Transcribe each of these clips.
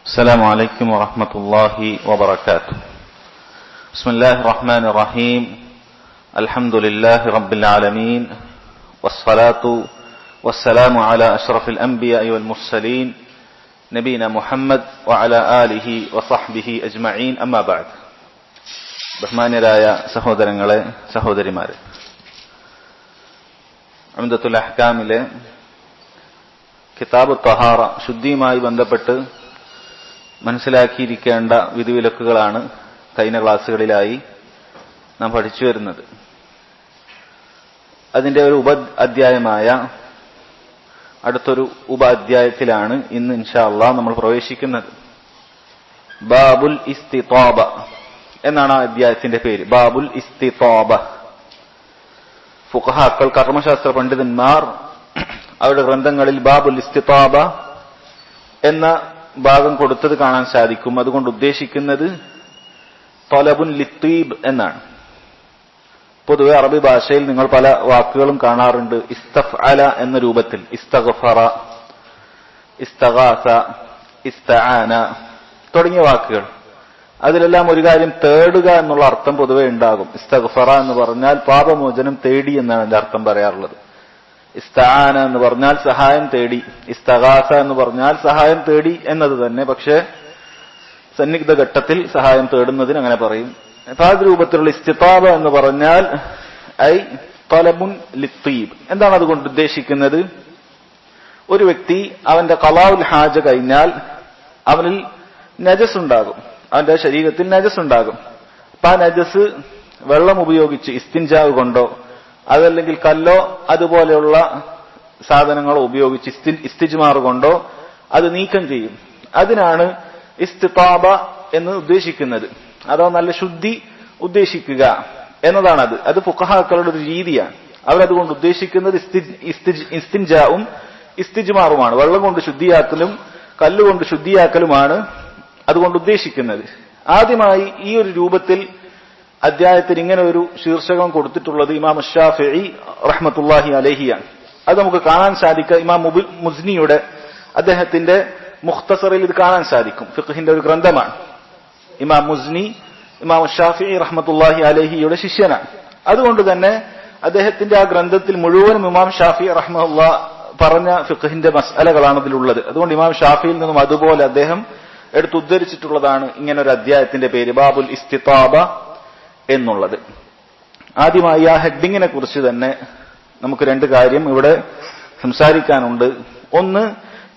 السلام عليكم ورحمة الله وبركاته. بسم الله الرحمن الرحيم. الحمد لله رب العالمين، والصلاة والسلام على أشرف الأنبياء والمرسلين نبينا محمد وعلى آله وصحبه أجمعين. أما بعد. ബഹുമാന്യരായ സഹോദരങ്ങളെ, സഹോദരിമാരെ, ഉംദത്തുൽ അഹ്കാമിലെ കിതാബ് ത്വഹാറ, ശുദ്ധിയുമായി ബന്ധപ്പെട്ട് മനസ്സിലാക്കിയിരിക്കേണ്ട വിധിവിലക്കുകളാണ് കഴിഞ്ഞ ക്ലാസ്സുകളിലായി നാം പഠിച്ചു വരുന്നത്. അതിന്റെ ഒരു അധ്യായമായ അടുത്തൊരു അധ്യായത്തിലാണ് ഇന്ന് ഇൻഷാ അല്ലാഹ് നമ്മൾ പ്രവേശിക്കുന്നത്. ബാബുൽ ഇസ്തിതാബ എന്നാണ് ആ അധ്യായത്തിന്റെ പേര്. ബാബുൽ ഇസ്തിതാബ. ഫുഖഹാക്കൾ, കർമ്മശാസ്ത്ര പണ്ഡിതന്മാർ അവരുടെ ഗ്രന്ഥങ്ങളിൽ ബാബുൽ ഇസ്തിതാബ എന്ന ഭാഗം കൊടുത്തത് കാണാൻ സാധിക്കും. അതുകൊണ്ട് ഉദ്ദേശിക്കുന്നത് തലബുൻ ലിത്തീബ് എന്നാണ്. പൊതുവെ അറബി ഭാഷയിൽ നിങ്ങൾ പല വാക്കുകളും കാണാറുണ്ട് ഇസ്തഫ്അല എന്ന രൂപത്തിൽ. ഇസ്തഗ്ഫറ, ഇസ്തഗാസ, ഇസ്തആന തുടങ്ങിയ വാക്കുകൾ. അതിലെല്ലാം ഒരു കാര്യം, തേടുക എന്നുള്ള അർത്ഥം പൊതുവെ ഉണ്ടാകും. ഇസ്തഗ്ഫറ എന്ന് പറഞ്ഞാൽ പാപമോചനം തേടി എന്നാണ് അതിന്റെ അർത്ഥം പറയാറുള്ളത്. ഇസ്തആന എന്ന് പറഞ്ഞാൽ സഹായം തേടി, ഇസ്തഗാസ എന്ന് പറഞ്ഞാൽ സഹായം തേടി എന്നത് തന്നെ, പക്ഷെ സന്നിഗ്ധ ഘട്ടത്തിൽ സഹായം തേടുന്നതിന് അങ്ങനെ പറയും. ആ രൂപത്തിലുള്ള ഇസ്തിതാബ എന്ന് പറഞ്ഞാൽ ഐ തലബുൻ ലിത്തീബ്. എന്താണ് അതുകൊണ്ട് ഉദ്ദേശിക്കുന്നത്? ഒരു വ്യക്തി അവന്റെ ഖളാഉൽ ഹാജ കഴിഞ്ഞാൽ അവനിൽ നജസ് ഉണ്ടാകും, അവന്റെ ശരീരത്തിൽ നജസ് ഉണ്ടാകും. അപ്പൊ ആ നജസ് വെള്ളം ഉപയോഗിച്ച് ഇസ്തിൻജാവ് കൊണ്ടോ അതല്ലെങ്കിൽ കല്ലോ അതുപോലെയുള്ള സാധനങ്ങളോ ഉപയോഗിച്ച് ഇസ്തിജ്മാർ കൊണ്ടോ അത് നീക്കം ചെയ്യും. അതിനാണ് ഇസ്തിതാബ എന്ന് ഉദ്ദേശിക്കുന്നത്. അതോ നല്ല ശുദ്ധി ഉദ്ദേശിക്കുക എന്നതാണത്. അത് ഫുഖഹാക്കളുടെ ഒരു രീതിയാണ്. അവരതുകൊണ്ട് ഉദ്ദേശിക്കുന്നത് ഇസ്തിൻജാവും ഇസ്തിജ്മാറുമാണ്. വെള്ളം കൊണ്ട് ശുദ്ധിയാക്കലും കല്ലുകൊണ്ട് ശുദ്ധിയാക്കലുമാണ് അതുകൊണ്ട് ഉദ്ദേശിക്കുന്നത്. ആദ്യമായി ഈ ഒരു രൂപത്തിൽ അധ്യായത്തിന് ഇങ്ങനെ ഒരു ശീർഷകം കൊടുത്തിട്ടുള്ളത് ഇമാം ശാഫിഈ റഹ്മത്തുള്ളാഹി അലൈഹിയാണ്. അത് നമുക്ക് കാണാൻ സാധിക്കുക ഇമാം മുസ്നിയുടെ അദ്ദേഹത്തിന്റെ മുഖ്തസറിൽ ഇത് കാണാൻ സാധിക്കും. ഫിഖ്ഹിന്റെ ഒരു ഗ്രന്ഥമാണ്. ഇമാം മുസ്നി ഇമാം ശാഫിഈ റഹ്മത്തുള്ളാഹി അലൈഹിയുടെ ശിഷ്യനാണ്. അതുകൊണ്ട് തന്നെ അദ്ദേഹത്തിന്റെ ആ ഗ്രന്ഥത്തിൽ മുഴുവനും ഇമാം ഷാഫിഈ റഹ്മത്തുള്ളാഹി പറഞ്ഞ ഫിഖ്ഹിന്റെ മസ്അലകളാണ് ഇതിലുള്ളത്. അതുകൊണ്ട് ഇമാം ഷാഫിയിൽ നിന്നും അതുപോലെ അദ്ദേഹം എടുത്തുദ്ധരിച്ചിട്ടുള്ളതാണ് ഇങ്ങനെ ഒരു അധ്യായത്തിന്റെ പേര് ബാബുൽ ഇസ്തിതാബ എന്നുള്ളത്. ആദ്യമായി ആ ഹെഡിങ്ങിനെ കുറിച്ച് തന്നെ നമുക്ക് രണ്ട് കാര്യം ഇവിടെ സംസാരിക്കാനുണ്ട്. ഒന്ന്,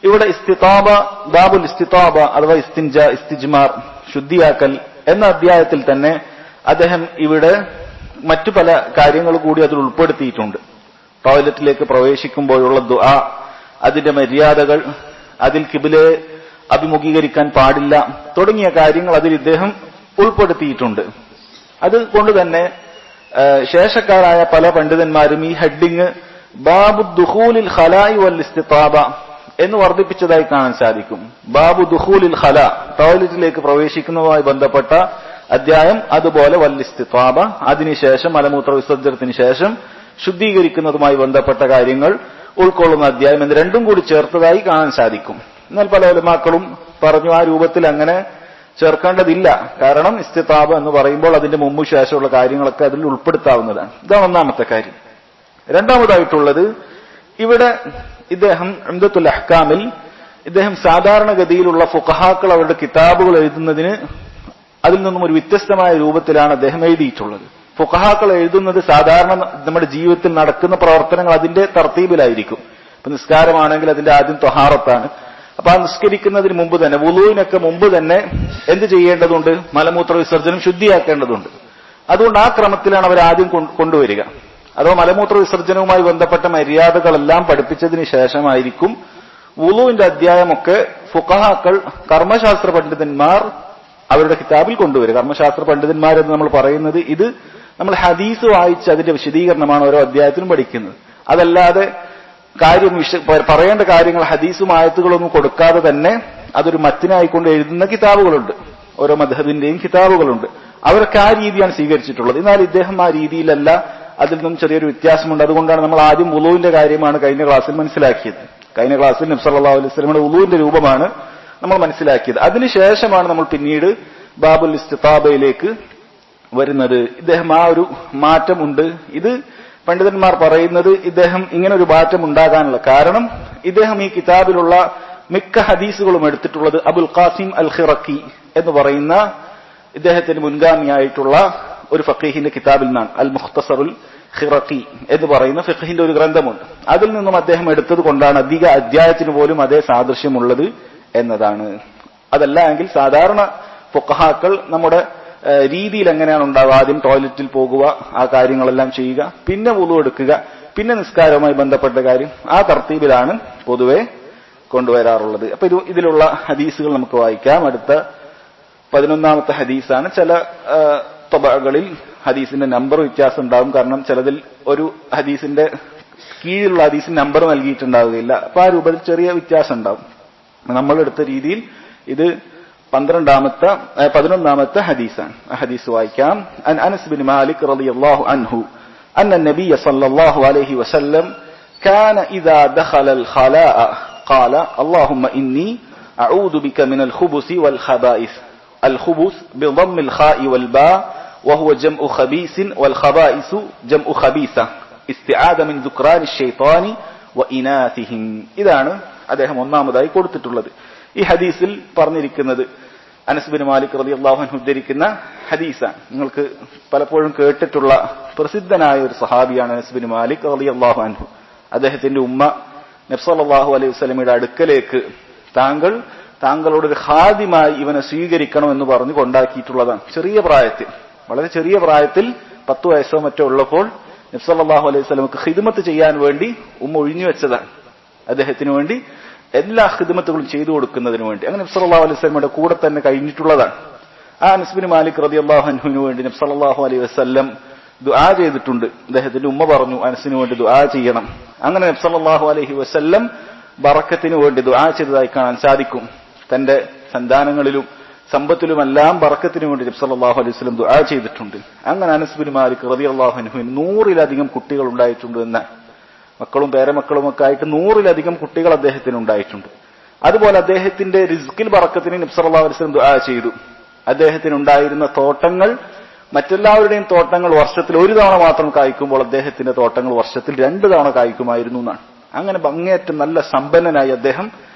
ഇവിടെ ഇസ്തിതാബ, ബാബുൽ ഇസ്തിതാബ അഥവാ ഇസ്തിൻജ, ഇസ്തിജ്മാർ, ശുദ്ധിയാക്കൽ എന്ന അധ്യായത്തിൽ തന്നെ അദ്ദേഹം ഇവിടെ മറ്റു പല കാര്യങ്ങൾ കൂടി അതിൽ ഉൾപ്പെടുത്തിയിട്ടുണ്ട്. ടോയ്ലറ്റിലേക്ക് പ്രവേശിക്കുമ്പോഴുള്ള ദുആ, അതിന്റെ മര്യാദകൾ, അതിൽ ഖിബ്ലയെ അഭിമുഖീകരിക്കാൻ പാടില്ല തുടങ്ങിയ കാര്യങ്ങൾ അതിൽ ഇദ്ദേഹം ഉൾപ്പെടുത്തിയിട്ടുണ്ട്. അതുകൊണ്ട് തന്നെ ശേഷക്കാരായ പല പണ്ഡിതന്മാരും ഈ ഹെഡിങ് ബാബു ദുഖൂലിൽ ഖലാഇ വൽ ഇസ്തിതാബ എന്ന് വർദ്ധിപ്പിച്ചതായി കാണാൻ സാധിക്കും. ബാബു ദുഖൂലിൽ ഖലാ, ടോയ്ലറ്റിലേക്ക് പ്രവേശിക്കുന്നതുമായി ബന്ധപ്പെട്ട അധ്യായം, അതുപോലെ വൽ ഇസ്തിതാബ, അതിനുശേഷം മലമൂത്ര വിസർജനത്തിന് ശേഷം ശുദ്ധീകരിക്കുന്നതുമായി ബന്ധപ്പെട്ട കാര്യങ്ങൾ ഉൾക്കൊള്ളുന്ന അധ്യായം എന്ന് രണ്ടും കൂടി ചേർത്തതായി കാണാൻ സാധിക്കും. എന്നാൽ പല ഉലമാക്കളും പറഞ്ഞു ആ രൂപത്തിൽ അങ്ങനെ ചേർക്കേണ്ടതില്ല. കാരണം ഇസ്തിതാബ എന്ന് പറയുമ്പോൾ അതിന്റെ മുമ്പ് ശേഷമുള്ള കാര്യങ്ങളൊക്കെ അതിൽ ഉൾപ്പെടുത്താവുന്നതാണ്. ഇതാണ് ഒന്നാമത്തെ കാര്യം. രണ്ടാമതായിട്ടുള്ളത്, ഇവിടെ ഇദ്ദേഹം ഉംദത്തുൽ അഹ്കാമിൽ ഇദ്ദേഹം സാധാരണഗതിയിലുള്ള ഫുഖഹാക്കൾ അവരുടെ കിതാബുകൾ എഴുതുന്നതിന് അതിൽ നിന്നും ഒരു വ്യത്യസ്തമായ രൂപത്തിലാണ് അദ്ദേഹം എഴുതിയിട്ടുള്ളത്. ഫുഖഹാക്കൾ എഴുതുന്നത് സാധാരണ നമ്മുടെ ജീവിതത്തിൽ നടക്കുന്ന പ്രവർത്തനങ്ങൾ അതിന്റെ തർത്തീബിലായിരിക്കും. ഇപ്പൊ നിസ്കാരമാണെങ്കിൽ അതിന്റെ ആദ്യം ത്വഹാറത്താണ്. അപ്പൊ ആ നിസ്കരിക്കുന്നതിന് മുമ്പ് തന്നെ, വുളൂവിനൊക്കെ മുമ്പ് തന്നെ എന്ത് ചെയ്യേണ്ടതുണ്ട്? മലമൂത്ര വിസർജനം ശുദ്ധിയാക്കേണ്ടതുണ്ട്. അതുകൊണ്ട് ആ ക്രമത്തിലാണ് അവർ ആദ്യം കൊണ്ടുവരിക. അഥവാ മലമൂത്ര വിസർജനവുമായി ബന്ധപ്പെട്ട മര്യാദകളെല്ലാം പഠിപ്പിച്ചതിന് ശേഷമായിരിക്കും വുളൂവിന്റെ അധ്യായമൊക്കെ ഫുഖഹാക്കൾ, കർമ്മശാസ്ത്ര പണ്ഡിതന്മാർ അവരുടെ കിതാബിൽ കൊണ്ടുവരിക. കർമ്മശാസ്ത്ര പണ്ഡിതന്മാരെന്ന് നമ്മൾ പറയുന്നത് ഇത് നമ്മൾ ഹദീസ് വായിച്ച് അതിന്റെ വിശദീകരണമാണ് ഓരോ അധ്യായത്തിലും പഠിക്കുന്നത്. അതല്ലാതെ പറയേണ്ട കാര്യങ്ങൾ ഹദീസും ആയത്തുകളൊന്നും കൊടുക്കാതെ തന്നെ അതൊരു മത്തിനായിക്കൊണ്ട് എഴുതുന്ന കിതാബുകളുണ്ട്. ഓരോ മദ്ഹബിന്റെയും കിതാബുകളുണ്ട്. അവരൊക്കെ ആ രീതിയാണ് സ്വീകരിച്ചിട്ടുള്ളത്. എന്നാൽ ഇദ്ദേഹം ആ രീതിയിലല്ല, അതിൽ നിന്നും ചെറിയൊരു വ്യത്യാസമുണ്ട്. അതുകൊണ്ടാണ് നമ്മൾ ആദ്യം വുളൂവിന്റെ കാര്യമാണ് കഴിഞ്ഞ ക്ലാസ്സിൽ മനസ്സിലാക്കിയത്. കഴിഞ്ഞ ക്ലാസ്സിൽ നബി സല്ലല്ലാഹു അലൈഹി വസല്ലമയുടെ വുളൂവിന്റെ രൂപമാണ് നമ്മൾ മനസ്സിലാക്കിയത്. അതിനുശേഷമാണ് നമ്മൾ പിന്നീട് ബാബുൽ ഇസ്തിതാബയിലേക്ക് വരുന്നത്. ഇദ്ദേഹം ആ ഒരു മാറ്റമുണ്ട്. ഇത് പണ്ഡിതന്മാർ പറയുന്നത് ഇദ്ദേഹം ഇങ്ങനെ ഒരു മാറ്റം ഉണ്ടാകാനുള്ള കാരണം ഇദ്ദേഹം ഈ കിതാബിലുള്ള മിക്ക ഹദീസുകളും എടുത്തിട്ടുള്ളത് അബുൽ ഖാസിം അൽ ഖിറക്കി എന്ന് പറയുന്ന ഇദ്ദേഹത്തിന് മുൻഗാമിയായിട്ടുള്ള ഒരു ഫഖീഹിന്റെ കിതാബിൽ നിന്നാണ്. അൽ മുഖ്തസറുൽ ഖിറക്കി എന്ന് പറയുന്ന ഫിഖഹിന്റെ ഒരു ഗ്രന്ഥമുണ്ട്. അതിൽ നിന്നും അദ്ദേഹം എടുത്തത് കൊണ്ടാണ് അധിക അധ്യായത്തിന് പോലും അതേ സാദൃശ്യമുള്ളത് എന്നതാണ്. അതല്ല എങ്കിൽ സാധാരണ ഫുഖഹാക്കൾ നമ്മുടെ രീതിയിൽ എങ്ങനെയാണ് ഉണ്ടാവുക, ആദ്യം ടോയ്ലറ്റിൽ പോകുക, ആ കാര്യങ്ങളെല്ലാം ചെയ്യുക, പിന്നെ വുളു എടുക്കുക, പിന്നെ നിസ്കാരവുമായി ബന്ധപ്പെട്ട കാര്യം, ആ തർത്തീബിലാണ് പൊതുവെ കൊണ്ടുവരാറുള്ളത്. അപ്പൊ ഇതിലുള്ള ഹദീസുകൾ നമുക്ക് വായിക്കാം. അടുത്ത 11ാമത്തെ ഹദീസാണ്. ചില തബഅകളിൽ ഹദീസിന്റെ നമ്പർ വ്യത്യാസം ഉണ്ടാകും. കാരണം ചിലതിൽ ഒരു ഹദീസിന്റെ കീഴിലുള്ള ഹദീസിന് നമ്പർ നൽകിയിട്ടുണ്ടാവുകയില്ല. അപ്പൊ ആ രൂപത്തിൽ ചെറിയ വ്യത്യാസം ഉണ്ടാവും. നമ്മൾ എടുത്ത രീതിയിൽ ഇത് 11ാമത്തെ ഹദീസാണ്. ആ ഹദീസ് വായിക്കാം. അൻ അനസ് ബിൻ മാലിക് റളിയല്ലാഹു അൻഹു അന്ന നബിയ സല്ലല്ലാഹു അലൈഹി വസല്ലം കാന ഇദാ ദഖലൽ ഖലാഅ ഖാല അല്ലാഹുമ്മ ഇന്നി അഊദു ബിക മിനൽ ഖുബുസി വൽ ഖബായിസ്. അൽ ഖുബുസ് ബിദമ്മിൽ ഖാഇ വൽ ബാ വഹുവ ജംഉ ഖബീസിൻ വൽ ഖബായിസു ജംഉ ഖബീസ ഇസ്തിആദ മിൻ ദുക്റാനി ശൈത്താനി വ ഇനാതിഹിം. ഇതാണ് അദ്ദേഹം ഒന്നാമതായി കൊടുത്തിട്ടുള്ളത്. ഈ ഹദീസിൽ പറഞ്ഞിരിക്കുന്നത് അനസ് ബിൻ മാലിക് റളിയല്ലാഹു അൻഹു ഉദ്ധരിക്കുന്ന ഹദീസാണ്. നിങ്ങൾക്ക് പലപ്പോഴും കേട്ടിട്ടുള്ള പ്രസിദ്ധനായ ഒരു സഹാബിയാണ് അനസ് ബിൻ മാലിക് റളിയല്ലാഹു അൻഹു. അദ്ദേഹത്തിന്റെ ഉമ്മ നബി സല്ലല്ലാഹു അലൈഹി വസല്ലമയുടെ അടുക്കലേക്ക് താങ്കളോട് ഒരു ഖാദിമായി ഇവനെ സ്വീകരിക്കണം എന്ന് പറഞ്ഞു കൊണ്ടാക്കിയിട്ടുള്ളതാണ്. ചെറിയ പ്രായത്തിൽ, വളരെ ചെറിയ പ്രായത്തിൽ 10 വയസ്സോ മറ്റോ ഉള്ളപ്പോൾ നബി സല്ലല്ലാഹു അലൈഹി വസല്ലമക്ക് ഖിദ്മത്ത് ചെയ്യാൻ വേണ്ടി ഉമ്മ ഒഴിഞ്ഞു വെച്ചതാണ്. അദ്ദേഹത്തിന് വേണ്ടി എല്ലാ ഖിദ്മത്തുകളും ചെയ്തു കൊടുക്കുന്നതിന് വേണ്ടി. അങ്ങനെ നബി സല്ലല്ലാഹു അലൈഹി വസല്ലമയുടെ കൂടെ തന്നെ കഴിഞ്ഞിട്ടുള്ളതാണ്. ആ അനസ് ബിൻ മാലിക് റളിയല്ലാഹു അൻഹുവിന് വേണ്ടി നബി സല്ലല്ലാഹു അലൈഹി വസല്ലം ദുആ ചെയ്തിട്ടുണ്ട്. അദ്ദേഹത്തിന്റെ ഉമ്മ പറഞ്ഞു അനസിന് വേണ്ടി ദുആ ചെയ്യണം. അങ്ങനെ നബി സല്ലല്ലാഹു അലൈഹി വസല്ലം ബറക്കത്തിന് വേണ്ടി ദുആ ചെയ്തതായി കാണാൻ സാധിക്കും. തന്റെ സന്താനങ്ങളിലും സമ്പത്തിലുമെല്ലാം ബറക്കത്തിന് വേണ്ടി നബി സല്ലല്ലാഹു അലൈഹി വസല്ലം ദുആ ചെയ്തിട്ടുണ്ട്. അങ്ങനെ അനസ് ബിൻ മാലിക് റളിയല്ലാഹു അൻഹുവിന് 100-ലധികം കുട്ടികൾ ഉണ്ടായിട്ടുണ്ട് എന്ന മക്കളും പേരമക്കളും ഒക്കെ ആയിട്ട് 100-ലധികം കുട്ടികൾ അദ്ദേഹത്തിന് ഉണ്ടായിട്ടുണ്ട്. അതുപോലെ അദ്ദേഹത്തിന്റെ റിസ്കിൽ ബറക്കത്തിന് നബി സല്ലല്ലാഹു അലൈഹി വസല്ലം ദുആ ചെയ്തു. അദ്ദേഹത്തിന് ഉണ്ടായിരുന്ന തോട്ടങ്ങൾ മറ്റെല്ലാവരുടെയും തോട്ടങ്ങൾ വർഷത്തിൽ ഒരു തവണ മാത്രം കായ്ക്കുമ്പോൾ അദ്ദേഹത്തിന്റെ തോട്ടങ്ങൾ വർഷത്തിൽ 2 തവണ കായ്ക്കുമായിരുന്നു എന്നാണ്. അങ്ങനെ അങ്ങേയറ്റം നല്ല സമ്പന്നനായി അദ്ദേഹം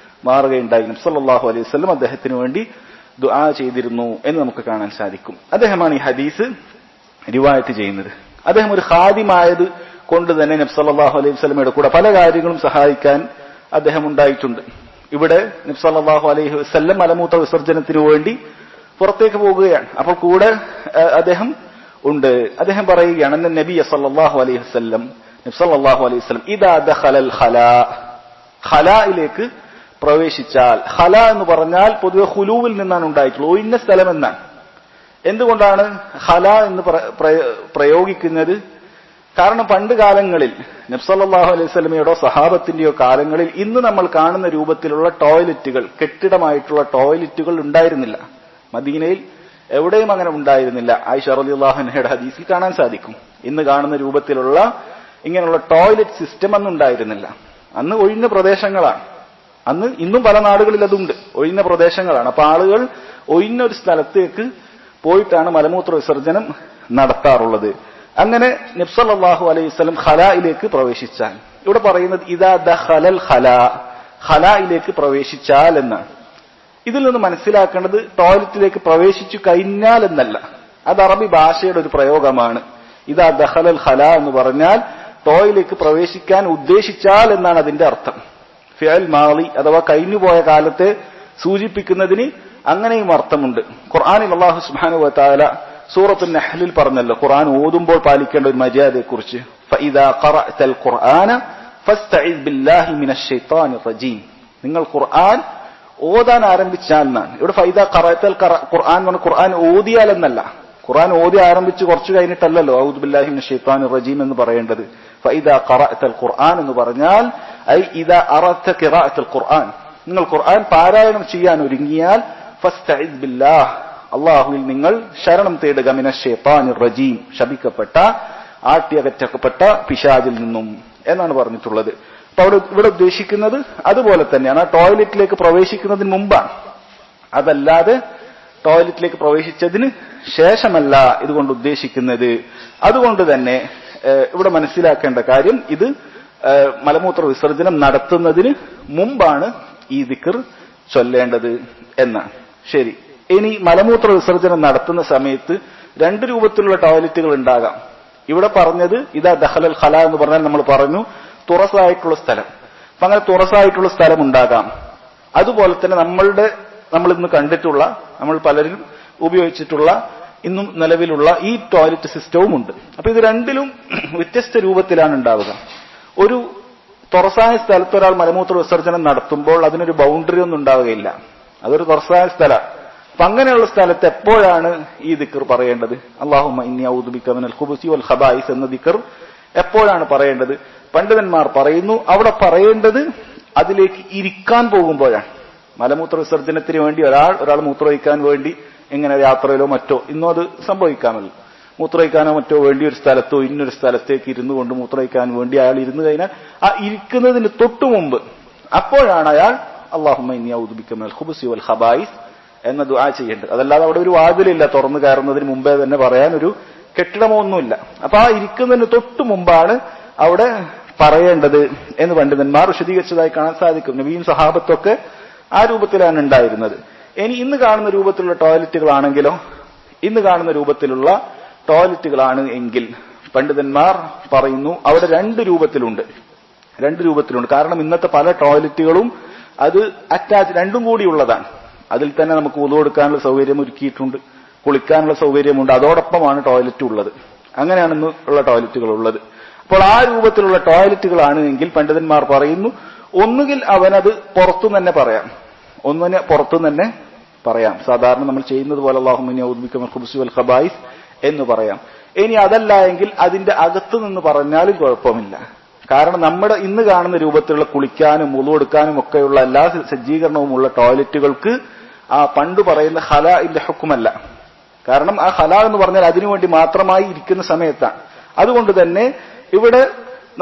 മാറുകയുണ്ടായി. നബി സല്ലല്ലാഹു അലൈഹി വസല്ലം അദ്ദേഹത്തിന് വേണ്ടി ദുആ ചെയ്തിരുന്നു എന്ന് നമുക്ക് കാണാൻ സാധിക്കും. അദ്ദേഹമാണ് ഈ ഹദീസ് റിവായത്ത് ചെയ്യുന്നത്. അദ്ദേഹം ഒരു ഖാദിമായത് കൊണ്ട് തന്നെ നബി സല്ലല്ലാഹു അലൈഹി വസല്ലമയുടെ കൂടെ പല കാര്യങ്ങളും സഹായിക്കാൻ അദ്ദേഹം ഉണ്ടായിട്ടുണ്ട്. ഇവിടെ നബി സല്ലല്ലാഹു അലൈഹി വസല്ലം മലമൂത്ര വിസർജനത്തിന് വേണ്ടി പുറത്തേക്ക് പോകുകയാണ്. അപ്പോൾ കൂടെ അദ്ദേഹം ഉണ്ട്. അദ്ദേഹം പറയുകയാണ് അന്ന നബിയ സല്ലല്ലാഹു അലൈഹി വസല്ലം നബി സല്ലല്ലാഹു അലൈഹി വസല്ലം ഇദാ ദഖലൽ ഖലായിലേക്ക് പ്രവേശിച്ചാൽ, ഖല എന്ന് പറഞ്ഞാൽ പൊതുവെ ഖുലൂവിൽ നിന്നാണ് ഉണ്ടായിട്ടുള്ളത്, ഒഴിഞ്ഞ സ്ഥലം എന്നാണ്. എന്തുകൊണ്ടാണ് ഖല എന്ന് പ്രയോഗിക്കുന്നത്? കാരണം പണ്ട് കാലങ്ങളിൽ നബി സല്ലല്ലാഹു അലൈഹി വസല്ലമയുടെ സഹാബത്തിന്റെയോ കാലങ്ങളിൽ ഇന്ന് നമ്മൾ കാണുന്ന രൂപത്തിലുള്ള ടോയ്ലറ്റുകൾ, കെട്ടിടമായിട്ടുള്ള ടോയ്ലറ്റുകൾ ഉണ്ടായിരുന്നില്ല. മദീനയിൽ എവിടെയും അങ്ങനെ ഉണ്ടായിരുന്നില്ല. ആയിഷ റളിയല്ലാഹു അൻഹയുടെ ഹദീസിൽ കാണാൻ സാധിക്കും. ഇന്ന് കാണുന്ന രൂപത്തിലുള്ള ഇങ്ങനെയുള്ള ടോയ്ലറ്റ് സിസ്റ്റം അന്ന് ഉണ്ടായിരുന്നില്ല. അന്ന് ഒഴിഞ്ഞ പ്രദേശങ്ങളാണ്. ഇന്നും പല നാടുകളിൽ അതുണ്ട്, ഒഴിഞ്ഞ പ്രദേശങ്ങളാണ്. അപ്പൊ ആളുകൾ ഒഴിഞ്ഞ ഒരു സ്ഥലത്തേക്ക് പോയിട്ടാണ് മലമൂത്ര വിസർജനം നടത്താറുള്ളത്. അങ്ങനെ നബി സല്ലല്ലാഹു അലൈഹി വസല്ലം ഖലായിലേക്ക് പ്രവേശിച്ചാൽ, ഇവിടെ പറയുന്നത് ഇദാ ദഖലൽ ഖലായിലേക്ക് പ്രവേശിച്ചാൽ എന്നാണ്. ഇതിൽ നിന്ന് മനസ്സിലാക്കേണ്ടത് ടോയ്ലറ്റിലേക്ക് പ്രവേശിച്ചു കഴിഞ്ഞാൽ എന്നല്ല. അത് അറബി ഭാഷയുടെ ഒരു പ്രയോഗമാണ്. ഇദാ ദഖലൽ ഖലാ എന്ന് പറഞ്ഞാൽ ടോയ്ലറ്റിലേക്ക് പ്രവേശിക്കാൻ ഉദ്ദേശിച്ചാൽ എന്നാണ് അതിന്റെ അർത്ഥം. ഫിഅൽ മാളി അഥവാ കഴിഞ്ഞുപോയ കാലത്തെ സൂചിപ്പിക്കുന്നതിന് അങ്ങനെയും അർത്ഥമുണ്ട്. ഖുർആനിൽ അല്ലാഹു സുബ്ഹാനഹു വ തആല സൂറത്തുൻ നഹ്ലിൽ പറഞ്ഞല്ലോ ഖുർആൻ ഓതുമ്പോൾ പാലിക്കേണ്ട ഒരു മര്യാദയെക്കുറിച്ച്. ഫഇദാ ഖറഅതൽ ഖുർആന ഫസ്തഇദ് ബില്ലാഹി മിനശ് ശൈത്താനിർ റജീം. നിങ്ങൾ ഖുർആൻ ഓതാൻ ആരംഭിച്ചാൽ എന്നാണ്. ഇവിടെ ഫഇദാ ഖറഅതൽ ഖുർആൻ എന്ന് പറഞ്ഞാൽ ഖുർആൻ ഓതിയാൽ എന്നല്ല. ഖുർആൻ ഓതി ആരംഭിച്ച് കുറച്ചു കഴിഞ്ഞിട്ടല്ലല്ലോ ഔദു ബില്ലാഹി മിനശ് ശൈത്താനിർ റജീം എന്ന് പറയേണ്ടത്. ഫഇദാ ഖറഅതൽ ഖുർആൻ എന്ന് പറഞ്ഞാൽ ഐ ഇദാ അറദത ഖിറാഅത്തുൽ ഖുർആൻ, നിങ്ങൾ ഖുർആൻ പാരായണം ചെയ്യാൻ ഒരുങ്ങിയാൽ ഫസ്തഇദ് ബില്ലാഹ്, അല്ലാഹുവിൽ നിങ്ങൾ ശരണം തേടുക, മിനശ് ശൈത്താനിർ റജീം, ശപിക്കപ്പെട്ട ആട്ടിയകറ്റപ്പെട്ട പിശാചിൽ നിന്നും എന്നാണ് പറഞ്ഞിട്ടുള്ളത്. അപ്പൊ ഇവിടെ ഉദ്ദേശിക്കുന്നത് അതുപോലെ തന്നെയാണ്. ആ ടോയ്ലറ്റിലേക്ക് പ്രവേശിക്കുന്നതിന് മുമ്പാണ്. അതല്ലാതെ ടോയ്ലറ്റിലേക്ക് പ്രവേശിച്ചതിന് ശേഷമല്ല ഇതുകൊണ്ട് ഉദ്ദേശിക്കുന്നത്. അതുകൊണ്ട് തന്നെ ഇവിടെ മനസ്സിലാക്കേണ്ട കാര്യം, ഇത് മലമൂത്ര വിസർജനം നടത്തുന്നതിന് മുമ്പാണ് ഈ ദിക്ർ ചൊല്ലേണ്ടത് എന്നാണ്. ശരി, ഇനി മലമൂത്ര വിസർജനം നടത്തുന്ന സമയത്ത് രണ്ട് രൂപത്തിലുള്ള ടോയ്ലറ്റുകൾ ഉണ്ടാകാം. ഇവിടെ പറഞ്ഞത് ഇതാ ദഖലൽ ഖല എന്ന് പറഞ്ഞാൽ നമ്മൾ പറഞ്ഞു തുറസായിട്ടുള്ള സ്ഥലം. അപ്പൊ അങ്ങനെ തുറസായിട്ടുള്ള സ്ഥലം ഉണ്ടാകാം. അതുപോലെ തന്നെ നമ്മൾ ഇന്ന് കണ്ടിട്ടുള്ള, നമ്മൾ പലരും ഉപയോഗിച്ചിട്ടുള്ള, ഇന്നും നിലവിലുള്ള ഈ ടോയ്ലറ്റ് സിസ്റ്റവും ഉണ്ട്. അപ്പൊ ഇത് രണ്ടിലും വ്യത്യസ്ത രൂപത്തിലാണ് ഉണ്ടാവുക. ഒരു തുറസായ സ്ഥലത്ത് ഒരാൾ മലമൂത്ര വിസർജനം നടത്തുമ്പോൾ അതിനൊരു ബൗണ്ടറി ഒന്നും ഉണ്ടാവുകയില്ല. അതൊരു തുറസായ സ്ഥലമാണ്. അപ്പൊ അങ്ങനെയുള്ള സ്ഥലത്ത് എപ്പോഴാണ് ഈ ദിക്ർ പറയേണ്ടത്? അല്ലാഹുമ്മ ഇന്നി അഊദു ബിക മിനൽ ഖുബൂസി വൽ ഖബായിസ് എന്ന ദിക്ർ എപ്പോഴാണ് പറയേണ്ടത്? പണ്ഡിതന്മാർ പറയുന്നു, അവിടെ പറയേണ്ടത് അതിലേക്ക് ഇരിക്കാൻ പോകുമ്പോഴാണ്. മലമൂത്ര വിസർജനത്തിന് വേണ്ടി ഒരാൾ മൂത്രമൊഴിക്കാൻ വേണ്ടി എങ്ങനെ യാത്രയിലോ മറ്റോ, ഇന്നും അത് സംഭവിക്കാമല്ലോ, മൂത്രമൊഴിക്കാനോ മറ്റോ വേണ്ടി ഒരു സ്ഥലത്തോ ഇന്നൊരു സ്ഥലത്തേക്ക് ഇരുന്നു കൊണ്ട് മൂത്രമൊഴിക്കാൻ വേണ്ടി അയാൾ ഇരുന്നു കഴിഞ്ഞാൽ ആ ഇരിക്കുന്നതിന് തൊട്ടു മുമ്പ് അപ്പോഴാണ് അയാൾ അല്ലാഹുമ്മ ഇന്നി അഊദു ബിക മിനൽ ഖുബൂസി വൽ ഖബായിസ് എന്ന ദുആ ചെയ്യേണ്ടത്. അതല്ലാതെ അവിടെ ഒരു വാതിലില്ല, തുറന്നു കയറുന്നതിന് മുമ്പേ തന്നെ പറയാൻ ഒരു കെട്ടിടമോ ഒന്നുമില്ല. അപ്പൊ ആ ഇരിക്കുന്നതിന് തൊട്ടു മുമ്പാണ് അവിടെ പറയേണ്ടത് എന്ന് പണ്ഡിതന്മാർ വിശദീകരിച്ചതായി കാണാൻ സാധിക്കും. നബിയും സഹാബത്തൊക്കെ ആ രൂപത്തിലാണ് ഉണ്ടായിരുന്നത്. ഇനി ഇന്ന് കാണുന്ന രൂപത്തിലുള്ള ടോയ്ലറ്റുകളാണെങ്കിലോ, ഇന്ന് കാണുന്ന രൂപത്തിലുള്ള ടോയ്ലറ്റുകളാണ് എങ്കിൽ പണ്ഡിതന്മാർ പറയുന്നു അവിടെ രണ്ട് രൂപത്തിലുണ്ട്. കാരണം ഇന്നത്തെ പല ടോയ്ലറ്റുകളും അത് രണ്ടും കൂടിയുള്ളതാണ്. അതിൽ തന്നെ നമുക്ക് വുളു എടുക്കാനുള്ള സൗകര്യം ഒരുക്കിയിട്ടുണ്ട്, കുളിക്കാനുള്ള സൗകര്യമുണ്ട്, അതോടൊപ്പമാണ് ടോയ്ലറ്റ് ഉള്ളത്. അങ്ങനെയാണ് ഇന്ന് ഉള്ള ടോയ്ലറ്റുകൾ ഉള്ളത്. അപ്പോൾ ആ രൂപത്തിലുള്ള ടോയ്ലറ്റുകളാണ് എങ്കിൽ പണ്ഡിതന്മാർ പറയുന്നു, ഒന്നുകിൽ അവനത് പുറത്തു തന്നെ പറയാം, സാധാരണ നമ്മൾ ചെയ്യുന്നത് പോലെ അല്ലാഹുമ്മ ഇന്നി അഊദു ബിക മിനൽ ഖുബൂസി വൽ ഖബായിസ് എന്ന് പറയാം. ഇനി അതല്ല എങ്കിൽ അതിന്റെ അകത്ത് നിന്ന് പറഞ്ഞാലും കുഴപ്പമില്ല. കാരണം നമ്മുടെ ഇന്ന് കാണുന്ന രൂപത്തിലുള്ള കുളിക്കാനും വുളു എടുക്കാനും ഒക്കെയുള്ള എല്ലാ സജ്ജീകരണവുമുള്ള ടോയ്ലറ്റുകൾക്ക് ആ പണ്ട് പറയുന്ന ഖലാഇന്റെ ഹുക്മല്ല. കാരണം ആ ഖലാ എന്ന് പറഞ്ഞാൽ അതിനുവേണ്ടി മാത്രമായി ഇരിക്കുന്ന സമയത്താണ്. അതുകൊണ്ട് തന്നെ ഇവിടെ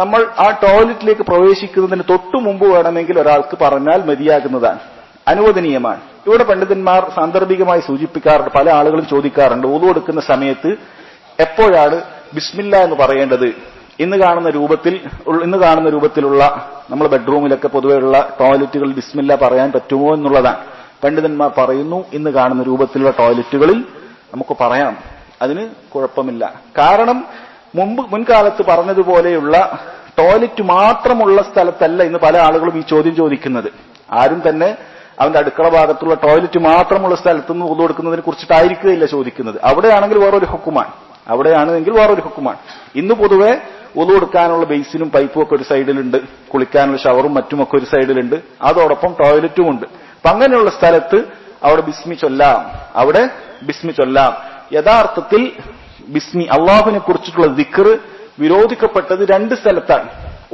നമ്മൾ ആ ടോയ്ലറ്റിലേക്ക് പ്രവേശിക്കുന്നതിന് തൊട്ടു മുമ്പ് വേണമെങ്കിൽ ഒരാൾക്ക് പറഞ്ഞാൽ മതിയാകുന്നതാണ്, അനുവദനീയമാണ്. ഇവിടെ പണ്ഡിതന്മാർ സാന്ദർഭികമായി സൂചിപ്പിക്കാറുണ്ട്, പല ആളുകളും ചോദിക്കാറുണ്ട്, വുളു എടുക്കുന്ന സമയത്ത് എപ്പോഴാണ് ബിസ്മില്ലാ എന്ന് പറയേണ്ടത്? ഇന്ന് കാണുന്ന രൂപത്തിലുള്ള നമ്മൾ ബെഡ്റൂമിലൊക്കെ പൊതുവെയുള്ള ടോയ്ലറ്റുകളിൽ ബിസ്മില്ലാ പറയാൻ പറ്റുമോ എന്നുള്ളതാണ്. പണ്ഡിതന്മാർ പറയുന്നു, ഇന്ന് കാണുന്ന രൂപത്തിലുള്ള ടോയ്ലറ്റുകളിൽ നമുക്ക് പറയാം, അതിന് കുഴപ്പമില്ല. കാരണം മുൻകാലത്ത് പറഞ്ഞതുപോലെയുള്ള ടോയ്ലറ്റ് മാത്രമുള്ള സ്ഥലത്തല്ല ഇന്ന് പല ആളുകളും ഈ ചോദ്യം ചോദിക്കുന്നത്. ആരും തന്നെ അവന്റെ അടുക്കള ഭാഗത്തുള്ള ടോയ്ലറ്റ് മാത്രമുള്ള സ്ഥലത്തുനിന്ന് വുളു എടുക്കുന്നതിനെ കുറിച്ചിട്ടായിരിക്കുകയില്ല ചോദിക്കുന്നത്. അവിടെയാണെങ്കിൽ വേറൊരു ഹുക്കുമാണ്. ഇന്ന് പൊതുവെ വുളു എടുക്കാനുള്ള ബേസിനും പൈപ്പും ഒക്കെ ഒരു സൈഡിലുണ്ട്, കുളിക്കാനുള്ള ഷവറും മറ്റുമൊക്കെ ഒരു സൈഡിലുണ്ട്, അതോടൊപ്പം ടോയ്ലറ്റും ഉണ്ട്. അപ്പൊ അങ്ങനെയുള്ള സ്ഥലത്ത് അവിടെ ബിസ്മി ചൊല്ലാം. യഥാർത്ഥത്തിൽ ബിസ്മി അള്ളാഹുവിനെ കുറിച്ചിട്ടുള്ള ദിക്ർ വിരോധിക്കപ്പെട്ടത് രണ്ട് സ്ഥലത്താണ്.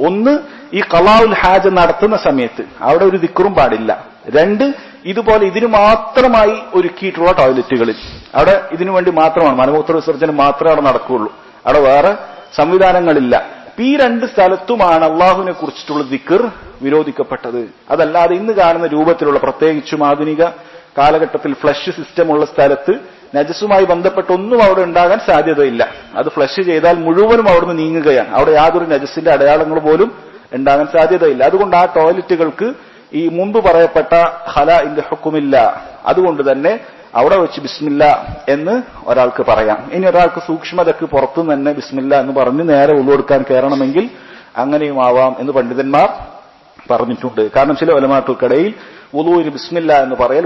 ഒന്ന്, ഈ ഖളാഉൽ ഹാജ നടത്തുന്ന സമയത്ത് അവിടെ ഒരു ദിക്റും പാടില്ല. രണ്ട്, ഇതുപോലെ ഇതിനു മാത്രമായി ഒരുക്കിയിട്ടുള്ള ടോയ്ലറ്റുകളിൽ അവിടെ ഇതിനു വേണ്ടി മാത്രമാണ്, മലമൂത്ര വിസർജനം മാത്രമേ അവിടെ നടക്കുകയുള്ളൂ, അവിടെ വേറെ സംവിധാനങ്ങളില്ല. ഈ രണ്ട് സ്ഥലത്തുമാണ് അള്ളാഹുവിനെ കുറിച്ചിട്ടുള്ള ദിക്ർ വിരോധിക്കപ്പെട്ടത്. അതല്ലാതെ ഇന്ന് കാണുന്ന രൂപത്തിലുള്ള, പ്രത്യേകിച്ചും ആധുനിക കാലഘട്ടത്തിൽ ഫ്ലഷ് സിസ്റ്റം ഉള്ള സ്ഥലത്ത് നജസുമായി ബന്ധപ്പെട്ട ഒന്നും അവിടെ ഉണ്ടാകാൻ സാധ്യതയില്ല. അത് ഫ്ലഷ് ചെയ്താൽ മുഴുവനും അവിടുന്ന് നീങ്ങുകയാണ്, അവിടെ യാതൊരു നജസിന്റെ അടയാളങ്ങൾ പോലും ഉണ്ടാകാൻ സാധ്യതയില്ല. അതുകൊണ്ട് ആ ടോയ്ലറ്റുകൾക്ക് ഈ മുമ്പ് പറയപ്പെട്ട ഖലാഇന്റെ ഹുക്കുമില്ല. അതുകൊണ്ട് തന്നെ അവിടെ വെച്ച് ബിസ്മില്ല എന്ന് ഒരാൾക്ക് പറയാം. ഇനി ഒരാൾക്ക് സൂക്ഷ്മതക്ക് പുറത്തു തന്നെ ബിസ്മില്ല എന്ന് പറഞ്ഞ് നേരെ വുളു എടുക്കാൻ കയറണമെങ്കിൽ അങ്ങനെയും ആവാം എന്ന് പണ്ഡിതന്മാർ പറഞ്ഞിട്ടുണ്ട്. കാരണം ചില ഉലമാക്കൾക്കിടയിൽ വുളുവിന് ബിസ്മില്ല എന്ന് പറയൽ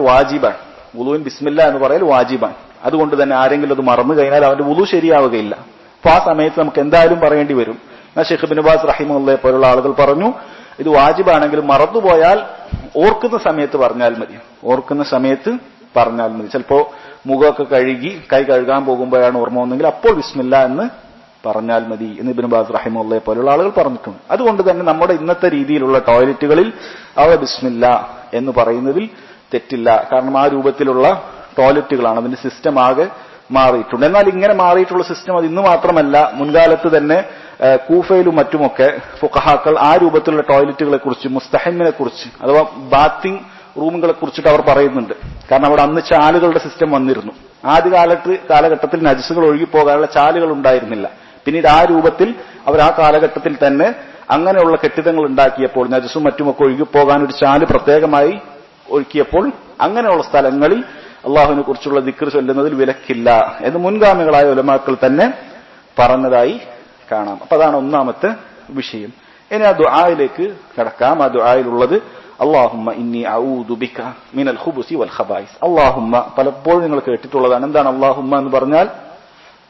വാജിബാണ്. അതുകൊണ്ട് തന്നെ ആരെങ്കിലും അത് മറന്നു കഴിഞ്ഞാൽ അവന്റെ വുളു ശരിയാവുകയില്ല. അപ്പൊ ആ സമയത്ത് നമുക്ക് എന്തായാലും പറയേണ്ടി വരും. ഷെയ്ഖ് ഇബ്നു ബാസ് റഹിമഹുല്ലാഹി പോലുള്ള ആളുകൾ പറഞ്ഞു, ഇത് വാജിബാണെങ്കിലും മറന്നുപോയാൽ ഓർക്കുന്ന സമയത്ത് പറഞ്ഞാൽ മതി. ചിലപ്പോ മുഖമൊക്കെ കഴുകി കൈ കഴുകാൻ പോകുമ്പോഴാണ് ഓർമ്മ വന്നെങ്കിൽ അപ്പോൾ ബിസ്മില്ല എന്ന് പറഞ്ഞാൽ മതി എന്ന് ഇബ്നു ബാസ് റഹിമഹുല്ലാഹി പോലുള്ള ആളുകൾ പറഞ്ഞിട്ടുണ്ട്. അതുകൊണ്ട് തന്നെ നമ്മുടെ ഇന്നത്തെ രീതിയിലുള്ള ടോയ്ലറ്റുകളിൽ അവിടെ ബിസ്മില്ല എന്ന് പറയുന്നതിൽ തെറ്റില്ല. കാരണം ആ രൂപത്തിലുള്ള ടോയ്ലറ്റുകളാണ്, അതിന്റെ സിസ്റ്റം ആകെ മാറിയിട്ടുണ്ട്. എന്നാൽ ഇങ്ങനെ മാറിയിട്ടുള്ള സിസ്റ്റം അത് ഇന്ന് മാത്രമല്ല, മുൻകാലത്ത് തന്നെ കൂഫയിലും മറ്റുമൊക്കെ ഫുഖഹാക്കൾ ആ രൂപത്തിലുള്ള ടോയ്ലറ്റുകളെ കുറിച്ച്, മുസ്തഹിമിനെ കുറിച്ച് അഥവാ ബാത്തിങ് റൂമുകളെ കുറിച്ചിട്ട് അവർ പറയുന്നുണ്ട്. കാരണം അവിടെ അന്ന് ചാലുകളുടെ സിസ്റ്റം വന്നിരുന്നു. ആദ്യ കാലഘട്ടത്തിൽ നജസുകൾ ഒഴുകിപ്പോകാനുള്ള ചാലുകൾ ഉണ്ടായിരുന്നില്ല. പിന്നീട് ആ രൂപത്തിൽ അവർ ആ കാലഘട്ടത്തിൽ തന്നെ അങ്ങനെയുള്ള കെട്ടിടങ്ങൾ ഉണ്ടാക്കിയപ്പോൾ നജസും മറ്റുമൊക്കെ ഒഴുകിപ്പോകാൻ ഒരു ചാല് പ്രത്യേകമായി ഒരുക്കിയപ്പോൾ അങ്ങനെയുള്ള സ്ഥലങ്ങളിൽ അള്ളാഹുവിനെ കുറിച്ചുള്ള ദിക്ർ ചൊല്ലുന്നതിൽ വിലക്കില്ല എന്ന് മുൻഗാമികളായ ഉലമാക്കൾ തന്നെ പറഞ്ഞതായി കാണാം. അപ്പൊ അതാണ് ഒന്നാമത്തെ വിഷയം. ഇനി ആ ദുആയിലേക്ക് കടക്കാം. ആ ദുആയിലുള്ളത് അല്ലാഹുമ്മ ഇന്നി അഊദു ബിക മിനൽ ഖുബുസി വൽ ഖബായിസ്. അല്ലാഹുമ്മ പലപ്പോഴും നിങ്ങൾ കേട്ടിട്ടുള്ളതാണ്. എന്താണ് അല്ലാഹുമ്മ എന്ന് പറഞ്ഞാൽ?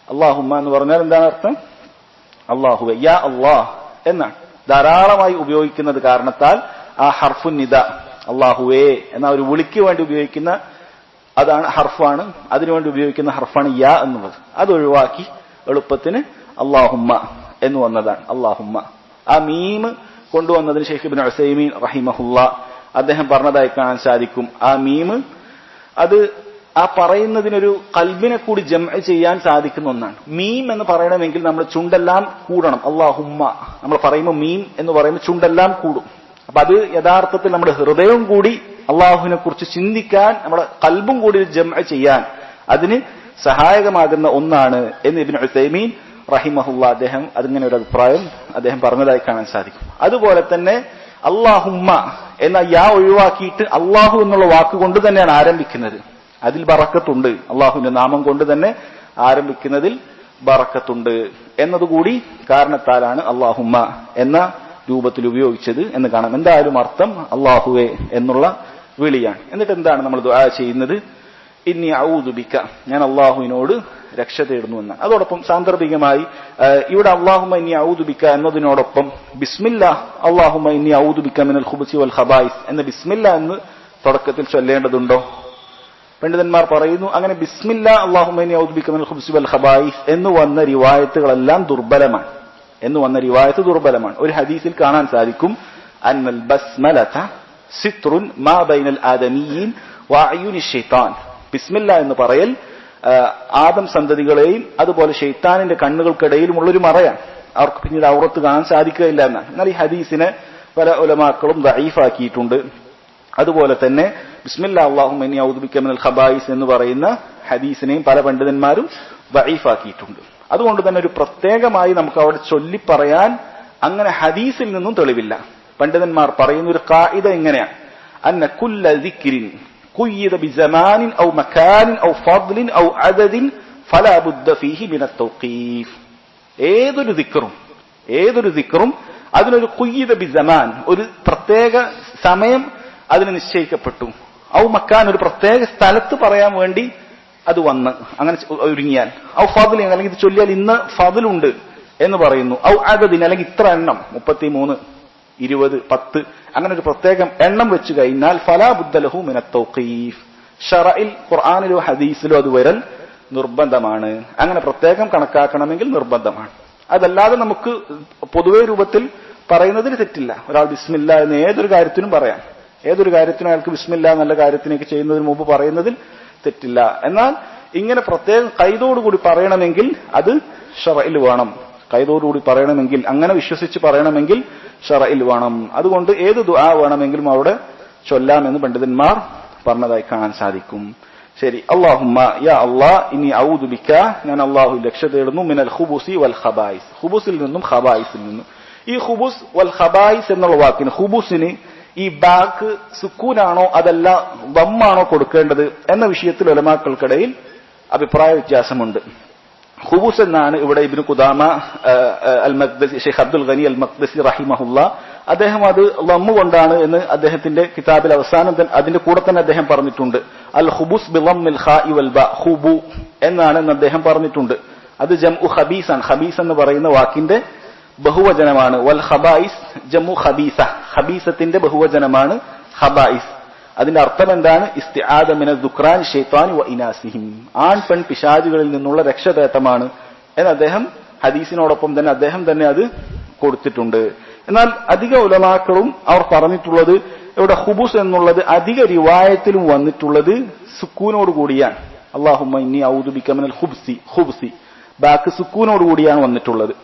അല്ലാഹുമ്മ എന്ന് പറഞ്ഞാൽ എന്താണ് അർത്ഥം? അല്ലാഹുവേ, യാ അല്ലാഹ് എന്നാണ് ധാരാളമായി ഉപയോഗിക്കുന്നത് കാരണത്താൽ ആ ഹർഫുൻ നിദ അല്ലാഹുവേ എന്ന ഒരു വിളിക്ക് വേണ്ടി ഉപയോഗിക്കുന്ന അതാണ് ഹർഫാണ്. അതിനുവേണ്ടി ഉപയോഗിക്കുന്ന ഹർഫാണ് യാ എന്നുള്ളത്. അത് ഒഴിവാക്കി എളുപ്പത്തിന് അല്ലാഹുമ്മ എന്ന് വന്നതാണ്. അല്ലാഹുമ്മ ആ മീം കൊണ്ടുവന്നതിന് ശൈഖ് ഇബ്നു ഉസൈമീൻ റഹിമഹുല്ല അദ്ദേഹം പറഞ്ഞതായി കാണാൻ സാധിക്കും. ആ മീം അത് ആ പറയുന്നതിനൊരു കൽബിനെ കൂടി ജംഅ ചെയ്യാൻ സാധിക്കുന്ന ഒന്നാണ്. മീം എന്ന് പറയണമെങ്കിൽ നമ്മൾ ചുണ്ടെല്ലാം കൂടണം. അല്ലാഹുമ്മ നമ്മൾ പറയുമ്പോൾ മീം എന്ന് പറയുമ്പോൾ ചുണ്ടെല്ലാം കൂടും. അപ്പൊ അത് യഥാർത്ഥത്തിൽ നമ്മുടെ ഹൃദയവും കൂടി അള്ളാഹുവിനെ കുറിച്ച് ചിന്തിക്കാൻ, നമ്മുടെ കൽബും കൂടി ജംഅ ചെയ്യാൻ അതിന് സഹായകമാകുന്ന ഒന്നാണ് എന്ന് ഇബ്നു ഉസൈമീൻ റഹിമഹുല്ല അദ്ദേഹം അതിങ്ങനെ ഒരു അഭിപ്രായം അദ്ദേഹം പറഞ്ഞതായി കാണാൻ സാധിക്കും. അതുപോലെ തന്നെ അല്ലാഹുമ്മ എന്ന യാ ഒഴിവാക്കിയിട്ട് അള്ളാഹു എന്നുള്ള വാക്കുകൊണ്ട് തന്നെയാണ് ആരംഭിക്കുന്നത്. അതിൽ ബറക്കത്തുണ്ട്. അള്ളാഹുവിന്റെ നാമം കൊണ്ട് തന്നെ ആരംഭിക്കുന്നതിൽ ബറക്കത്തുണ്ട് എന്നതുകൂടി കാരണത്താലാണ് അല്ലാഹുമ്മ എന്ന രൂപത്തിൽ ഉപയോഗിച്ചത് എന്ന് കാണാം. എന്തായാലും അർത്ഥം അല്ലാഹുവേ എന്നുള്ള വിളിയാണ്. എന്നിട്ട് എന്താണ് നമ്മൾ ദുആ ചെയ്യുന്നത്? ഇന്നി അഊദു ബിക, ഞാൻ അള്ളാഹുവിനോട് രക്ഷ തേടുന്നു എന്നാണ്. അതോടൊപ്പം സാന്ദർഭികമായി ഇവിടെ അല്ലാഹുമ്മ ഇന്നി അഊദു ബിക എന്നതിനോടൊപ്പം ബിസ്മില്ലാ അല്ലാഹുമ്മ ഇന്നി അഊദു ബിക മിനൽ ഖുബുസി വൽ ഖബായിസ് എന്ന ബിസ്മില്ലാ എന്ന് തുടക്കത്തിൽ ചൊല്ലേണ്ടതുണ്ടോ? പണ്ഡിതന്മാർ പറയുന്നു അങ്ങനെ ബിസ്മില്ലാ അല്ലാഹുമ്മ ഇന്നി അഊദു ബിക മിനൽ ഖുബുസി വൽ ഖബായിസ് എന്ന് വന്ന റിവായത്തുകളെല്ലാം ദുർബലമാണ്. ഒരു ഹദീസിൽ കാണാൻ സാധിക്കും അന്നൽ ബസ്മലത സിത്റുൻ മാ ബൈനൽ ആദമിയീൻ വഅയുനി ശൈത്താൻ. ബിസ്മില്ല എന്ന് പറയൽ ആദം സന്തതികളെയും അതുപോലെ ശൈത്താനിന്റെ കണ്ണുകൾക്കിടയിലുമുള്ളൊരു മറയാണ്. അവർക്ക് പിന്നീട് ഔറത്ത് കാണാൻ സാധിക്കുകയില്ല എന്നാണ്. എന്നാൽ ഈ ഹദീസിനെ പല ഉലമാക്കളും ദഈഫാക്കിയിട്ടുണ്ട്. അതുപോലെ തന്നെ ബിസ്മില്ലാ അല്ലാഹുമ്മ ഇന്നി അഊദു ബിക മിനൽ ഖബായിസ് എന്ന് പറയുന്ന ഹദീസിനെയും പല പണ്ഡിതന്മാരും ദഈഫാക്കിയിട്ടുണ്ട്. അതുകൊണ്ട് തന്നെ ഒരു പ്രത്യേകമായി നമുക്ക് അവിടെ ചൊല്ലിപ്പറയാൻ അങ്ങനെ ഹദീസിൽ നിന്നും തെളിവില്ല. പണ്ഡിതന്മാർ പറയുന്ന ഒരു ഖാഇദ ഇങ്ങനെയാണ്: അന്ന കുല്ല ദിക്രിൻ ഖുയ്യിദ ബിസമാനിൻ ഔ മകാനിൻ ഔ ഫദ്ലിൻ ഔ അദദിൻ ഫലാ ബുദ്ദ ഫീഹി മിനത് തൗഖീഫ്. ഏതൊരു ദിക്റും അതിനൊരു ഖുയ്യിദ ബിസമാൻ, ഒരു പ്രത്യേക സമയം അതിന് നിശ്ചയിക്കപ്പെട്ടു. ഔ മക്കാൻ, ഒരു പ്രത്യേക സ്ഥലത്ത് പറയാൻ വേണ്ടി അത് വന്ന് അങ്ങനെ ഒരുങ്ങിയാൽ, ഔ ഫദ്ലിൻ അല്ലെങ്കിൽ ഇത് ചൊല്ലിയാൽ ഇന്ന് ഫദ്ലുണ്ട് എന്ന് പറയുന്നു, ഔ അദദിൻ അല്ലെങ്കിൽ ഇത്ര എണ്ണം 33, 20, 10 അങ്ങനെ ഒരു പ്രത്യേകം എണ്ണം വെച്ച് കഴിഞ്ഞാൽ ഫലാ ബുദ്ദ ലഹു മിനത് തൗഖീഫ്. ശറഇൽ ഖുർആനിലോ ഹദീസിലോ അത് വരൽ നിർബന്ധമാണ്. അങ്ങനെ പ്രത്യേകം കണക്കാക്കണമെങ്കിൽ നിർബന്ധമാണ്. അതല്ലാതെ നമുക്ക് പൊതുവെ രൂപത്തിൽ പറയുന്നതിന് തെറ്റില്ല. ഒരാൾ ബിസ്മില്ല എന്ന് ഏതൊരു കാര്യത്തിനും പറയാം. ഏതൊരു കാര്യത്തിനും അയാൾക്ക് ബിസ്മില്ല നല്ല കാര്യത്തിനൊക്കെ ചെയ്യുന്നതിന് മുമ്പ് പറയുന്നതിൽ തെറ്റില്ല. എന്നാൽ ഇങ്ങനെ പ്രത്യേകം ഖൈദോടുകൂടി പറയണമെങ്കിൽ അത് ശറഇൽ വേണം. ഖൈദോടുകൂടി പറയണമെങ്കിൽ, അങ്ങനെ വിശ്വസിച്ച് പറയണമെങ്കിൽ ശറഇൽ വേണം. അതുകൊണ്ട് ഏത് ദുആ വേണമെങ്കിലും അവിടെ ചൊല്ലാമെന്ന് പണ്ഡിതന്മാർ പറഞ്ഞതായി കാണാൻ സാധിക്കും. ശരി, അല്ലാഹുമ്മ യാ അല്ലാഹ് ഇന്നി അഊദു ബിക, ഞാൻ അല്ലാഹു രക്ഷ തേടുന്നു, മിനൽ ഖുബുസി വൽ ഖബായിസ്, ഖുബുസിൽ നിന്നും ഖബായിസിൽ നിന്നും. ഈ ഖുബുസ് വൽ ഖബായിസ് എന്നുള്ള വാക്കിന്, ഖുബുസിന് ഈ ബാക്ക് സുക്കൂനാണോ അതല്ല ദമ്മാണോ കൊടുക്കേണ്ടത് എന്ന വിഷയത്തിൽ ഉലമാക്കൾക്കിടയിൽ അഭിപ്രായ വ്യത്യാസമുണ്ട്. ഖുബുസ് എന്നാണ് ഇവിടെ ഇബ്നു ഖുദാമ അൽ മഖ്ദസി, ഷെയ്ഖ് അബ്ദുൽ ഗനി അൽ മഖ്ദസി റഹിമഹുല്ല, അദ്ദേഹം അത് ലമ്മു കൊണ്ടാണ് എന്ന് അദ്ദേഹത്തിന്റെ കിതാബിൽ അവസാനം അതിന്റെ കൂടെ തന്നെ അദ്ദേഹം പറഞ്ഞിട്ടുണ്ട്. അൽ ഖുബുസ് ബിളമ്മിൽ ഖാഇ വൽ ബ, ഖുബു എന്നാണ് എന്ന് അദ്ദേഹം പറഞ്ഞിട്ടുണ്ട്. അത് ജംഉ ഖബീസാണ്. ഖബീസ് എന്ന് പറയുന്ന വാക്കിന്റെ ബഹുവചനമാണ്. വൽ ഖബായിസ് ജംഉ ഖബീസ, ഖബീസത്തിന്റെ ബഹുവചനമാണ് ഖബായിസ്. അതിന്റെ അർത്ഥം എന്താണ്? ഇസ്തിആദ മിനൽ ദുക്റാൻ ശൈത്താനി വ ഇനാസിഹിം, ആൺ പെൺ പിശാചുകളിൽ നിന്നുള്ള രക്ഷതേട്ടമാണ് എന്ന് അദ്ദേഹം ഹദീസിനോടൊപ്പം തന്നെ അദ്ദേഹം തന്നെ അത് കൊടുത്തിട്ടുണ്ട്. എന്നാൽ അധിക ഉലമാക്കളും അവർ പറഞ്ഞിട്ടുള്ളത് ഇവിടെ ഖുബുസ് എന്നുള്ളത് അധിക റിവായത്തിലും വന്നിട്ടുള്ളത് സുക്കൂനോട് കൂടിയാണ്. അല്ലാഹുമ്മ ഇന്നി അഊദു ബിക മിനൽ ഖുബ്സി ബാക്ക് സുക്കൂനോട് കൂടിയാണ് വന്നിട്ടുള്ളത്.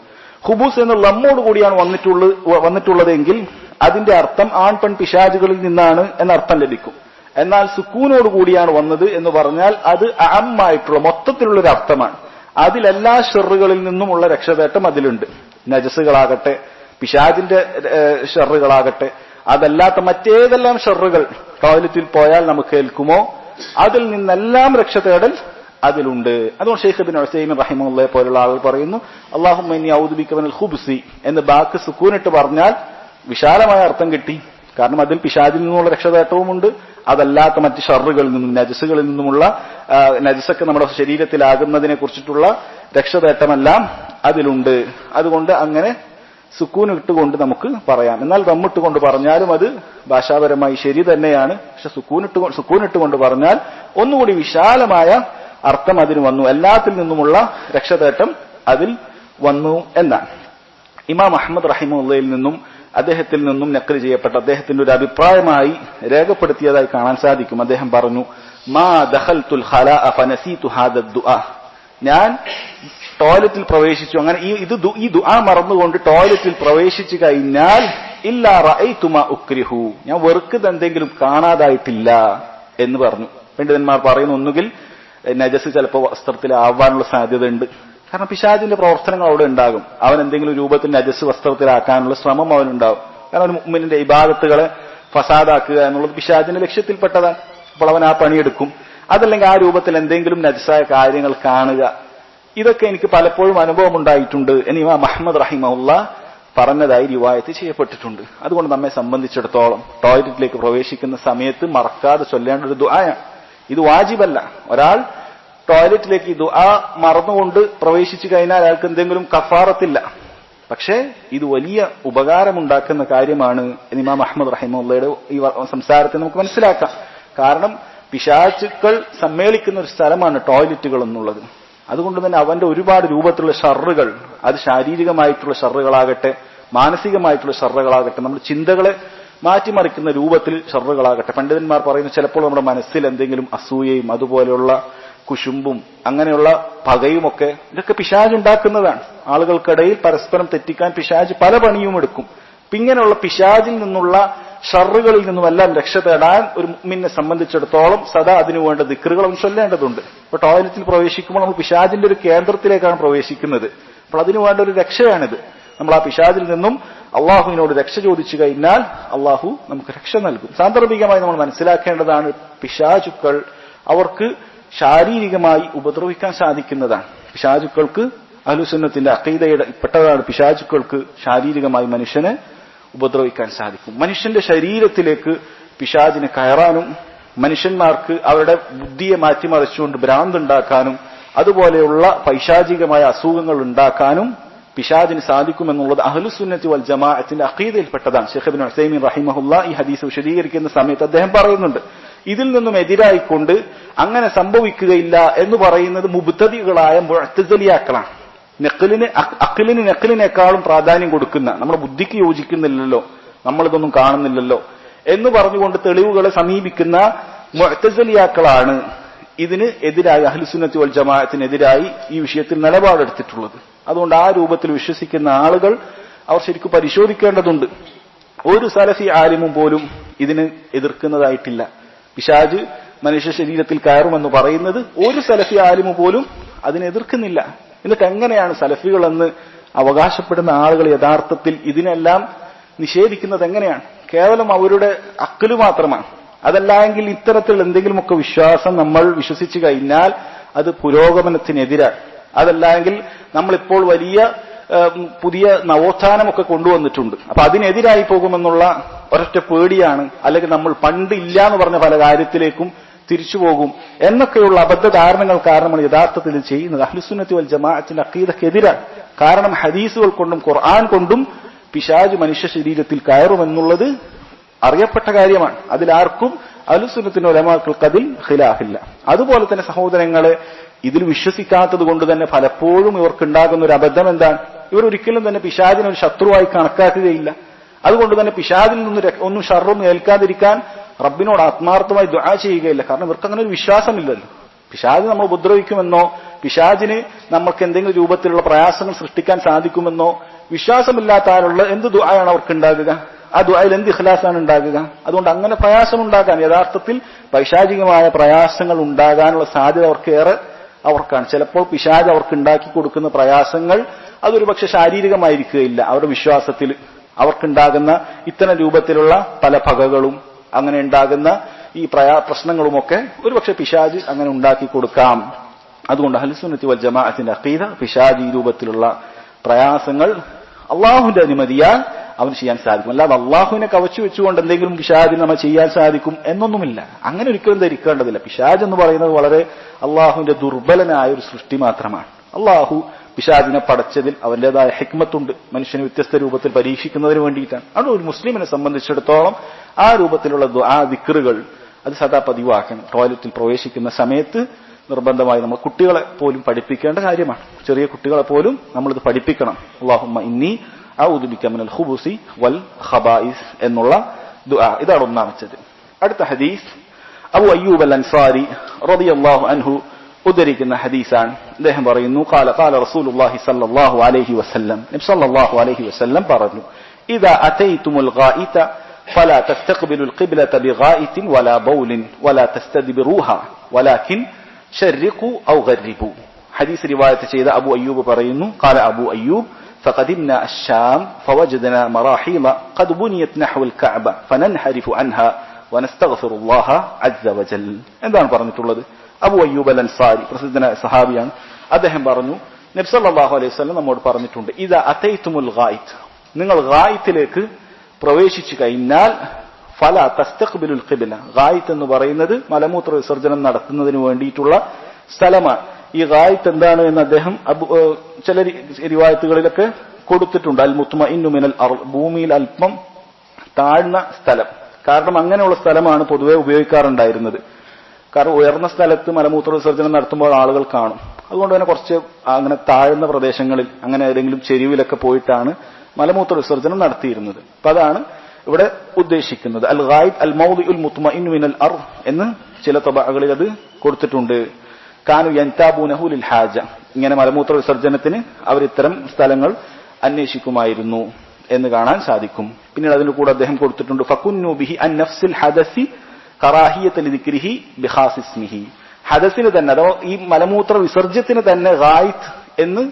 ഖുബൂസ് എന്ന ലമ്മോട് കൂടിയാണ് വന്നിട്ടുള്ളതെങ്കിൽ അതിന്റെ അർത്ഥം ആൺ പെൺ പിശാചുകളിൽ നിന്നാണ് എന്ന അർത്ഥം ലഭിക്കും. എന്നാൽ സുക്കൂനോട് കൂടിയാണ് വന്നത് എന്ന് പറഞ്ഞാൽ അത് അഅമ്മായിട്ടുള്ള മൊത്തത്തിലുള്ളൊരു അർത്ഥമാണ്. അതിലെല്ലാ ഷെറുകളിൽ നിന്നുമുള്ള രക്ഷതേട്ടം അതിലുണ്ട്. നജസുകളാകട്ടെ, പിശാചിന്റെ ഷെറുകളാകട്ടെ, അതല്ലാത്ത മറ്റേതെല്ലാം ഷെറുകൾ ടോയ്ലറ്റിൽ പോയാൽ നമുക്ക് ഏൽക്കുമോ അതിൽ നിന്നെല്ലാം രക്ഷ തേടൽ അതിലുണ്ട്. അതുകൊണ്ട് ഷെയ്ഖ് ഇബ്നു ഉസൈമീൻ റഹിമഹുള്ളയെ പോലുള്ള ആളുകൾ പറയുന്നു, അല്ലാഹുമ്മ ഇന്നി അഊദു ബിക മിനൽ ഖുബ്സി എന്ന് ബാക്ക് സുക്കൂനിട്ട് പറഞ്ഞാൽ വിശാലമായ അർത്ഥം കിട്ടി. കാരണം അതിൽ പിശാചിൽ നിന്നുള്ള രക്ഷതേട്ടവുമുണ്ട്, അതല്ലാത്ത മറ്റ് ഷർറുകളിൽ നിന്നും നജസുകളിൽ നിന്നുമുള്ള നജസൊക്കെ നമ്മുടെ ശരീരത്തിലാകുന്നതിനെ കുറിച്ചിട്ടുള്ള രക്ഷതേട്ടമെല്ലാം അതിലുണ്ട്. അതുകൊണ്ട് അങ്ങനെ സുക്കൂൻ ഇട്ടുകൊണ്ട് നമുക്ക് പറയാം. എന്നാൽ ദമ്മിട്ടുകൊണ്ട് പറഞ്ഞാലും അത് ഭാഷാപരമായി ശരി തന്നെയാണ്. പക്ഷെ സുക്കൂനിട്ടുകൊണ്ട് പറഞ്ഞാൽ ഒന്നുകൂടി വിശാലമായ അർത്ഥം അതിന് വന്നു, എല്ലാത്തിൽ നിന്നുമുള്ള രക്ഷതേട്ടം അതിൽ വന്നു എന്നാണ്. ഇമാം അഹ്മദ് റഹിമഹുള്ളയിൽ നിന്നും അദ്ദേഹത്തിൽ നിന്നും നഖൽ ചെയ്യപ്പെട്ട അദ്ദേഹത്തിന്റെ ഒരു അഭിപ്രായമായി രേഖപ്പെടുത്തിയതായി കാണാൻ സാധിക്കും. അദ്ദേഹം പറഞ്ഞു, മാ ദഖൽതുൽ ഖലാഅ ഫനസീതു ഹാദ ദുആ, ഞാൻ ടോയ്ലറ്റിൽ പ്രവേശിച്ചു, അങ്ങനെ ഈ ദുആ മറന്നുകൊണ്ട് ടോയ്ലറ്റിൽ പ്രവേശിച്ചു കഴിഞ്ഞാൽ ഇല്ലാ റഅയ്തു മാ ഉക്രിഹു, ഞാൻ വെറുക്കുന്നത് എന്തെങ്കിലും കാണാതായിട്ടില്ല എന്ന് പറഞ്ഞു. പണ്ഡിതന്മാർ പറയുന്നു, ഒന്നുകിൽ നജസ് ചിലപ്പോൾ വസ്ത്രത്തിലാവാനുള്ള സാധ്യതയുണ്ട്. കാരണം പിശാചിന്റെ പ്രവർത്തനങ്ങൾ അവിടെ ഉണ്ടാകും. അവൻ എന്തെങ്കിലും രൂപത്തിൽ നജസ് വസ്ത്രത്തിലാക്കാനുള്ള ശ്രമം അവനുണ്ടാകും. കാരണം ഒരു മുഅ്മിനിന്റെ ഇബാദത്തുകളെ ഫസാദാക്കുക എന്നുള്ളത് പിശാചിന്റെ ലക്ഷ്യത്തിൽപ്പെട്ടതാണ്. അപ്പോൾ അവൻ ആ പണിയെടുക്കും. അതല്ലെങ്കിൽ ആ രൂപത്തിൽ എന്തെങ്കിലും നജസായ കാര്യങ്ങൾ കാണുക. ഇതൊക്കെ എനിക്ക് പലപ്പോഴും അനുഭവം ഉണ്ടായിട്ടുണ്ട് എന്ന് ഇമാം അഹ്മദ് റഹിമഹുള്ള പറഞ്ഞതായി റിവായത്ത് ചെയ്യപ്പെട്ടിട്ടുണ്ട്. അതുകൊണ്ട് നമ്മെ സംബന്ധിച്ചിടത്തോളം ടോയ്ലറ്റിലേക്ക് പ്രവേശിക്കുന്ന സമയത്ത് മറക്കാതെ ചൊല്ലേണ്ട ഒരു ദുആയാണ്. ഇത് വാജിബല്ല. ഒരാൾ ടോയ്ലറ്റിലേക്ക് ഈ ദുആ മറന്നുകൊണ്ട് പ്രവേശിച്ചു കഴിഞ്ഞാൽ അയാൾക്ക് എന്തെങ്കിലും കഫാറത്തില്ല. പക്ഷേ ഇത് വലിയ ഉപകാരമുണ്ടാക്കുന്ന കാര്യമാണ് എന്ന് ഇമാം അഹ്മദ് റഹിമഹുള്ളയുടെ ഈ സംസാരത്തെ നമുക്ക് മനസ്സിലാക്കാം. കാരണം പിശാചുക്കൾ സമ്മേളിക്കുന്ന ഒരു സ്ഥലമാണ് ടോയ്ലറ്റുകൾ എന്നുള്ളത്. അതുകൊണ്ട് തന്നെ അവന്റെ ഒരുപാട് രൂപത്തിലുള്ള ഷർറുകൾ, അത് ശാരീരികമായിട്ടുള്ള ഷർറുകളാകട്ടെ, മാനസികമായിട്ടുള്ള ഷർറുകളാകട്ടെ, നമ്മുടെ ചിന്തകളെ മാറ്റിമറിക്കുന്ന രൂപത്തിൽ ഷർറുകളാകട്ടെ. പണ്ഡിതന്മാർ പറയുന്നു, ചിലപ്പോൾ നമ്മുടെ മനസ്സിൽ എന്തെങ്കിലും അസൂയയും അതുപോലെയുള്ള കുശുമ്പും അങ്ങനെയുള്ള പകയുമൊക്കെ ഇതൊക്കെ പിശാച് ഉണ്ടാക്കുന്നതാണ്. ആളുകൾക്കിടയിൽ പരസ്പരം തെറ്റിക്കാൻ പിശാച് പല പണിയും എടുക്കും. ഇങ്ങനെയുള്ള പിശാചിൽ നിന്നുള്ള ഷർറുകളിൽ നിന്നുമെല്ലാം രക്ഷ തേടാൻ ഒരു മുഅ്മിനെ സംബന്ധിച്ചിടത്തോളം സദാ അതിനുവേണ്ട ദിക്റുകളും ചൊല്ലേണ്ടതുണ്ട്. ഇപ്പൊ ടോയ്ലറ്റിൽ പ്രവേശിക്കുമ്പോൾ നമ്മൾ പിശാചിന്റെ ഒരു കേന്ദ്രത്തിലേക്കാണ് പ്രവേശിക്കുന്നത്. അപ്പോൾ അതിനുവേണ്ട ഒരു രക്ഷയാണിത്. നമ്മൾ ആ പിശാചിൽ നിന്നും അള്ളാഹുവിനോട് രക്ഷ ചോദിച്ചു കഴിഞ്ഞാൽ അള്ളാഹു നമുക്ക് രക്ഷ നൽകും. സാന്ദർഭികമായി നമ്മൾ മനസ്സിലാക്കേണ്ടതാണ്, പിശാചുക്കൾ അവർക്ക് ശാരീരികമായി ഉപദ്രവിക്കാൻ സാധിക്കുന്നതാണ്. പിശാചുക്കൾക്ക് അഹ്ലുസുന്നത്തിന്റെ അഖീദയുടെ പെട്ടതാണ് പിശാചുക്കൾക്ക് ശാരീരികമായി മനുഷ്യനെ ഉപദ്രവിക്കാൻ സാധിക്കും. മനുഷ്യന്റെ ശരീരത്തിലേക്ക് പിശാചിന് കയറാനും മനുഷ്യന്മാർക്ക് അവരുടെ ബുദ്ധിയെ മാറ്റിമറിച്ചുകൊണ്ട് ഭ്രാന്തുണ്ടാക്കാനും അതുപോലെയുള്ള പൈശാചികമായ അസുഖങ്ങൾ ഉണ്ടാക്കാനും പിശാചിന് സാധിക്കുമെന്നുള്ളത് അഹ്ലുസുന്നത്തി വൽ ജമാഅത്തിന്റെ അഖീദയിൽപ്പെട്ടതാണ്. ഷെയ്ഖ് ഇബ്നു ഉസൈമീൻ റഹിമഹുള്ള ഈ ഹദീസ് വിശദീകരിക്കുന്ന സമയത്ത് അദ്ദേഹം പറയുന്നുണ്ട്, ഇതിൽ നിന്നും എതിരായിക്കൊണ്ട് അങ്ങനെ സംഭവിക്കുകയില്ല എന്ന് പറയുന്നത് മുബ്തദികളായ മുഅ്തസിലിയാക്കളാണ്. അഖ്ലിന് നഖ്ലിനേക്കാളും പ്രാധാന്യം കൊടുക്കുന്ന, നമ്മുടെ ബുദ്ധിക്ക് യോജിക്കുന്നില്ലല്ലോ, നമ്മളിതൊന്നും കാണുന്നില്ലല്ലോ എന്ന് പറഞ്ഞുകൊണ്ട് തെളിവുകളെ സമീപിക്കുന്ന മുഅ്തസിലിയാക്കളാണ് ഇതിന് എതിരായി അഹ്ലുസുന്നത്തി വൽ ജമാഅത്തിനെതിരായി ഈ വിഷയത്തിൽ നിലപാടെടുത്തിട്ടുള്ളത്. അതുകൊണ്ട് ആ രൂപത്തിൽ വിശ്വസിക്കുന്ന ആളുകൾ അവർ ശരിക്കും പരിശോധിക്കേണ്ടതുണ്ട്. ഒരു സലഫി ആലിമും പോലും ഇതിന് എതിർക്കുന്നതായിട്ടില്ല. പിശാച് മനുഷ്യ ശരീരത്തിൽ കയറുമെന്ന് പറയുന്നത് ഒരു സലഫി ആലിമു പോലും അതിനെ എതിർക്കുന്നില്ല. എന്നിട്ട് എങ്ങനെയാണ് സലഫികളെന്ന് അവകാശപ്പെടുന്ന ആളുകൾ യഥാർത്ഥത്തിൽ ഇതിനെല്ലാം നിഷേധിക്കുന്നത് എങ്ങനെയാണ്? കേവലം അവരുടെ അക്കല് മാത്രമാണ്. അതല്ലെങ്കിൽ ഇത്തരത്തിൽ എന്തെങ്കിലുമൊക്കെ വിശ്വാസം നമ്മൾ വിശ്വസിച്ചു കഴിഞ്ഞാൽ അത് പുരോഗമനത്തിനെതിരാണ്. അതല്ലെങ്കിൽ നമ്മളിപ്പോൾ വലിയ പുതിയ നവോത്ഥാനമൊക്കെ കൊണ്ടുവന്നിട്ടുണ്ട്, അപ്പൊ അതിനെതിരായി പോകുമെന്നുള്ള ഒരൊറ്റ പേടിയാണ്. അല്ലെങ്കിൽ നമ്മൾ പണ്ട് ഇല്ല എന്ന് പറഞ്ഞ പല കാര്യത്തിലേക്കും തിരിച്ചു പോകും എന്നൊക്കെയുള്ള അബദ്ധധാരണകൾ കാരണമാണ് യഥാർത്ഥത്തിൽ ഇത് ചെയ്യുന്നത്. അഹ്ലുസുന്നത്തി വൽ ജമാഅത്തിന്റെ അഖീദക്കെതിരാണ്. കാരണം ഹദീസുകൾ കൊണ്ടും ഖുർആൻ കൊണ്ടും പിശാച് മനുഷ്യ ശരീരത്തിൽ കയറുമെന്നുള്ളത് അറിയപ്പെട്ട കാര്യമാണ്. അതിലാർക്കും അഹ്ലുസുന്നത്തിന്റെ ഉലമാക്കൾക്ക് അതിൽ ഖിലാഫില്ല. അതുപോലെ തന്നെ സഹോദരങ്ങളെ, ഇതിൽ വിശ്വസിക്കാത്തത് കൊണ്ട് തന്നെ പലപ്പോഴും ഇവർക്കുണ്ടാകുന്ന ഒരു അബദ്ധം എന്താണ്? ഇവർ ഒരിക്കലും തന്നെ പിശാചിനെ ഒരു ശത്രുവായി കണക്കാക്കുകയില്ല. അതുകൊണ്ട് തന്നെ പിശാചിൽ നിന്ന് ഒന്നും ഷർറൊന്നും ഏൽക്കാതിരിക്കാൻ റബ്ബിനോട് ആത്മാർത്ഥമായി ദുആ ചെയ്യുകയില്ല. കാരണം ഇവർക്ക് അങ്ങനെ ഒരു വിശ്വാസമില്ലല്ലോ. പിശാച് നമ്മൾ ഉപദ്രവിക്കുമെന്നോ പിശാചിന് നമ്മൾക്ക് എന്തെങ്കിലും രൂപത്തിലുള്ള പ്രയാസങ്ങൾ സൃഷ്ടിക്കാൻ സാധിക്കുമെന്നോ വിശ്വാസമില്ലാത്ത ആളുള്ള എന്ത് ദുആയാണ് അവർക്ക് ഉണ്ടാകുക? ആ ദുആയിൽ എന്ത് ഇഖ്ലാസാണ് ഉണ്ടാകുക? അതുകൊണ്ട് അങ്ങനെ പ്രയാസം ഉണ്ടാകാൻ, യഥാർത്ഥത്തിൽ പൈശാചികമായ പ്രയാസങ്ങൾ ഉണ്ടാകാനുള്ള സാധ്യത അവർക്കാണ്. ചിലപ്പോൾ പിശാച് അവർക്ക് ഉണ്ടാക്കി കൊടുക്കുന്ന പ്രയാസങ്ങൾ അതൊരു പക്ഷെ ശാരീരികമായിരിക്കുകയില്ല. അവരുടെ വിശ്വാസത്തിൽ അവർക്കുണ്ടാകുന്ന ഇത്തരം രൂപത്തിലുള്ള പല പകകളും അങ്ങനെ ഉണ്ടാകുന്ന ഈ പ്രശ്നങ്ങളുമൊക്കെ ഒരുപക്ഷെ പിശാച് അങ്ങനെ ഉണ്ടാക്കി കൊടുക്കാം. അതുകൊണ്ട് അഹ്ലുസുന്നത്തി വൽ ജമാഅത്തിന്റെ അഖീദ പിശാചി രൂപത്തിലുള്ള പ്രയാസങ്ങൾ അള്ളാഹുവിന്റെ അനുമതിയാൽ അവന് ചെയ്യാൻ സാധിക്കും. അല്ലാതെ അള്ളാഹുവിനെ കവച്ചു വെച്ചുകൊണ്ട് എന്തെങ്കിലും പിശാചിന് നമ്മൾ ചെയ്യാൻ സാധിക്കും എന്നൊന്നുമില്ല. അങ്ങനെ ഒരിക്കലും ധരിക്കേണ്ടതില്ല. പിശാച് എന്ന് പറയുന്നത് വളരെ അള്ളാഹുവിന്റെ ദുർബലനായ ഒരു സൃഷ്ടി മാത്രമാണ്. അള്ളാഹു പിശാചിനെ പടച്ചതിൽ അവന്റേതായ ഹിക്മത്തുണ്ട്. മനുഷ്യനെ വ്യത്യസ്ത രൂപത്തിൽ പരീക്ഷിക്കുന്നതിന് വേണ്ടിയിട്ടാണ്. അതുകൊണ്ട് ഒരു മുസ്ലിമിനെ സംബന്ധിച്ചിടത്തോളം ആ രൂപത്തിലുള്ള ആ ദിക്റുകൾ അത് സദാ പതിവാക്കണം. ടോയ്ലറ്റിൽ പ്രവേശിക്കുന്ന സമയത്ത് നിർബന്ധമായി നമ്മൾ കുട്ടികളെ പോലും പഠിപ്പിക്കേണ്ട കാര്യമാണ്. ചെറിയ കുട്ടികളെ പോലും നമ്മളിത് പഠിപ്പിക്കണം. അല്ലാഹുമ്മ ഇന്നി അഊദു ബിക മിനൽ ഖുബൂസി വൽ ഖബായിസ് എന്നുള്ള ദുആ. ഇതാണ് ഒന്നാമത്തേത്. അടുത്ത ഹദീസ് അബൂ അയ്യൂബ് അൽ അൻസാരി റളിയല്ലാഹു അൻഹു ഉദ്ധരിക്കുന്ന ഹദീസാണ്. അദ്ദേഹം പറയുന്നു ഖാല റസൂലുള്ളാഹി സ്വല്ലല്ലാഹു അലൈഹി വസല്ലം, നബി സ്വല്ലല്ലാഹു അലൈഹി വസല്ലം പറഞ്ഞു, ഇദാ അതൈതുമുൽ ഗായിത ഫലാ തസ്തഖ്ബിലുൽ ഖിബ്ലത ബിഗായിത്തിൻ വലാ ബൗലിൻ വലാ തസ്തദ്ബിറൂഹാ വലാകിൻ ശർരിഖു ഔ ഗർരിബു. ഹദീസ് റിവായത്ത് ചെയ്ത അബൂ അയ്യൂബ് പറയുന്നു, ഖാല അബൂ അയ്യൂബ് فقدمنا الشام فوجدنا مراحيض قد بنيت نحو الكعبة فننحرف عنها ونستغفر الله عز وجل. എന്താണ് പറഞ്ഞിട്ടുള്ളത്? അബൂ അയ്യൂബ് അൽ അൻസാരി പ്രസിദ്ധനായ സഹാബിയാണ്. അദ്ദേഹം പറഞ്ഞു, നബി സല്ലല്ലാഹു അലൈഹി വസല്ലം നമ്മോട് പറഞ്ഞിട്ടുണ്ട്, ഇദാ അതൈതുമുൽ ഗായിത്ത്, നിങ്ങൾ ഗായിത്തിലേക്ക് പ്രവേശിച്ചു കഴിഞ്ഞാൽ ഫലാ തസ്തഖ്ബിലുൽ ഖിബ്ല. ഗായിത്ത് എന്ന് പറയുന്നത് മലമൂത്ര വിസർജനം നടത്തുന്നതിന് വേണ്ടിയിട്ടുള്ള സ്ഥലമാണ്. ഈ ഗായിത്ത് എന്താണ് എന്ന് അദ്ദേഹം ചില റിവായത്തുകളിലൊക്കെ കൊടുത്തിട്ടുണ്ട്. അൽ മുത്മഇന്നു മിനൽ അർദ്, ഭൂമിയിൽ അല്പം താഴ്ന്ന സ്ഥലം. കാരണം അങ്ങനെയുള്ള സ്ഥലമാണ് പൊതുവെ ഉപയോഗിക്കാറുണ്ടായിരുന്നത്. കാരണം ഉയർന്ന സ്ഥലത്ത് മലമൂത്ര വിസർജനം നടത്തുമ്പോൾ ആളുകൾ കാണും. അതുകൊണ്ട് തന്നെ കുറച്ച് അങ്ങനെ താഴ്ന്ന പ്രദേശങ്ങളിൽ അങ്ങനെ ഏതെങ്കിലും ചെരുവിലൊക്കെ പോയിട്ടാണ് മലമൂത്ര വിസർജനം നടത്തിയിരുന്നത്. അപ്പൊ അതാണ് ഇവിടെ ഉദ്ദേശിക്കുന്നത്. അൽ ഗായിദ് അൽ മൗദിഉൽ മുത്മഇന്നു മിനൽ അർദ് എന്ന് ചില തബഅകളിൽ അത് കൊടുത്തിട്ടുണ്ട്. കാനു യൻതാബൂനഹു ലിൽ ഹാജ, ഇങ്ങനെ മലമൂത്ര വിസർജനത്തിന് അവർ ഇത്തരം സ്ഥലങ്ങൾ അന്വേഷിക്കുമായിരുന്നു എന്ന് കാണാൻ സാധിക്കും. പിന്നീട് അതിന്റെ കൂടെ അദ്ദേഹം കൊടുത്തിട്ടുണ്ട്, ഫകുന്നു ബിഹി അൻ നഫ്സിൽ ഹദസി കറാഹിയത ലിദിക്രിഹി ബിഖാസിസ്മിഹി. ഹദസിന് തന്നെ അഥവാ ഈ മലമൂത്ര വിസർജ്യത്തിന് തന്നെ ഗായിത്ത് എന്ന്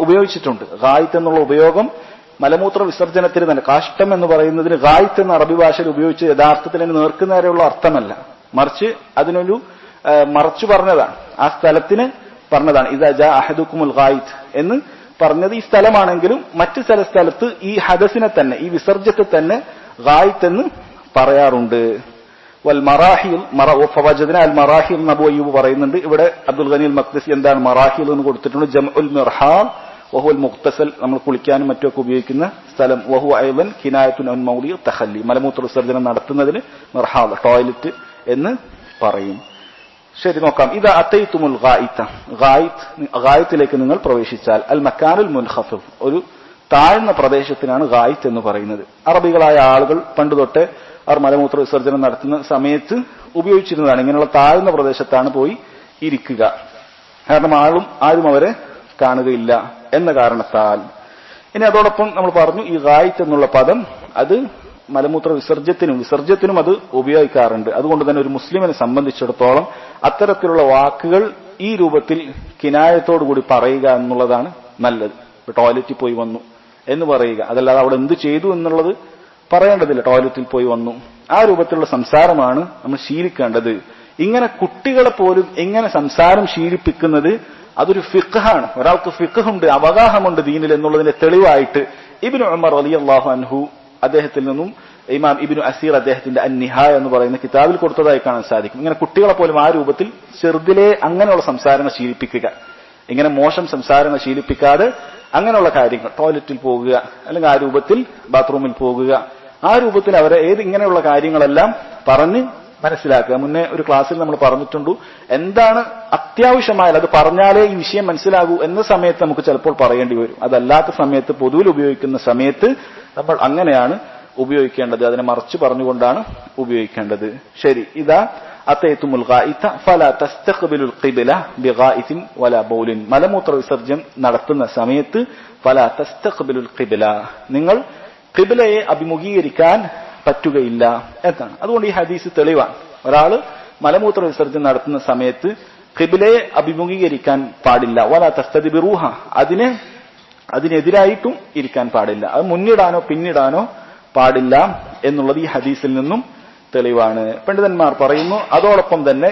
ഉപയോഗിച്ചിട്ടുണ്ട്. ഗായിത്ത് എന്നുള്ള ഉപയോഗം മലമൂത്ര വിസർജനത്തിന് തന്നെ, കാഷ്ടം എന്ന് പറയുന്നതിന് ഗായിത്ത് എന്ന അറബി ഭാഷയിൽ ഉപയോഗിച്ച് യഥാർത്ഥത്തിൽ അതിന് നേർക്കുനേരെയുള്ള അർത്ഥമല്ല, മറിച്ച് അതിനൊരു മറച്ചു പറഞ്ഞതാണ്. ആ സ്ഥലത്തിന് പറഞ്ഞതാണ്. ഇദാ ജാ അഹദുക്കുമുൽ ഗായിത്ത് എന്ന് പറഞ്ഞത് ഈ സ്ഥലമാണെങ്കിലും മറ്റു ചില സ്ഥലത്ത് ഈ ഹദസിനെ തന്നെ, ഈ വിസർജ്യത്തെ തന്നെ ഗായിത്ത് എന്ന് പറയാറുണ്ട്. വൽ മറാഹിൽ ഫവജദ്ന അൽ മറാഹിൽ എന്ന് അബൂ അയ്യൂബ് പറയുന്നുണ്ട്. ഇവിടെ അബ്ദുൽ ഗനി അൽ മഖ്ദസി എന്താണ് മറാഹിൽ എന്ന് കൊടുത്തിട്ടുണ്ട്. ജംഉൽ മിർഹാൽ വഹുവൽ മുഖ്തസൽ, നമ്മൾ കുളിക്കാനും മറ്റുമൊക്കെ ഉപയോഗിക്കുന്ന സ്ഥലം. വഹു അയ്ളൻ കിനായത്തുൻ അൻ മൗലിഉ തഖല്ലി, മലമൂത്ര വിസർജനം നടത്തുന്നതിന് മിർഹാൽ ടോയ്ലറ്റ് എന്ന് പറയും. ശരി, നോക്കാം. ഇദാ അതൈതുമുൽ ഗായിത, ഗായിത്തിലേക്ക് നിങ്ങൾ പ്രവേശിച്ചാൽ, അൽ മക്കാനുൽ മുൻഖഫിദ്, ഒരു താഴ്ന്ന പ്രദേശത്തിനാണ് ഗായിത്ത് എന്ന് പറയുന്നത്. അറബികളായ ആളുകൾ പണ്ട് തൊട്ടേ അവർ മലമൂത്ര വിസർജനം നടത്തുന്ന സമയത്ത് ഉപയോഗിച്ചിരുന്നതാണ്. ഇങ്ങനെയുള്ള താഴ്ന്ന പ്രദേശത്താണ് പോയി ഇരിക്കുക. കാരണം ആരും അവരെ കാണുകയില്ല എന്ന കാരണത്താൽ. ഇനി അതോടൊപ്പം നമ്മൾ പറഞ്ഞു, ഈ ഗായിത്ത് എന്നുള്ള പദം അത് മലമൂത്ര വിസർജ്യത്തിനും അത് ഉപയോഗിക്കാറുണ്ട്. അതുകൊണ്ട് തന്നെ ഒരു മുസ്ലിമിനെ സംബന്ധിച്ചിടത്തോളം അത്തരത്തിലുള്ള വാക്കുകൾ ഈ രൂപത്തിൽ കിനായത്തോടുകൂടി പറയുക എന്നുള്ളതാണ് നല്ലത്. ടോയ്ലറ്റിൽ പോയി വന്നു എന്ന് പറയുക, അതല്ലാതെ അവിടെ എന്ത് ചെയ്തു എന്നുള്ളത് പറയേണ്ടതില്ല. ടോയ്ലറ്റിൽ പോയി വന്നു, ആ രൂപത്തിലുള്ള സംസാരമാണ് നമ്മൾ ശീലിക്കേണ്ടത്. ഇങ്ങനെ കുട്ടികളെ പോലും എങ്ങനെ സംസാരം ശീലിപ്പിക്കുന്നത് അതൊരു ഫിഖ്ഹാണ്. ഒരാൾക്ക് ഫിഖ്ഹുണ്ട്, അവഗാഹമുണ്ട് ദീനിൽ എന്നുള്ളതിന്റെ തെളിവായിട്ട് ഇബ്നു ഉമർ റളിയല്ലാഹു അൻഹു അദ്ദേഹത്തിൽ നിന്നും ഇമാം ഇബ്നു അസീർ അദ്ദേഹത്തിന്റെ അൻ-നിഹായ എന്ന് പറയുന്ന കിതാബിൽ കൊടുത്തതായി കാണാൻ സാധിക്കും. ഇങ്ങനെ കുട്ടികളെ പോലും ആ രൂപത്തിൽ ചെറുതിലെ അങ്ങനെയുള്ള സംസാരങ്ങൾ ശീലിപ്പിക്കുക, ഇങ്ങനെ മോശം സംസാരങ്ങൾ ശീലിപ്പിക്കാതെ അങ്ങനെയുള്ള കാര്യങ്ങൾ, ടോയ്ലറ്റിൽ പോകുക അല്ലെങ്കിൽ ആ രൂപത്തിൽ ബാത്റൂമിൽ പോകുക, ആ രൂപത്തിൽ അവരെ ഇങ്ങനെയുള്ള കാര്യങ്ങളെല്ലാം പറഞ്ഞ് മനസ്സിലാക്കുക. മുന്നേ ഒരു ക്ലാസ്സിൽ നമ്മൾ പറഞ്ഞിട്ടുണ്ട്, എന്താണ് അത്യാവശ്യമായാലും അത് പറഞ്ഞാലേ ഈ വിഷയം മനസ്സിലാകൂ എന്ന സമയത്ത് നമുക്ക് ചിലപ്പോൾ പറയേണ്ടി വരും. അതല്ലാത്ത സമയത്ത്, പൊതുവിൽ ഉപയോഗിക്കുന്ന സമയത്ത് നമ്മൾ അങ്ങനെയാണ് ഉപയോഗിക്കേണ്ടത്, അതിനെ മറച്ചു പറഞ്ഞുകൊണ്ടാണ് ഉപയോഗിക്കേണ്ടത്. ശരി, ഇതാ അതൈതുമുൽ ഗായിത ഫലാ തസ്തഖ്ബിലുൽ ഖിബ്ല ബിഗായിതിൻ വലാ ബൗലിൻ, മലമൂത്ര വിസർജ്യം നടത്തുന്ന സമയത്ത് ഫലാ തസ്തഖ്ബിലുൽ ഖിബ്ല, നിങ്ങൾ ഖിബ്ലയെ അഭിമുഖീകരിക്കാൻ പറ്റുകയില്ല എന്നാണ്. അതുകൊണ്ട് ഈ ഹദീസ് തെളിവാണ്. ഒരാള് മലമൂത്ര വിസർജനം നടത്തുന്ന സമയത്ത് ഖിബ്ലയെ അഭിമുഖീകരിക്കാൻ പാടില്ല. വലാ തസ്തദ്ബിറൂഹ, അതിനെതിരായിട്ടും ഇരിക്കാൻ പാടില്ല. അത് മുന്നിടാനോ പിന്നിടാനോ പാടില്ല എന്നുള്ളത് ഈ ഹദീസിൽ നിന്നും തെളിവാണ്. പണ്ഡിതന്മാർ പറയുന്നു അതോടൊപ്പം തന്നെ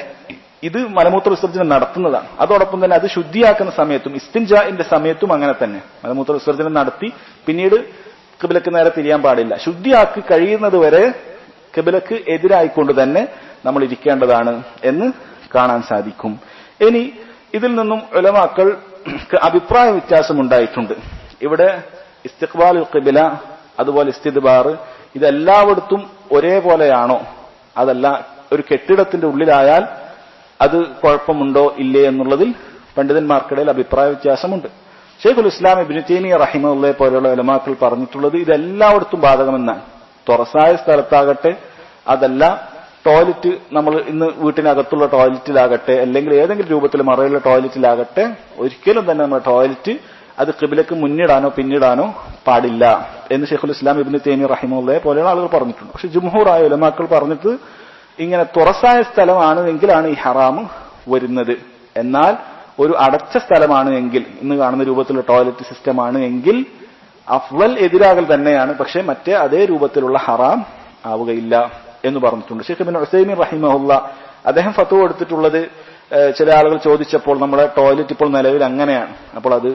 ഇത് മലമൂത്ര വിസർജനം നടത്തുന്നതാണ്. അതോടൊപ്പം തന്നെ അത് ശുദ്ധിയാക്കുന്ന സമയത്തും ഇസ്തിൻജാഇന്റെ സമയത്തും അങ്ങനെ തന്നെ മലമൂത്ര വിസർജനം നടത്തി പിന്നീട് ഖിബ്ലക്ക് നേരെ തിരിയാൻ പാടില്ല. ശുദ്ധിയാക്കി കഴിയുന്നത് വരെ ഖിബ്ലക്ക് എതിരായിക്കൊണ്ട് തന്നെ നമ്മൾ ഇരിക്കേണ്ടതാണ് എന്ന് കാണാൻ സാധിക്കും. ഇനി ഇതിൽ നിന്നും ഉലമാക്കൾ അഭിപ്രായ വ്യത്യാസം ഉണ്ടായിട്ടുണ്ട്. ഇവിടെ ഇസ്തിഖ്ബാലുൽ ഖിബ്ല അതുപോലെ ഇസ്തിദ്ബാർ ഇതെല്ലായിടത്തും ഒരേപോലെയാണോ, അതല്ല ഒരു കെട്ടിടത്തിന്റെ ഉള്ളിലായാൽ അത് കുഴപ്പമുണ്ടോ ഇല്ലേ എന്നുള്ളതിൽ പണ്ഡിതന്മാർക്കിടയിൽ അഭിപ്രായ വ്യത്യാസമുണ്ട്. ശൈഖുൽ ഇസ്ലാം ഇബ്നു തൈമിയ്യ റഹിമഹുല്ലാഹി പോലെയുള്ള ഉലമാക്കൾ പറഞ്ഞിട്ടുള്ളത് ഇതെല്ലായിടത്തും ബാധകമെന്നാണ്. തുറസായ സ്ഥലത്താകട്ടെ, അതല്ല ടോയ്ലറ്റ്, നമ്മൾ ഇന്ന് വീട്ടിനകത്തുള്ള ടോയ്ലറ്റിലാകട്ടെ, അല്ലെങ്കിൽ ഏതെങ്കിലും രൂപത്തിൽ മറയുള്ള ടോയ്ലറ്റിലാകട്ടെ, ഒരിക്കലും തന്നെ നമ്മുടെ ടോയ്ലറ്റ് അത് ഖിബ്ലക്ക് മുന്നിടാനോ പിന്നിടാനോ പാടില്ല എന്ന് ശൈഖുൽ ഇസ്ലാം ഇബ്നു തൈമിയ്യ റഹിമഹുല്ലാഹി പോലെയുള്ള ആളുകൾ പറഞ്ഞിട്ടുണ്ട്. പക്ഷെ ജുംഹൂറായ ഉലമാക്കൾ പറഞ്ഞിട്ട് ഇങ്ങനെ തുറസായ സ്ഥലമാണ് എങ്കിലാണ് ഈ ഹറാമ് വരുന്നത്. എന്നാൽ ഒരു അടച്ച സ്ഥലമാണ് എങ്കിൽ, ഇന്ന് കാണുന്ന രൂപത്തിലുള്ള ടോയ്ലറ്റ് സിസ്റ്റം ആണ് എങ്കിൽ അഫ്ളൽ എതിരാകൽ തന്നെയാണ്, പക്ഷെ മറ്റേ അതേ രൂപത്തിലുള്ള ഹറാം ആവുകയില്ല എന്ന് പറഞ്ഞിട്ടുണ്ട്. ഷെയ്ഖ് ഇബ്നു ഉസൈമീൻ റഹിമഹുല്ല അദ്ദേഹം ഫത്വ കൊടുത്തിട്ടുള്ളത്, ചില ആളുകൾ ചോദിച്ചപ്പോൾ നമ്മുടെ ടോയ്ലറ്റ് ഇപ്പോൾ നിലവിൽ അങ്ങനെയാണ്, അപ്പോൾ അത്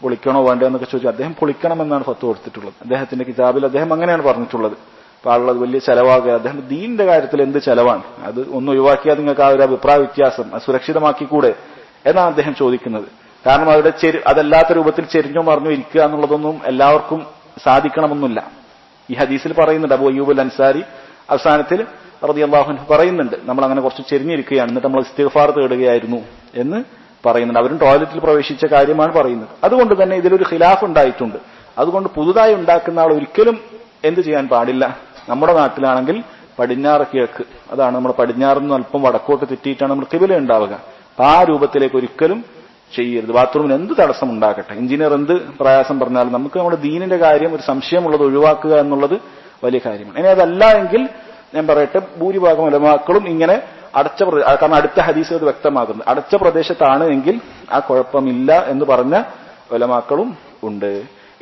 പൊളിക്കണോ വേണ്ടോ എന്നൊക്കെ ചോദിച്ചു. അദ്ദേഹം പൊളിക്കണമെന്നാണ് ഫത്വ കൊടുത്തിട്ടുള്ളത്. അദ്ദേഹത്തിന്റെ കിതാബിൽ അദ്ദേഹം അങ്ങനെയാണ് പറഞ്ഞിട്ടുള്ളത്. അപ്പൊ ആളുള്ളത് വലിയ ചെലവാകുക, അദ്ദേഹം ദീനിന്റെ കാര്യത്തിൽ എന്ത് ചെലവാണ്, അത് ഒന്ന് ഒഴിവാക്കിയാൽ നിങ്ങൾക്ക് ആ ഒരു അഭിപ്രായ വ്യത്യാസം സുരക്ഷിതമാക്കിക്കൂടെ എന്നാണ് അദ്ദേഹം ചോദിക്കുന്നത്. കാരണം അവിടെ അതല്ലാത്ത രൂപത്തിൽ ചെരിഞ്ഞോ മറിഞ്ഞോ ഇരിക്കുക എന്നുള്ളതൊന്നും എല്ലാവർക്കും സാധിക്കണമെന്നില്ല. ഈ ഹദീസിൽ പറയുന്നുണ്ട്, അബൂ അയ്യൂബ് അൽ അൻസാരി അവസാനത്തിൽ റളിയല്ലാഹു അൻഹു പറയുന്നുണ്ട്, നമ്മൾ അങ്ങനെ കുറച്ച് ചെരിഞ്ഞിരിക്കുകയാണ്, എന്നിട്ട് നമ്മൾ ഇസ്തിഗ്ഫാർ തേടുകയായിരുന്നു എന്ന് പറയുന്നുണ്ട്. അവരും ടോയ്ലറ്റിൽ പ്രവേശിച്ച കാര്യമാണ് പറയുന്നത്. അതുകൊണ്ട് തന്നെ ഇതിലൊരു ഖിലാഫ് ഉണ്ടായിട്ടുണ്ട്. അതുകൊണ്ട് പുതുതായി ഉണ്ടാക്കുന്ന ആൾ ഒരിക്കലും എന്ത് ചെയ്യാൻ പാടില്ല, നമ്മുടെ നാട്ടിലാണെങ്കിൽ പടിഞ്ഞാറ് കിഴക്ക്, അതാണ് നമ്മുടെ പടിഞ്ഞാറിൽ നിന്ന് അല്പം വടക്കോട്ട് തെറ്റിയിട്ടാണ് നമ്മൾ ഖിബ്ല ഉണ്ടാവുക. അപ്പൊ ആ രൂപത്തിലേക്ക് ഒരിക്കലും ചെയ്യരുത്. ബാത്റൂമിന് എന്ത് തടസ്സം ഉണ്ടാകട്ടെ, എഞ്ചിനീയർ എന്ത് പ്രയാസം പറഞ്ഞാലും നമുക്ക് നമ്മുടെ ദീനിന്റെ കാര്യം ഒരു സംശയമുള്ളത് ഒഴിവാക്കുക എന്നുള്ളത് വലിയ കാര്യമാണ്. ഇനി അതല്ല എങ്കിൽ ഞാൻ പറയട്ടെ, ഭൂരിഭാഗം ഉലമാക്കളും ഇങ്ങനെ അടച്ച കാരണം അടുത്ത ഹദീസ് അത് വ്യക്തമാകുന്നത് അടച്ച പ്രദേശത്താണ് എങ്കിൽ ആ കുഴപ്പമില്ല എന്ന് പറഞ്ഞ ഉലമാക്കളും ഉണ്ട്.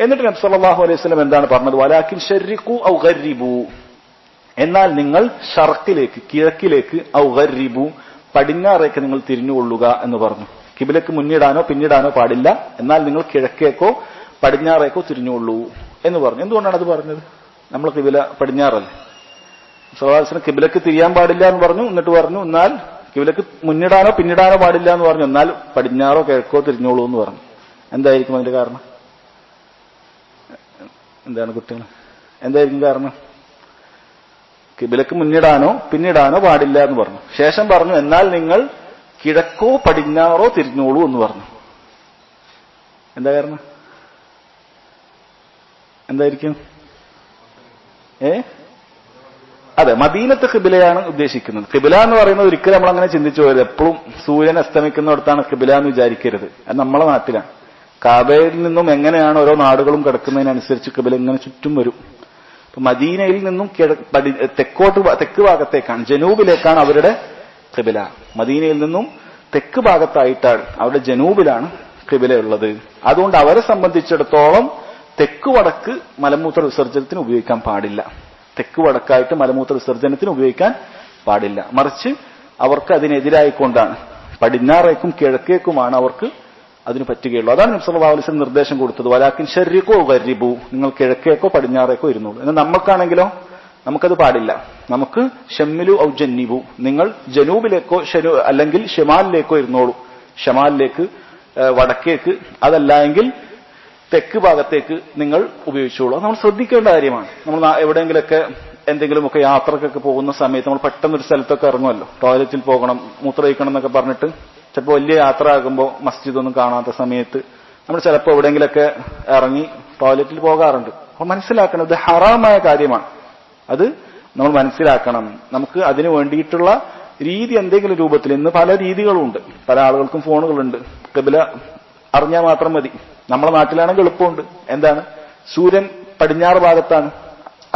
എന്നിട്ട് നബി സല്ലല്ലാഹു അലൈഹി വസല്ലം എന്താണ് പറഞ്ഞത്? വലാകിൻ ശർരിഖു ഔ ഗർരിബു, എന്നാൽ നിങ്ങൾ ഷർക്കിലേക്ക് കിഴക്കിലേക്ക് ഔ ഗർരിബു പടിഞ്ഞാറേക്ക് നിങ്ങൾ തിരിഞ്ഞുകൊള്ളുക എന്ന് പറഞ്ഞു. കിബിലക്ക് മുന്നിടാനോ പിന്നിടാനോ പാടില്ല, എന്നാൽ നിങ്ങൾ കിഴക്കേക്കോ പടിഞ്ഞാറേക്കോ തിരിഞ്ഞുകൊള്ളൂ എന്ന് പറഞ്ഞു. എന്തുകൊണ്ടാണ് അത് പറഞ്ഞത്? നമ്മൾ കിബില പടിഞ്ഞാറല്ലേ, സല്ലല്ലാഹു അലൈഹി വസല്ലം കിബിലക്ക് തിരിയാൻ പാടില്ല എന്ന് പറഞ്ഞു. എന്നിട്ട് പറഞ്ഞു എന്നാൽ കിബിലക്ക് മുന്നിടാനോ പിന്നിടാനോ പാടില്ല എന്ന് പറഞ്ഞു, എന്നാൽ പടിഞ്ഞാറോ കിഴക്കോ തിരിഞ്ഞോളൂ എന്ന് പറഞ്ഞു. എന്തായിരിക്കും അതിന്റെ കാരണം? എന്താണ് കുട്ടികൾ, എന്തായിരിക്കും കാരണം? കിബിലക്ക് മുന്നിടാനോ പിന്നിടാനോ പാടില്ല എന്ന് പറഞ്ഞു. ശേഷം പറഞ്ഞു എന്നാൽ നിങ്ങൾ കിഴക്കോ പടിഞ്ഞാറോ തിരിഞ്ഞോളൂ എന്ന് പറഞ്ഞു. എന്താ കാരണം? എന്തായിരിക്കും? അതെ, മദീനത്തെ ഖിബിലയാണ് ഉദ്ദേശിക്കുന്നത്. ഖിബില എന്ന് പറയുന്നത് ഒരിക്കലും നമ്മൾ അങ്ങനെ ചിന്തിച്ചു പോയത്, എപ്പോഴും സൂര്യൻ അസ്തമിക്കുന്നിടത്താണ് ഖിബില എന്ന് വിചാരിക്കരുത്. അത് നമ്മളെ നാട്ടിലാണ്. കാബയിൽ നിന്നും എങ്ങനെയാണ് ഓരോ നാടുകളും കിടക്കുന്നതിനനുസരിച്ച് ഖിബില ഇങ്ങനെ ചുറ്റും വരും. ഇപ്പൊ മദീനയിൽ നിന്നും തെക്ക് ഭാഗത്തേക്കാണ്, ജനൂബിലേക്കാണ് അവരുടെ ഖിബില. മദീനയിൽ നിന്നും തെക്ക് ഭാഗത്തായിട്ടാണ്, അവരുടെ ജനൂബിലാണ് ഖിബില ഉള്ളത്. അതുകൊണ്ട് അവരെ സംബന്ധിച്ചിടത്തോളം തെക്ക് വടക്ക് മലമൂത്ര വിസർജനത്തിന് ഉപയോഗിക്കാൻ പാടില്ല. തെക്ക് വടക്കായിട്ട് മലമൂത്ര വിസർജനത്തിന് ഉപയോഗിക്കാൻ പാടില്ല. മറിച്ച് അവർക്ക് അതിനെതിരായിക്കൊണ്ടാണ് പടിഞ്ഞാറേക്കും കിഴക്കേക്കുമാണ് അവർക്ക് അതിന് പറ്റുകയുള്ളൂ. അതാണ് നബി സല്ലല്ലാഹു അലൈഹി വസല്ലം നിർദ്ദേശം കൊടുത്തത്, വലാകിൻ ശർരിഖു ഗർരിബു, നിങ്ങൾ കിഴക്കേക്കോ പടിഞ്ഞാറേക്കോ ഇരുന്നോളൂ. എന്നാൽ നമുക്കാണെങ്കിലോ നമുക്കത് പാടില്ല. നമുക്ക് ഷമ്മിലു ഔ ജന്നിബു, നിങ്ങൾ ജനൂബിലേക്കോ അല്ലെങ്കിൽ ഷമാലിലേക്കോ ഇരുന്നോളൂ. ഷമാലിലേക്ക് വടക്കേക്ക്, അതല്ല എങ്കിൽ തെക്ക് ഭാഗത്തേക്ക് നിങ്ങൾ ഉപയോഗിച്ചോളൂ. നമ്മൾ ശ്രദ്ധിക്കേണ്ട കാര്യമാണ്. നമ്മൾ എവിടെയെങ്കിലൊക്കെ എന്തെങ്കിലുമൊക്കെ യാത്രക്കൊക്കെ പോകുന്ന സമയത്ത് നമ്മൾ പെട്ടെന്നൊരു സ്ഥലത്തൊക്കെ ഇറങ്ങുമല്ലോ, ടോയ്ലറ്റിൽ പോകണം മൂത്രയിക്കണം എന്നൊക്കെ പറഞ്ഞിട്ട് ചിലപ്പോൾ വലിയ യാത്ര ആകുമ്പോൾ മസ്ജിദൊന്നും കാണാത്ത സമയത്ത് നമ്മൾ ചിലപ്പോൾ എവിടെയെങ്കിലൊക്കെ ഇറങ്ങി ടോയ്ലറ്റിൽ പോകാറുണ്ട്. അപ്പോൾ മനസ്സിലാക്കണം, ഇത് ഹറാമായ കാര്യമാണ്. അത് നമ്മൾ മനസ്സിലാക്കണം. നമുക്ക് അതിനു വേണ്ടിയിട്ടുള്ള രീതി എന്തെങ്കിലും രൂപത്തിൽ, ഇന്ന് പല രീതികളുണ്ട്, പല ആളുകൾക്കും ഫോണുകളുണ്ട്, ഖിബില അറിഞ്ഞാൽ മാത്രം മതി. നമ്മുടെ നാട്ടിലാണെങ്കിൽ എളുപ്പമുണ്ട്. എന്താണ്? സൂര്യൻ പടിഞ്ഞാറ് ഭാഗത്താണ്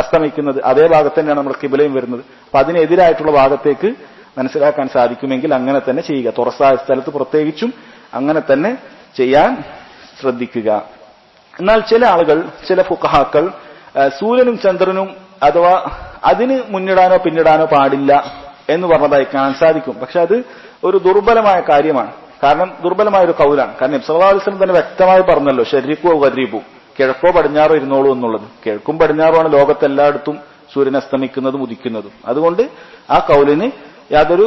അസ്തമിക്കുന്നത്, അതേ ഭാഗത്ത് തന്നെയാണ് നമ്മുടെ കിബിലയും വരുന്നത്. അപ്പൊ അതിനെതിരായിട്ടുള്ള ഭാഗത്തേക്ക് മനസ്സിലാക്കാൻ സാധിക്കുമെങ്കിൽ അങ്ങനെ തന്നെ ചെയ്യുക. തുറസായ സ്ഥലത്ത് പ്രത്യേകിച്ചും അങ്ങനെ തന്നെ ചെയ്യാൻ ശ്രദ്ധിക്കുക. എന്നാൽ ചില ആളുകൾ, ചില ഫുഖഹാക്കൾ സൂര്യനും ചന്ദ്രനും അഥവാ അതിന് മുന്നിടാനോ പിന്നിടാനോ പാടില്ല എന്ന് പറഞ്ഞതായി കാണാൻ സാധിക്കും. പക്ഷെ അത് ഒരു ദുർബലമായ കാര്യമാണ്. കാരണം ദുർബലമായ ഒരു കൗലാണ്. കാരണം നബി സല്ലല്ലാഹു അലൈഹി വസല്ലം തന്നെ വ്യക്തമായി പറഞ്ഞല്ലോ, ശരീക്കോ ഗരീബു, കിഴക്കോ പടിഞ്ഞാറോ ഇരുന്നോളൂ എന്നുള്ളത്. കിഴക്കും പടിഞ്ഞാറുമാണ് ലോകത്തെല്ലായിടത്തും സൂര്യൻ അസ്തമിക്കുന്നതും ഉദിക്കുന്നതും. അതുകൊണ്ട് ആ കൗലിന് യാതൊരു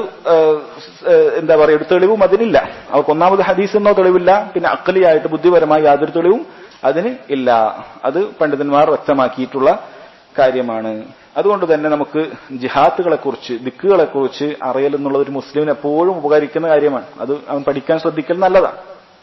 എന്താ പറയുക ഒരു തെളിവും അതിനില്ല. അവർക്ക് ഒന്നാമത് ഹദീസ് എന്നോ തെളിവില്ല, പിന്നെ അഖലിയായിട്ട് ബുദ്ധിപരമായി യാതൊരു തെളിവും അതിന് ഇല്ല. അത് പണ്ഡിതന്മാർ വ്യക്തമാക്കിയിട്ടുള്ള കാര്യമാണ്. അതുകൊണ്ട് തന്നെ നമുക്ക് ജിഹാത്തുകളെ കുറിച്ച്, ദിക്കുകളെ കുറിച്ച് അറിയൽ എന്നുള്ളത് ഒരു മുസ്ലിമിന് എപ്പോഴും ഉപകരിക്കുന്ന കാര്യമാണ്. അത് അവൻ പഠിക്കാൻ ശ്രദ്ധിക്കൽ നല്ലതാണ്.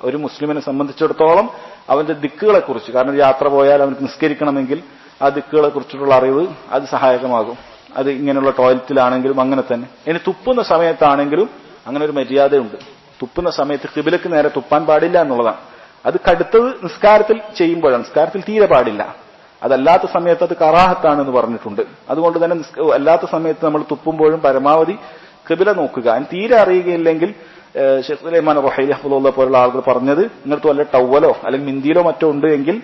ഒരു മുസ്ലിമിനെ സംബന്ധിച്ചിടത്തോളം അവന്റെ ദിക്കുകളെ കുറിച്ച്, കാരണം യാത്ര പോയാൽ അവർക്ക് നിസ്കരിക്കണമെങ്കിൽ ആ ദിക്കുകളെ കുറിച്ചിട്ടുള്ള അറിവ് അത് സഹായകമാകും. അത് ഇങ്ങനെയുള്ള ടോയ്ലറ്റിലാണെങ്കിലും അങ്ങനെ തന്നെ. ഇനി തുപ്പുന്ന സമയത്താണെങ്കിലും അങ്ങനെ ഒരു മര്യാദയുണ്ട്. തുപ്പുന്ന സമയത്ത് ഖിബിലക്ക് നേരെ തുപ്പാൻ പാടില്ല എന്നുള്ളതാണ്. അത് കടുത്തത് നിസ്കാരത്തിൽ ചെയ്യുമ്പോഴാണ്, നിസ്കാരത്തിൽ തീരെ പാടില്ല. അതല്ലാത്ത സമയത്ത് അത് കറാഹത്താണെന്ന് പറഞ്ഞിട്ടുണ്ട്. അതുകൊണ്ട് തന്നെ അല്ലാത്ത സമയത്ത് നമ്മൾ തുപ്പുമ്പോഴും പരമാവധി ഖിബില നോക്കുക. അതിന് തീരെ അറിയുകയില്ലെങ്കിൽ ഷെയ്ഖ് സുലൈമാൻ റഹീലി റഹ്മത്തുള്ളാഹി പോലുള്ള ആളുകൾ പറഞ്ഞത്, നിങ്ങൾക്ക് വല്ല ടവലോ അല്ലെങ്കിൽ മിന്തിയിലോ മറ്റോ ഉണ്ട് എങ്കിൽ,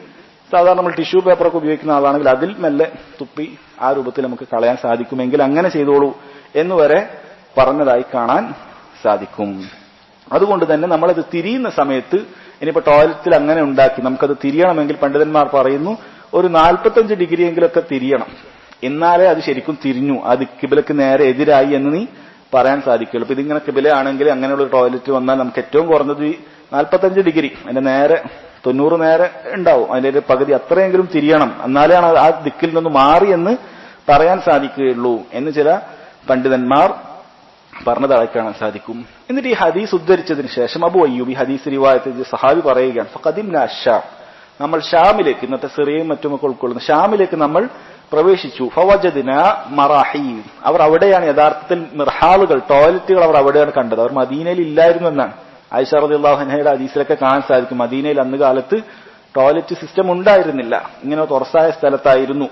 സാധാരണ നമ്മൾ ടിഷ്യൂ പേപ്പറൊക്കെ ഉപയോഗിക്കുന്ന ആളാണെങ്കിൽ അതിൽ മെല്ലെ തുപ്പി ആ രൂപത്തിൽ നമുക്ക് കളയാൻ സാധിക്കുമെങ്കിൽ അങ്ങനെ ചെയ്തോളൂ എന്നുവരെ പറഞ്ഞതായി കാണാൻ സാധിക്കും. അതുകൊണ്ട് തന്നെ നമ്മളത് തിരിയുന്ന സമയത്ത്, ഇനിയിപ്പോ ടോയ്ലറ്റിൽ അങ്ങനെ ഉണ്ടാക്കി നമുക്കത് തിരിയണമെങ്കിൽ പണ്ഡിതന്മാർ പറയുന്നു ഒരു 45 ഡിഗ്രി എങ്കിലൊക്കെ തിരിയണം. എന്നാലേ അത് ശരിക്കും തിരിഞ്ഞു, അത് കിബിലക്ക് നേരെ എതിരായി എന്ന് നീ പറയാൻ സാധിക്കുള്ളൂ. ഇപ്പൊ ഇതിങ്ങനെ കിബില ആണെങ്കിൽ അങ്ങനെയുള്ള ടോയ്ലറ്റ് വന്നാൽ നമുക്ക് ഏറ്റവും കുറഞ്ഞത് 45 ഡിഗ്രി, അതിന്റെ നേരെ 90 നേരെ ഉണ്ടാവും, അതിന്റെ ഒരു പകുതി അത്രയെങ്കിലും തിരിയണം, എന്നാലേ ആ ദിക്കിൽ നിന്ന് മാറി എന്ന് പറയാൻ സാധിക്കുകയുള്ളൂ എന്ന് ചില പണ്ഡിതന്മാർ പറഞ്ഞതായി കാണാൻ സാധിക്കും. എന്നിട്ട് ഈ ഹദീസ് ഉദ്ധരിച്ചതിന് ശേഷം അബു അയ്യൂബ് ഈ ഹദീസ് റിവായത്ത് സഹാബി പറയുകയാണ്, ഫഖദിംനാ അശ്ശാം, നമ്മൾ ഷാമിലേക്ക്, ഇന്നത്തെ സിറിയയും മറ്റുമൊക്കെ ഉൾക്കൊള്ളുന്ന ഷാമിലേക്ക് നമ്മൾ പ്രവേശിച്ചു. ഫവജദ്നാ മറാഹീൽ, അവർ അവിടെയാണ് യഥാർത്ഥത്തിൽ മിർഹാളുകൾ, ടോയ്ലറ്റുകൾ അവർ അവിടെയാണ് കണ്ടത്. അവർ മദീനയിൽ ഇല്ലായിരുന്നു എന്നാണ് ആയിഷ റളിയല്ലാഹു അൻഹയുടെ ഹദീസിലൊക്കെ കാണാൻ സാധിക്കും. മദീനയിൽ അന്ന് കാലത്ത് ടോയ്ലറ്റ് സിസ്റ്റം ഉണ്ടായിരുന്നില്ല, ഇങ്ങനെ തുറസായ സ്ഥലത്തായിരുന്നു,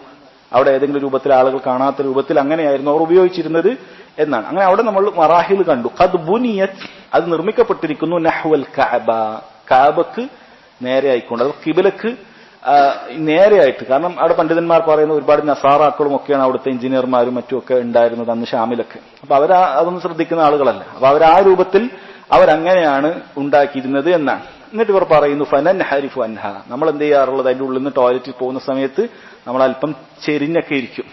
അവിടെ ഏതെങ്കിലും രൂപത്തിൽ ആളുകൾ കാണാത്ത രൂപത്തിൽ അങ്ങനെയായിരുന്നു അവർ ഉപയോഗിച്ചിരുന്നത് എന്നാണ്. അങ്ങനെ അവിടെ നമ്മൾ മറാഹിൽ കണ്ടു. ഖദ് ബുനിയത്, അത് നിർമ്മിക്കപ്പെട്ടിരിക്കുന്നു, നഹ്വൽ കഅബ, കഅബക്ക് നേരെ ആയിക്കൊണ്ട്, അത് കിബിലക്ക് നേരെയായിട്ട്. കാരണം അവിടെ പണ്ഡിതന്മാർ പറയുന്ന ഒരുപാട് നസാറാക്കളും ഒക്കെയാണ് അവിടുത്തെ എഞ്ചിനീയർമാരും മറ്റുമൊക്കെ ഉണ്ടായിരുന്നത് അന്ന് ഷാമിലൊക്കെ. അപ്പൊ അതൊന്നും ശ്രദ്ധിക്കുന്ന ആളുകളല്ല. അപ്പൊ അവർ ആ രൂപത്തിൽ അവരങ്ങനെയാണ് ഉണ്ടാക്കിയിരുന്നത് എന്നാണ്. എന്നിട്ട് ഇവർ പറയുന്നു ഫനൻ ഹരിഫു അൻഹ, നമ്മൾ എന്ത് ചെയ്യാറുള്ളത്, അതിന്റെ ഉള്ളിൽ നിന്ന് ടോയ്ലറ്റിൽ പോകുന്ന സമയത്ത് നമ്മൾ അല്പം ചെരിഞ്ഞൊക്കെ ഇരിക്കും.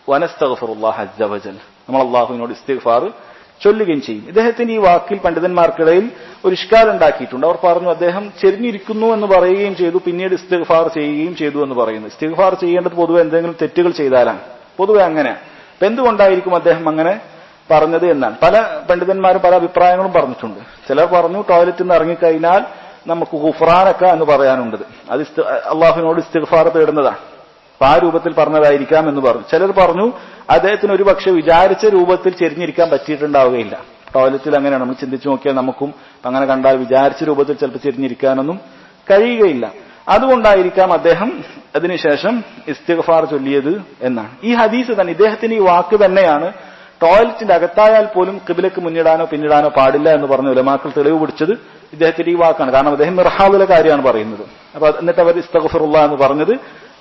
വനസ്തഗ്ഫിറുല്ലാഹ അസ്സ വജൽ, നമ്മൾ അള്ളാഹുവിനോട് ഇസ്തിഗ്ഫാർ ചൊല്ലുകയും ചെയ്യും. ഇദ്ദേഹത്തിന്റെ ഈ വാക്കിൽ പണ്ഡിതന്മാർക്കിടയിൽ ഒരു ഇഷ്കാൽ ഉണ്ടാക്കിയിട്ടുണ്ട്. അവർ പറഞ്ഞു അദ്ദേഹം ചെരിഞ്ഞിരിക്കുന്നു എന്ന് പറയുകയും ചെയ്തു, പിന്നീട് ഇസ്തിഗ്ഫാർ ചെയ്യുകയും ചെയ്തു എന്ന് പറയുന്നു. ഇസ്തിഗ്ഫാർ ചെയ്യേണ്ടത് പൊതുവെ എന്തെങ്കിലും തെറ്റുകൾ ചെയ്താലാണ്, പൊതുവെ അങ്ങനെ. അപ്പൊ എന്തുകൊണ്ടായിരിക്കും അദ്ദേഹം അങ്ങനെ പറഞ്ഞത് എന്നാണ് പല പണ്ഡിതന്മാരും പല അഭിപ്രായങ്ങളും പറഞ്ഞിട്ടുണ്ട്. ചിലർ പറഞ്ഞു ടോയ്ലറ്റിൽ നിന്ന് ഇറങ്ങിക്കഴിഞ്ഞാൽ നമുക്ക് ഗുഫ്രാനക്ക എന്ന് പറയാനുണ്ട്, അത് അള്ളാഹുവിനോട് ഇസ്തിഗ്ഫാർ തേടുന്നതാണ്, അപ്പൊ ആ രൂപത്തിൽ പറഞ്ഞതായിരിക്കാം എന്ന് പറഞ്ഞു. ചിലർ പറഞ്ഞു അദ്ദേഹത്തിന് ഒരു പക്ഷെ വിചാരിച്ച രൂപത്തിൽ ചെരിഞ്ഞിരിക്കാൻ പറ്റിയിട്ടുണ്ടാവുകയില്ല. ടോയ്ലറ്റിൽ അങ്ങനെയാണ്, നമ്മൾ ചിന്തിച്ചു നോക്കിയാൽ നമുക്കും അങ്ങനെ കണ്ടാൽ വിചാരിച്ച രൂപത്തിൽ ചിലപ്പോൾ ചെരിഞ്ഞിരിക്കാനൊന്നും കഴിയുകയില്ല. അതുകൊണ്ടായിരിക്കാം അദ്ദേഹം അതിനുശേഷം ഇസ്തിഗ്ഫാർ ചൊല്ലിയത് എന്നാണ്. ഈ ഹദീസ് തന്നെ, ഇദ്ദേഹത്തിന് ഈ വാക്ക് തന്നെയാണ് ടോയ്ലറ്റിന്റെ അകത്തായാൽ പോലും ഖിബിലക്ക് മുന്നിടാനോ പിന്നിടാനോ പാടില്ല എന്ന് പറഞ്ഞ ഉലമാക്കൾ തെളിവ് പിടിച്ചത് ഇദ്ദേഹത്തിന്റെ ഈ വാക്കാണ്. കാരണം അദ്ദേഹം മിർഹാദിലെ കാര്യമാണ് പറയുന്നത്. അപ്പൊ എന്നിട്ട് അവർ ഇസ്തഗ്ഫിറുല്ലാഹ് എന്ന് പറഞ്ഞത്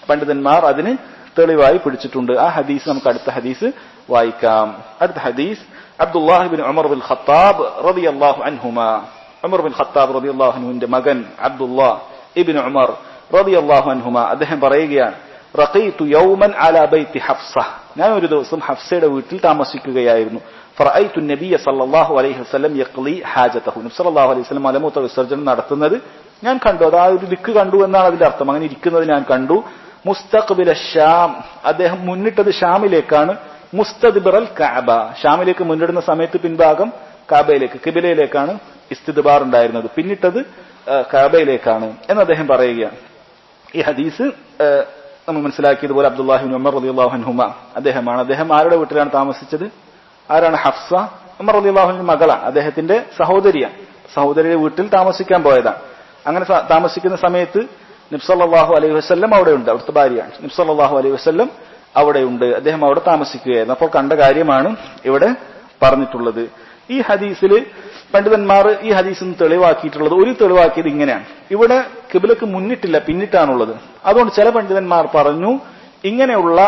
പണ്ഡിതന്മാർ അതിന് തെളിവായി പിടിച്ചിട്ടുണ്ട്. ആ ഹദീസ് നമുക്ക് അടുത്ത ഹദീസ് വായിക്കാം. അടുത്ത ഹദീസ് Abdullah ibn Umar bin Khattab റളിയല്ലാഹു അൻഹുമാ, ഉമർ ബിൻ ഖത്താബ് റളിയല്ലാഹു അൻഹുവിന്റെ മകൻ അബ്ദുല്ലാഹ് ഇബ്നു ഉമർ റളിയല്ലാഹു അൻഹുമാ അദ്ദേഹം പറയുകയാണ്, റഖീതു യൗമൻ അലാ ബൈത്തി ഹഫ്സ, ഞാൻ ഒരു ദിവസം ഹഫ്സയുടെ വീട്ടിൽ താമസിക്കുകയായിരുന്നു. ഫറഅയ്തു നബിയ സല്ലല്ലാഹു അലൈഹി വസല്ലം യഖ്ലി ഹാജതഹു, നബി സല്ലല്ലാഹു അലൈഹി വസല്ലം മലമൂത്ര വിസർജനം നടത്തുന്നത് ഞാൻ കണ്ടു. അത് ആ ഒരു ദിക്ക് കണ്ടു എന്നാണ് അതിന്റെ അർത്ഥം. അങ്ങനെ ഇരിക്കുന്നത് ഞാൻ കണ്ടു. മുസ്തഖ്ബില ഷാം, അദ്ദേഹം മുന്നിട്ടത് ഷാമിലേക്കാണ്. മുസ്തദ്ബിറൽ കഅബ, ഷാമിലേക്ക് മുന്നിടുന്ന സമയത്ത് പിൻഭാഗം കഅബയിലേക്ക്, ഖിബിലയിലേക്കാണ് ഇസ്തിദ്ബാർ ഉണ്ടായിരുന്നത്, പിന്നിട്ടത് കഅബയിലേക്കാണ് എന്ന് അദ്ദേഹം പറയുകയാണ്. ഈ ഹദീസ് നമ്മൾ മനസ്സിലാക്കിയതുപോലെ അബ്ദുല്ലാഹി ഇബ്നു ഉമർ റളിയല്ലാഹു അൻഹുമ അദ്ദേഹമാണ്. അദ്ദേഹം ആരുടെ വീട്ടിലാണ് താമസിച്ചത്? ആരാണ്? ഹഫ്സ ഉമർ റളിയല്ലാഹു അൻഹു മകളാണ്, അദ്ദേഹത്തിന്റെ സഹോദരിയാണ്. സഹോദരിയുടെ വീട്ടിൽ താമസിക്കാൻ പോയതാണ്. അങ്ങനെ താമസിക്കുന്ന സമയത്ത് നബി സല്ലല്ലാഹു അലൈഹി വസല്ലം അവിടെയുണ്ട്, അവിടുത്തെ ഭാര്യയാണ്. നബി സല്ലല്ലാഹു അലൈഹി വസല്ലം അവിടെയുണ്ട്, അദ്ദേഹം അവിടെ താമസിക്കുകയായിരുന്നു. അപ്പോൾ കണ്ട കാര്യമാണ് ഇവിടെ പറഞ്ഞിട്ടുള്ളത്. ഈ ഹദീസിൽ പണ്ഡിതന്മാർ ഈ ഹദീസിൽ നിന്ന് തെളിവാക്കിയിട്ടുള്ളത്, ഒരു തെളിവാക്കിയത് ഇങ്ങനെയാണ്, ഇവിടെ കിബിലക്ക് മുന്നിട്ടില്ല പിന്നിട്ടാണുള്ളത്. അതുകൊണ്ട് ചില പണ്ഡിതന്മാർ പറഞ്ഞു ഇങ്ങനെയുള്ള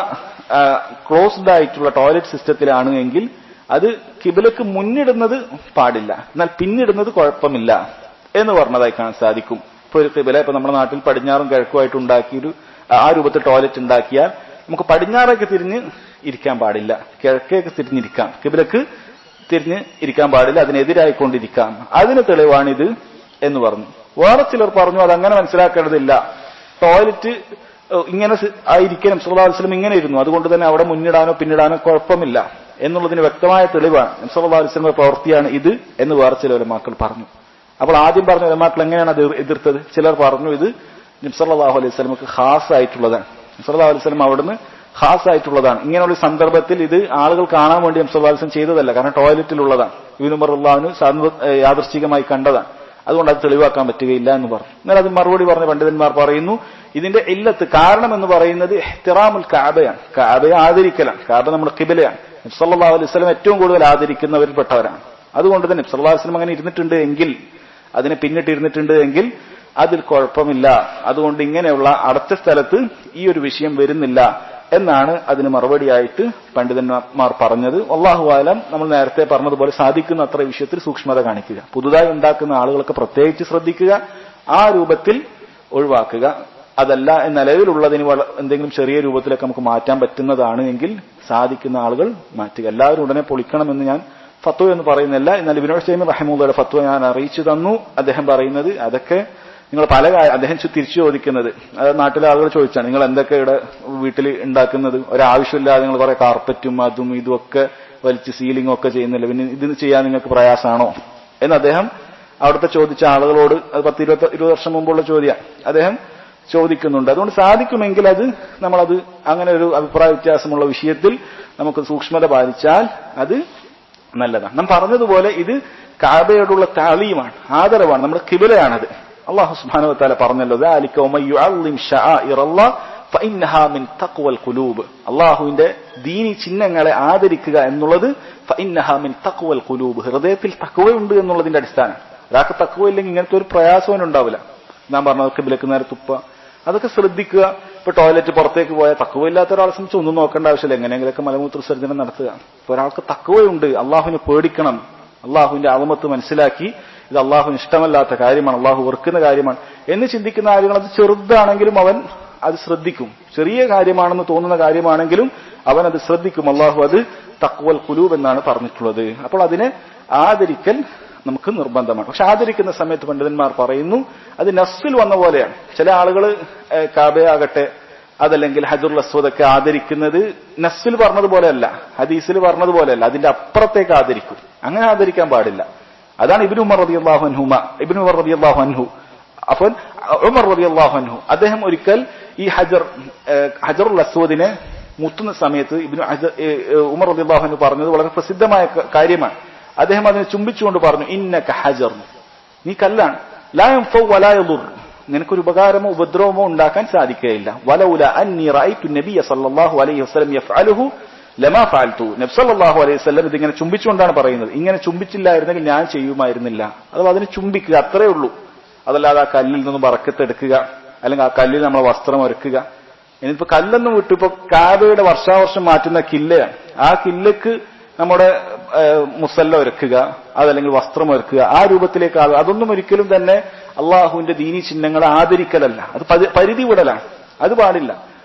ക്ലോസ്ഡ് ആയിട്ടുള്ള ടോയ്ലറ്റ് സിസ്റ്റത്തിലാണ് എങ്കിൽ അത് കിബിലക്ക് മുന്നിടുന്നത് പാടില്ല, എന്നാൽ പിന്നിടുന്നത് കുഴപ്പമില്ല എന്ന് പറഞ്ഞതായി കാണാൻ സാധിക്കും. ഇപ്പൊ ഒരു കിബില ഇപ്പൊ നമ്മുടെ നാട്ടിൽ പടിഞ്ഞാറും കിഴക്കുമായിട്ട് ഉണ്ടാക്കിയൊരു ആ രൂപത്തിൽ ടോയ്ലറ്റ് ഉണ്ടാക്കിയാൽ നമുക്ക് പടിഞ്ഞാറേക്ക് തിരിഞ്ഞ് ഇരിക്കാൻ പാടില്ല, കിഴക്കേക്ക് തിരിഞ്ഞിരിക്കാം, കിബിലക്ക് തിരിഞ്ഞ് ഇരിക്കാൻ പാടില്ല, അതിനെതിരായിക്കൊണ്ടിരിക്കാം. അതിന് തെളിവാണിത് എന്ന് പറഞ്ഞു. വേറെ ചിലർ പറഞ്ഞു അതങ്ങനെ മനസ്സിലാക്കേണ്ടതില്ല, ടോയ്ലറ്റ് ഇങ്ങനെ ആയിരിക്കണം, സല്ലല്ലാഹു അലൈഹി വസല്ലം ഇങ്ങനെ ഇരുന്നു, അതുകൊണ്ട് തന്നെ അവിടെ മുന്നിടാനോ പിന്നിടാനോ കുഴപ്പമില്ല എന്നുള്ളതിന് വ്യക്തമായ തെളിവാണ്, സല്ലല്ലാഹു അലൈഹി വസല്ലം പ്രവൃത്തിയാണ് ഇത് എന്ന് വേറെ ചില ഉലമാക്കൾ പറഞ്ഞു. അപ്പോൾ ആദ്യം പറഞ്ഞ ഉലമാക്കൾ എങ്ങനെയാണ് അത് എതിർത്തത്? ചിലർ പറഞ്ഞു ഇത് നബി സല്ലല്ലാഹു അലൈഹി വസല്ലമക്ക് ഖാസ് ആയിട്ടുള്ളതാണ്, നബി സല്ലല്ലാഹു അലൈഹി വസല്ലം അവിടുന്ന് ഖാസ് ആയിട്ടുള്ളതാണ്, ഇങ്ങനെയുള്ള സന്ദർഭത്തിൽ ഇത് ആളുകൾ കാണാൻ വേണ്ടി നബി സല്ലല്ലാഹു അലൈഹി വസല്ലം ചെയ്തതല്ല, കാരണം ടോയ്ലറ്റിലുള്ളതാണ്, ഇബ്നു ഉമർ റളിയല്ലാഹു അൻഹു യാദൃശ്ചികമായി കണ്ടതാണ്, അതുകൊണ്ട് അത് തെളിവാക്കാൻ പറ്റുകയില്ല എന്ന് പറഞ്ഞു. എന്നാൽ അത് മറുപടി പറഞ്ഞ പണ്ഡിതന്മാർ പറയുന്നു ഇതിന്റെ ഇല്ലത്ത് കാരണം എന്ന് പറയുന്നത് ഇഹ്തിറാമുൽ കഅബയാണ്, കഅബയെ ആദരിക്കലാണ്, കഅബ നമ്മുടെ ഖിബലയാണ്, നബി സല്ലല്ലാഹു അലൈഹി വസല്ലം ഏറ്റവും കൂടുതൽ ആദരിക്കുന്നവരിൽ പെട്ടവരാണ്. അതുകൊണ്ട് തന്നെ നബി സല്ലല്ലാഹു അലൈഹി വസല്ലം അങ്ങനെ ഇരുന്നിട്ടുണ്ട് എങ്കിൽ, അതിനെ പിന്നിട്ടിരുന്നിട്ടുണ്ട് എങ്കിൽ അതിൽ കുഴപ്പമില്ല, അതുകൊണ്ട് ഇങ്ങനെയുള്ള അടച്ച സ്ഥലത്ത് ഈ ഒരു വിഷയം വരുന്നില്ല എന്നാണ് അതിന് മറുപടിയായിട്ട് പണ്ഡിതന്മാർ പറഞ്ഞത്. അല്ലാഹു അലം. നമ്മൾ നേരത്തെ പറഞ്ഞതുപോലെ സാധിക്കുന്ന അത്ര വിഷയത്തിൽ സൂക്ഷ്മത കാണിക്കുക, പുതുതായി ഉണ്ടാക്കുന്ന ആളുകളൊക്കെ പ്രത്യേകിച്ച് ശ്രദ്ധിക്കുക, ആ രൂപത്തിൽ ഒഴിവാക്കുക. അതല്ല നിലവിലുള്ളതിന് എന്തെങ്കിലും ചെറിയ രൂപത്തിലൊക്കെ നമുക്ക് മാറ്റാൻ പറ്റുന്നതാണ് എങ്കിൽ സാധിക്കുന്ന ആളുകൾ മാറ്റുക. എല്ലാവരും ഉടനെ പൊളിക്കണമെന്ന് ഞാൻ ഫത്വ എന്ന് പറയുന്നില്ല, എന്നാൽ ഇബ്നു ഉസൈമീൻ റഹിമഹുള്ളാഹിയുടെ ഫത്വ ഞാൻ അറിയിച്ചു തന്നു. അദ്ദേഹം പറയുന്നത് അതൊക്കെ നിങ്ങൾ പല അദ്ദേഹം തിരിച്ചു ചോദിക്കുന്നത്, അതായത് നാട്ടിലെ ആളുകൾ ചോദിച്ചാണ് നിങ്ങൾ എന്തൊക്കെ ഇവിടെ വീട്ടിൽ ഉണ്ടാക്കുന്നത്, ഒരാവശ്യമില്ലാതെ നിങ്ങൾ കുറെ കാർപ്പറ്റും അതും ഇതും ഒക്കെ വലിച്ച് സീലിംഗും ഒക്കെ ചെയ്യുന്നില്ല, പിന്നെ ഇതിന് ചെയ്യാൻ നിങ്ങൾക്ക് പ്രയാസമാണോ എന്ന് അദ്ദേഹം അവിടുത്തെ ചോദിച്ച ആളുകളോട്, അത് 10-20 വർഷം മുമ്പുള്ള ചോദ്യം അദ്ദേഹം ചോദിക്കുന്നുണ്ട്. അതുകൊണ്ട് സാധിക്കുമെങ്കിൽ അത് നമ്മളത് അങ്ങനെ ഒരു അഭിപ്രായ വ്യത്യാസമുള്ള വിഷയത്തിൽ നമുക്ക് സൂക്ഷ്മത പാലിച്ചാൽ അത് നല്ലതാണ്. നാം പറഞ്ഞതുപോലെ ഇത് കഅബയോടുള്ള തഅലീമാണ്, ആദരവാണ്, നമ്മുടെ ഖിബലയാണത്. അല്ലാഹു സുബ്ഹാനഹു വ തആല പറഞ്ഞല്ലോ ദാലിക വമൻ യുഅല്ലിം ശആഇറല്ലാഹ് ഫഇന്നഹാ മിൻ തഖ്വൽ ഖുലൂബ്, അല്ലാഹുവിന്റെ ദീനി ചിഹ്നങ്ങളെ ആദരിക്കുക എന്നുള്ളത് ഫഇന്നഹാ മിൻ തഖ്വൽ ഖുലൂബ്, ഹൃദയത്തിൽ തഖ്വയുണ്ട് എന്നുള്ളതിന്റെ അടിസ്ഥാനം. ഒരാൾക്ക് തഖ്വ ഇല്ലെങ്കിൽ ഇങ്ങനത്തെ ഒരു പ്രയാസവും ഉണ്ടാവില്ല. ഞാൻ പറഞ്ഞത് ഖിബലക്ക് നേരെ തുപ്പ, അതൊക്കെ ശ്രദ്ധിക്കുക. ഇപ്പൊ ടോയ്ലറ്റ് പുറത്തേക്ക് പോയാൽ തഖ്വയില്ലാത്ത ഒരാളെ സംബന്ധിച്ച് ഒന്നും നോക്കേണ്ട ആവശ്യമില്ല, എങ്ങനെയെങ്കിലൊക്കെ മലമൂത്ര വിസർജനം നടത്തുക. ഇപ്പൊ ഒരാൾക്ക് തഖ്വയുണ്ട്, അള്ളാഹുവിനെ പേടിക്കണം, അള്ളാഹുവിന്റെ അളമത്ത് മനസ്സിലാക്കി ഇത് അള്ളാഹുവിന് ഇഷ്ടമല്ലാത്ത കാര്യമാണ്, അള്ളാഹു വെറുക്കുന്ന കാര്യമാണ് എന്ന് ചിന്തിക്കുന്ന കാര്യങ്ങൾ അത് ചെറുതാണെങ്കിലും അവൻ അത് ശ്രദ്ധിക്കും, ചെറിയ കാര്യമാണെന്ന് തോന്നുന്ന കാര്യമാണെങ്കിലും അവൻ അത് ശ്രദ്ധിക്കും. അള്ളാഹു അത് തഖ്വൽ ഖുലൂബ് എന്നാണ് പറഞ്ഞിട്ടുള്ളത്. അപ്പോൾ അതിനെ ആദരിക്കൽ നമുക്ക് നിർബന്ധമാണ്. പക്ഷെ ആദരിക്കുന്ന സമയത്ത് പണ്ഡിതന്മാർ പറയുന്നു അത് നസ്സിൽ വന്ന പോലെയാണ്. ചില ആളുകൾ കഅബയാകട്ടെ അതല്ലെങ്കിൽ ഹജറുൽ അസ്വദൊക്കെ ആദരിക്കുന്നത് നസ്സിൽ പറഞ്ഞതുപോലെയല്ല, ഹദീസിൽ പറഞ്ഞതുപോലെയല്ല, അതിന്റെ അപ്പുറത്തേക്ക് ആദരിക്കും. അങ്ങനെ ആദരിക്കാൻ പാടില്ല. അതാണ് ഇബ്നു ഉമർ റളിയല്ലാഹു അൻഹു അപ്പോൾ ഉമർ റളിയല്ലാഹു അൻഹു അദ്ദേഹം ഒരിക്കൽ ഈ ഹജറുൽ അസ്വദിനെ മുത്തുന്ന സമയത്ത് ഉമർ റളിയല്ലാഹു അൻഹു പറഞ്ഞത് വളരെ പ്രസിദ്ധമായ കാര്യമാണ്. അദ്ദേഹം അതിനെ ചുംബിച്ചുകൊണ്ട് പറഞ്ഞു ഇന്നക ഹജർ, നീ കല്ലാണ്, ലാ യൻഫഉ വലാ യദുർ, നിനക്കൊരു ഉപകാരമോ ഉപദ്രവമോ ഉണ്ടാക്കാൻ സാധിക്കുകയില്ല. വലൗല അന്നി റഅയ്തു നബിയ സല്ലല്ലാഹു അലൈഹി വസല്ലം യഫ്അലുഹു ലമാ ഫഅൽതു, നബി സല്ലല്ലാഹു അലൈഹി വസല്ലം ഇതിങ്ങനെ ചുംബിച്ചുകൊണ്ടാണ് പറയുന്നത്, ഇങ്ങനെ ചുംബിച്ചില്ലായിരുന്നെങ്കിൽ ഞാൻ ചെയ്യുമായിരുന്നില്ല. അഥവാ അതിനെ ചുംബിക്കുക, അത്രയേ ഉള്ളൂ. അതല്ലാതെ ആ കല്ലിൽ നിന്ന് ബറക്കത്ത് എടുക്കുക, അല്ലെങ്കിൽ ആ കല്ലിൽ നമ്മളെ വസ്ത്രം ഒരുക്കുക. ഇനിയിപ്പോ കല്ലൊന്നും വിട്ടു, ഇപ്പൊ കഅബയുടെ വർഷാവർഷം മാറ്റുന്ന കില്ലയാണ്, ആ കില്ലക്ക് നമ്മുടെ മുസല്ല ഒരുക്കുക, അതല്ലെങ്കിൽ വസ്ത്രം ഒരുക്കുക, ആ രൂപത്തിലേക്ക് അതൊന്നും ഒരിക്കലും തന്നെ അള്ളാഹുവിന്റെ ദീനി ചിഹ്നങ്ങളെ ആദരിക്കലല്ല, അത് പരിധി വിടലാണ്, അത് പാടില്ല.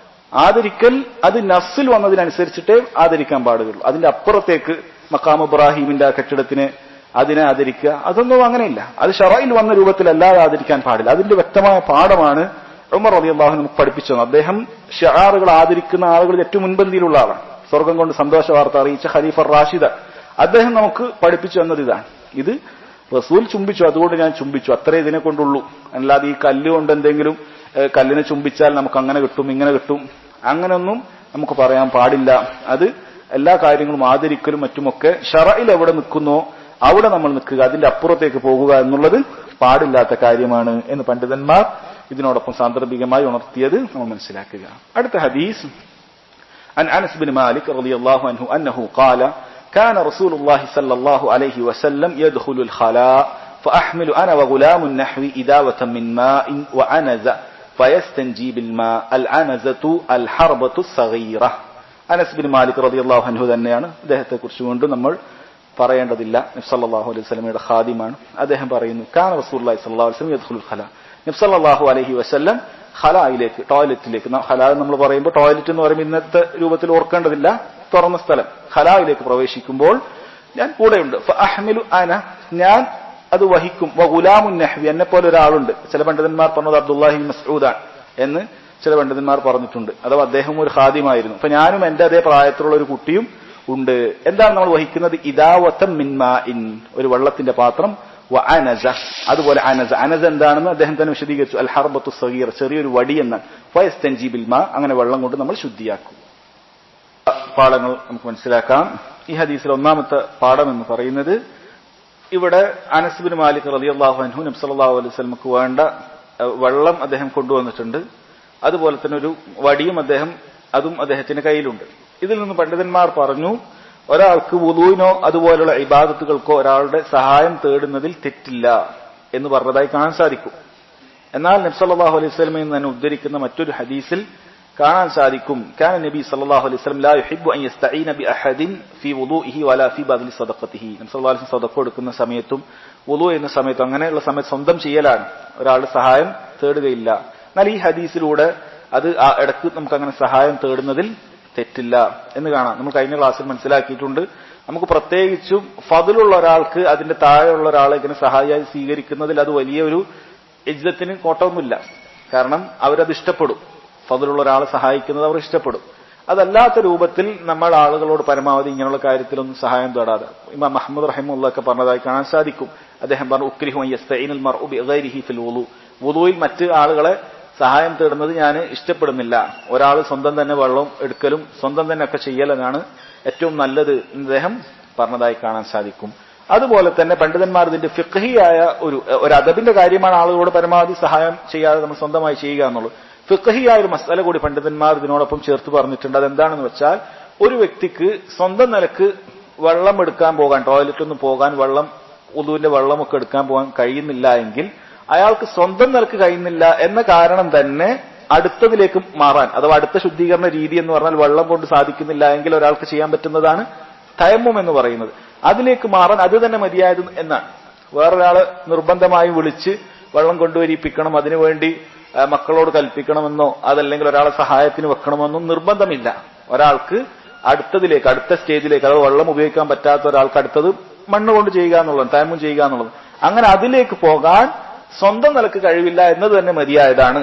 ആദരിക്കൽ അത് നഫ്സിൽ വന്നതിനനുസരിച്ചിട്ടേ ആദരിക്കാൻ പാടുകയുള്ളൂ. അതിന്റെ അപ്പുറത്തേക്ക് മഖാം ഇബ്രാഹിമിന്റെ ആ കെട്ടിടത്തിന് അതിനെ ആദരിക്കുക, അതൊന്നും അങ്ങനെയില്ല. അത് ശറയിൽ വന്ന രൂപത്തിലല്ലാതെ ആദരിക്കാൻ പാടില്ല. അതിന്റെ വ്യക്തമായ പാഠമാണ് ഉമർ റളിയല്ലാഹു അൻഹു നമുക്ക് പഠിപ്പിച്ചു തന്നത്. അദ്ദേഹം ഷിആറുകൾ ആദരിക്കുന്ന ആളുകളിൽ ഏറ്റവും മുൻപന്തിയിലുള്ള ആളാണ്. സ്വർഗം കൊണ്ട് സന്തോഷ വാർത്ത അറിയിച്ച ഖലീഫ റാഷിദ അദ്ദേഹം നമുക്ക് പഠിപ്പിച്ചു തന്നത് ഇതാണ്. ഇത് റസൂൽ ചുംബിച്ചു, അതുകൊണ്ട് ഞാൻ ചുംബിച്ചു, അത്രേ ഇതിനെ കൊണ്ടുള്ളൂ. അല്ലാതെ ഈ കല്ലുകൊണ്ട് എന്തെങ്കിലും കല്ലിനെ ചുംബിച്ചാൽ നമുക്ക് അങ്ങനെ കിട്ടും ഇങ്ങനെ കിട്ടും അങ്ങനെയൊന്നും നമുക്ക് പറയാൻ പാടില്ല. അത് എല്ലാ കാര്യങ്ങളും ആദരിക്കലും മറ്റുമൊക്കെ ശറയിൽ എവിടെ നിൽക്കുന്നോ അവിടെ നമ്മൾ നിൽക്കുക, അതിന്റെ അപ്പുറത്തേക്ക് പോകുക എന്നുള്ളത് പാടില്ലാത്ത കാര്യമാണ് എന്ന് പണ്ഡിതന്മാർ ഇതിനോടൊപ്പം സാന്ദർഭികമായി ഉണർത്തിയത് നമ്മൾ മനസ്സിലാക്കുക. അടുത്ത ഹദീസ് عن أنس بن مالك رضي الله عنه أنه قال كان رسول الله صلى الله عليه وسلم يدخل الخلاء فأحمل أنا وغلام نحوي إداوة من ماء وعنز فيستنجي بالماء العنزة الحربة الصغيرة. അനസ് ബിൻ മാലിക് റളിയല്ലാഹു അൻഹു തന്നെയാണ്. അദ്ദേഹത്തെ കുറിച്ച് കൊണ്ട് നമ്മൾ പറയേണ്ടതില്ല. നബി സല്ലല്ലാഹു അലൈഹി വസല്ലമയുടെ ഖാദിമാണ്. അദ്ദേഹം പറയുന്നു കാന റസൂലുള്ളാഹി സ്വല്ലല്ലാഹു അലൈഹി വസല്ലം യദ്ഖുലുൽ ഖലാ. നബി സല്ലല്ലാഹു അലൈഹി വസല്ലം ഖലായിലേക്ക്, ടോയ്ലറ്റിലേക്ക്, ഖലാ നമ്മൾ പറയുമ്പോൾ ടോയ്ലറ്റ് എന്ന് പറയുമ്പോൾ ഇന്നത്തെ രൂപത്തിൽ ഓർക്കേണ്ടതില്ല, തുറന്ന സ്ഥലം, ഖലായിലേക്ക് പ്രവേശിക്കുമ്പോൾ ഞാൻ കൂടെയുണ്ട്. ഫഅഹ്മിലു അന, ഞാൻ അത് വഹിക്കും. വഗുലാമുൻ നഹ്വി, എന്നെ പോലെ ഒരാളുണ്ട്. ചില പണ്ഡിതന്മാർ പറഞ്ഞത് അബ്ദുല്ലാഹി ബിൻ മസ്ഊദാണ് എന്ന് ചില പണ്ഡിതന്മാർ പറഞ്ഞിട്ടുണ്ട്. അഥവാ അദ്ദേഹം ഒരു ഖാദിമായിരുന്നു. അപ്പൊ ഞാനും എന്റെ അതേ പ്രായത്തിലുള്ള ഒരു കുട്ടിയും ഉണ്ട്. എന്താണ് നമ്മൾ വഹിക്കുന്നത്? ഇദാവത്തം മിൻ മാഇൻ, ഒരു വെള്ളത്തിന്റെ പാത്രം. വ അനസ, അതുപോലെ അനസ. അനസ എന്താണെന്ന് അദ്ദേഹം തന്നെ വിശദീകരിച്ചു. അൽ ഹർബത്തു സഗീറ, ചെറിയൊരു വടി എന്നാണ്. ഫയസ്തൻജി ബിൽ മാ, അങ്ങനെ വെള്ളം കൊണ്ട് നമ്മൾ ശുദ്ധിയാക്കും. പാഠങ്ങൾ നമുക്ക് മനസ്സിലാക്കാം. ഈ ഹദീസിൽ ഒന്നാമത്തെ പാഠം എന്ന് പറയുന്നത്, ഇവിടെ അനസ് ബിൻ മാലിക് റളിയല്ലാഹു അൻഹു നബി സല്ലല്ലാഹു അലൈഹി വസല്ലമക്ക് വേണ്ട വെള്ളം അദ്ദേഹം കൊണ്ടുവന്നിട്ടുണ്ട്. അതുപോലെ തന്നെ ഒരു വടിയും അതും അദ്ദേഹത്തിന്റെ കയ്യിലുണ്ട്. ഇതിൽ നിന്ന് പണ്ഡിതന്മാർ പറഞ്ഞു, ഒരാൾക്ക് വുളൂവിനോ അതുപോലുള്ള ഇബാദത്തുകൾക്കോ ഒരാളുടെ സഹായം തേടുന്നതിൽ തെറ്റില്ല എന്ന് പറഞ്ഞതായി കാണാൻ സാധിക്കും. എന്നാൽ നബി സല്ലല്ലാഹു അലൈഹി വസല്ലമയിൽ നിന്ന് തന്നെ ഉദ്ധരിക്കുന്ന മറ്റൊരു ഹദീസിൽ കാണാൻ സാധിക്കും, കാന നബി സല്ലല്ലാഹു അലൈഹി വസല്ലം ലാ യുഹിബ്ബു അൻ യസ്തഈന ബി അഹദിൻ ഫീ വുളൂഇഹി വലാ ഫീ ബദ്ലി സദഖതിഹി. നബി സല്ലല്ലാഹു അലൈഹി വസല്ലം സദഖ കൊടുക്കുന്ന സമയത്തും വുളൂ എന്ന സമയത്തും അങ്ങനെയുള്ള സമയത്ത് സ്വന്തം ചെയ്യലാണ്, ഒരാളുടെ സഹായം തേടുകയില്ല. എന്നാൽ ഈ ഹദീസിലൂടെ അത് ഇടയ്ക്ക് നമുക്ക് അങ്ങനെ സഹായം തേടുന്നതിൽ തെറ്റില്ല എന്ന് കാണാം. നമ്മൾ കഴിഞ്ഞ ക്ലാസ്സിൽ മനസ്സിലാക്കിയിട്ടുണ്ട്. നമുക്ക് പ്രത്യേകിച്ചും ഫضലുള്ള ഒരാൾക്ക് അതിന്റെ താഴെയുള്ള ഒരാളെ ഇങ്ങനെ സഹായിയായി സ്വീകരിക്കുന്നതിൽ അത് വലിയൊരു ഇജ്ജത്തിന് കോട്ടമൊന്നുമില്ല. കാരണം അവരത് ഇഷ്ടപ്പെടും. ഫضലുള്ള ഒരാളെ സഹായിക്കുന്നത് അവർ ഇഷ്ടപ്പെടും. അതല്ലാത്ത രൂപത്തിൽ നമ്മൾ ആളുകളോട് പരമാവധി ഇങ്ങനെയുള്ള കാര്യത്തിലൊന്നും സഹായം തേടാതെ, ഇമാം അഹ്മദ് റഹിമഹുല്ലാഹ് ഒക്കെ പറഞ്ഞതായി കാണാൻ സാധിക്കും. അദ്ദേഹം പറഞ്ഞു, ഉക്രിഹു അൻ യസ്തഈനൽ മർഉ ബിഗൈരിഹി ഫിൽ വുളു. വുളുയിൽ മറ്റ് ആളുകളെ സഹായം തേടുന്നത് ഞാൻ ഇഷ്ടപ്പെടുന്നില്ല. ഒരാൾ സ്വന്തം തന്നെ വെള്ളം എടുക്കലും സ്വന്തം തന്നെ ഒക്കെ ചെയ്യലാണ് ഏറ്റവും നല്ലത് എന്ന് അദ്ദേഹം പറഞ്ഞതായി കാണാൻ സാധിക്കും. അതുപോലെ തന്നെ പണ്ഡിതന്മാർ ഇതിന്റെ ഫിഖ്ഹിയായ ഒരു അദബിന്റെ കാര്യമാണ് ആളുകളോട് പരമാവധി സഹായം ചെയ്യാതെ നമ്മൾ സ്വന്തമായി ചെയ്യുക എന്നുള്ളത്. ഫിഖ്ഹിയായ ഒരു മസ്അല കൂടി പണ്ഡിതന്മാർ ഇതിനോടൊപ്പം ചേർത്ത് പറഞ്ഞിട്ടുണ്ട്. അതെന്താണെന്ന് വെച്ചാൽ, ഒരു വ്യക്തിക്ക് സ്വന്തം നിലക്ക് വെള്ളം എടുക്കാൻ പോകാൻ, ടോയ്ലറ്റൊന്നും പോകാൻ, ഉളുവിന്റെ വെള്ളമൊക്കെ എടുക്കാൻ പോകാൻ കഴിയുന്നില്ല എങ്കിൽ, അയാൾക്ക് സ്വന്തം നിലക്ക് കഴിയുന്നില്ല എന്ന കാരണം തന്നെ അടുത്തതിലേക്ക് മാറാൻ, അഥവാ അടുത്ത ശുദ്ധീകരണ രീതി എന്ന് പറഞ്ഞാൽ വെള്ളം കൊണ്ട് സാധിക്കുന്നില്ല എങ്കിൽ ഒരാൾക്ക് ചെയ്യാൻ പറ്റുന്നതാണ് തയമ്മും എന്ന് പറയുന്നത്. അതിലേക്ക് മാറാൻ അത് തന്നെ മതിയായത് എന്നാണ്. വേറൊരാള് നിർബന്ധമായി വിളിച്ച് വെള്ളം കൊണ്ടുവരിപ്പിക്കണം, അതിനുവേണ്ടി മക്കളോട് കൽപ്പിക്കണമെന്നോ അതല്ലെങ്കിൽ ഒരാളെ സഹായത്തിന് വെക്കണമെന്നോ നിർബന്ധമില്ല. ഒരാൾക്ക് അടുത്തതിലേക്ക്, അടുത്ത സ്റ്റേജിലേക്ക്, അതായത് വെള്ളം ഉപയോഗിക്കാൻ പറ്റാത്ത ഒരാൾക്ക് അടുത്തത് മണ്ണ് കൊണ്ട് ചെയ്യുക എന്നുള്ളത്, തയമ്മും ചെയ്യുക എന്നുള്ളത്. അങ്ങനെ അതിലേക്ക് പോകാൻ സ്വന്തം നിലക്ക് കഴിവില്ല എന്നത് തന്നെ മതിയായതാണ്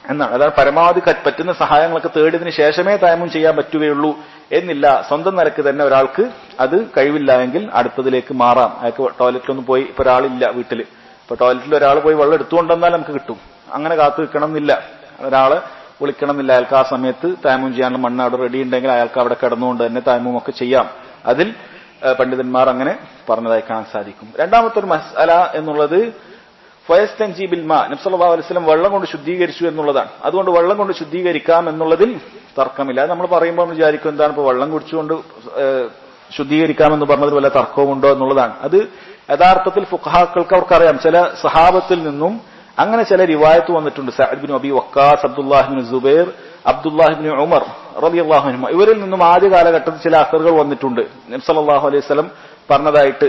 എന്നാണ്. അതാണ് പരമാവധി പറ്റുന്ന സഹായങ്ങളൊക്കെ തേടിയതിനു ശേഷമേ തയമ്മും ചെയ്യാൻ പറ്റുകയുള്ളൂ എന്നില്ല. സ്വന്തം നിലക്ക് തന്നെ ഒരാൾക്ക് അത് കഴിവില്ല എങ്കിൽ അടുത്തതിലേക്ക് മാറാം. അയാൾക്ക് ടോയ്ലറ്റിലൊന്നും പോയി, ഇപ്പൊ ഒരാളില്ല വീട്ടിൽ, ഇപ്പൊ ടോയ്ലറ്റിൽ ഒരാൾ പോയി വെള്ളം എടുത്തുകൊണ്ടുവന്നാൽ നമുക്ക് കിട്ടും. അങ്ങനെ കാത്തു നിൽക്കണം എന്നില്ല, ഒരാള് വിളിക്കണം എന്നില്ല. അയാൾക്ക് ആ സമയത്ത് തയമ്മും ചെയ്യാനുള്ള മണ്ണ് അവിടെ റെഡി ഉണ്ടെങ്കിൽ അയാൾക്ക് അവിടെ കിടന്നുകൊണ്ട് തന്നെ തയമ്മും ഒക്കെ ചെയ്യാം. അതിൽ പണ്ഡിതന്മാർ അങ്ങനെ പറഞ്ഞതായി കാണാൻ സാധിക്കും. രണ്ടാമത്തെ ഒരു മസ്അല എന്നുള്ളത് ഫയസ്തൻജി ബിൽ മാ, നബി സല്ലല്ലാഹു അലൈഹി വസല്ലം വെള്ളം കൊണ്ട് ശുദ്ധീകരിച്ചു എന്നുള്ളതാണ്. അതുകൊണ്ട് വെള്ളം കൊണ്ട് ശുദ്ധീകരിക്കാം എന്നുള്ളതിൽ തർക്കമില്ല. അത് നമ്മൾ പറയുമ്പോൾ നമ്മൾ വിചാരിക്കും, എന്താണ് ഇപ്പൊ വെള്ളം കുടിച്ചുകൊണ്ട് ശുദ്ധീകരിക്കാമെന്ന് പറഞ്ഞതിൽ വല്ല തർക്കവുമുണ്ടോ എന്നുള്ളതാണ്. അത് യഥാർത്ഥത്തിൽ ഫുഖഹാക്കൾക്ക് അവർക്കറിയാം. ചില സഹാബത്തിൽ നിന്നും അങ്ങനെ ചില റിവായത്ത് വന്നിട്ടുണ്ട്. Saad bin Abi Waqqas, Abdullah bin Zubair, Abdullah bin Umar റളിയല്ലാഹു അൻഹുമ, ഇവരിൽ നിന്നും ആദ്യ കാലഘട്ടത്തിൽ ചില അസറുകൾ വന്നിട്ടുണ്ട്. നബി സല്ലല്ലാഹു അലൈഹി വസല്ലം പറഞ്ഞതായിട്ട്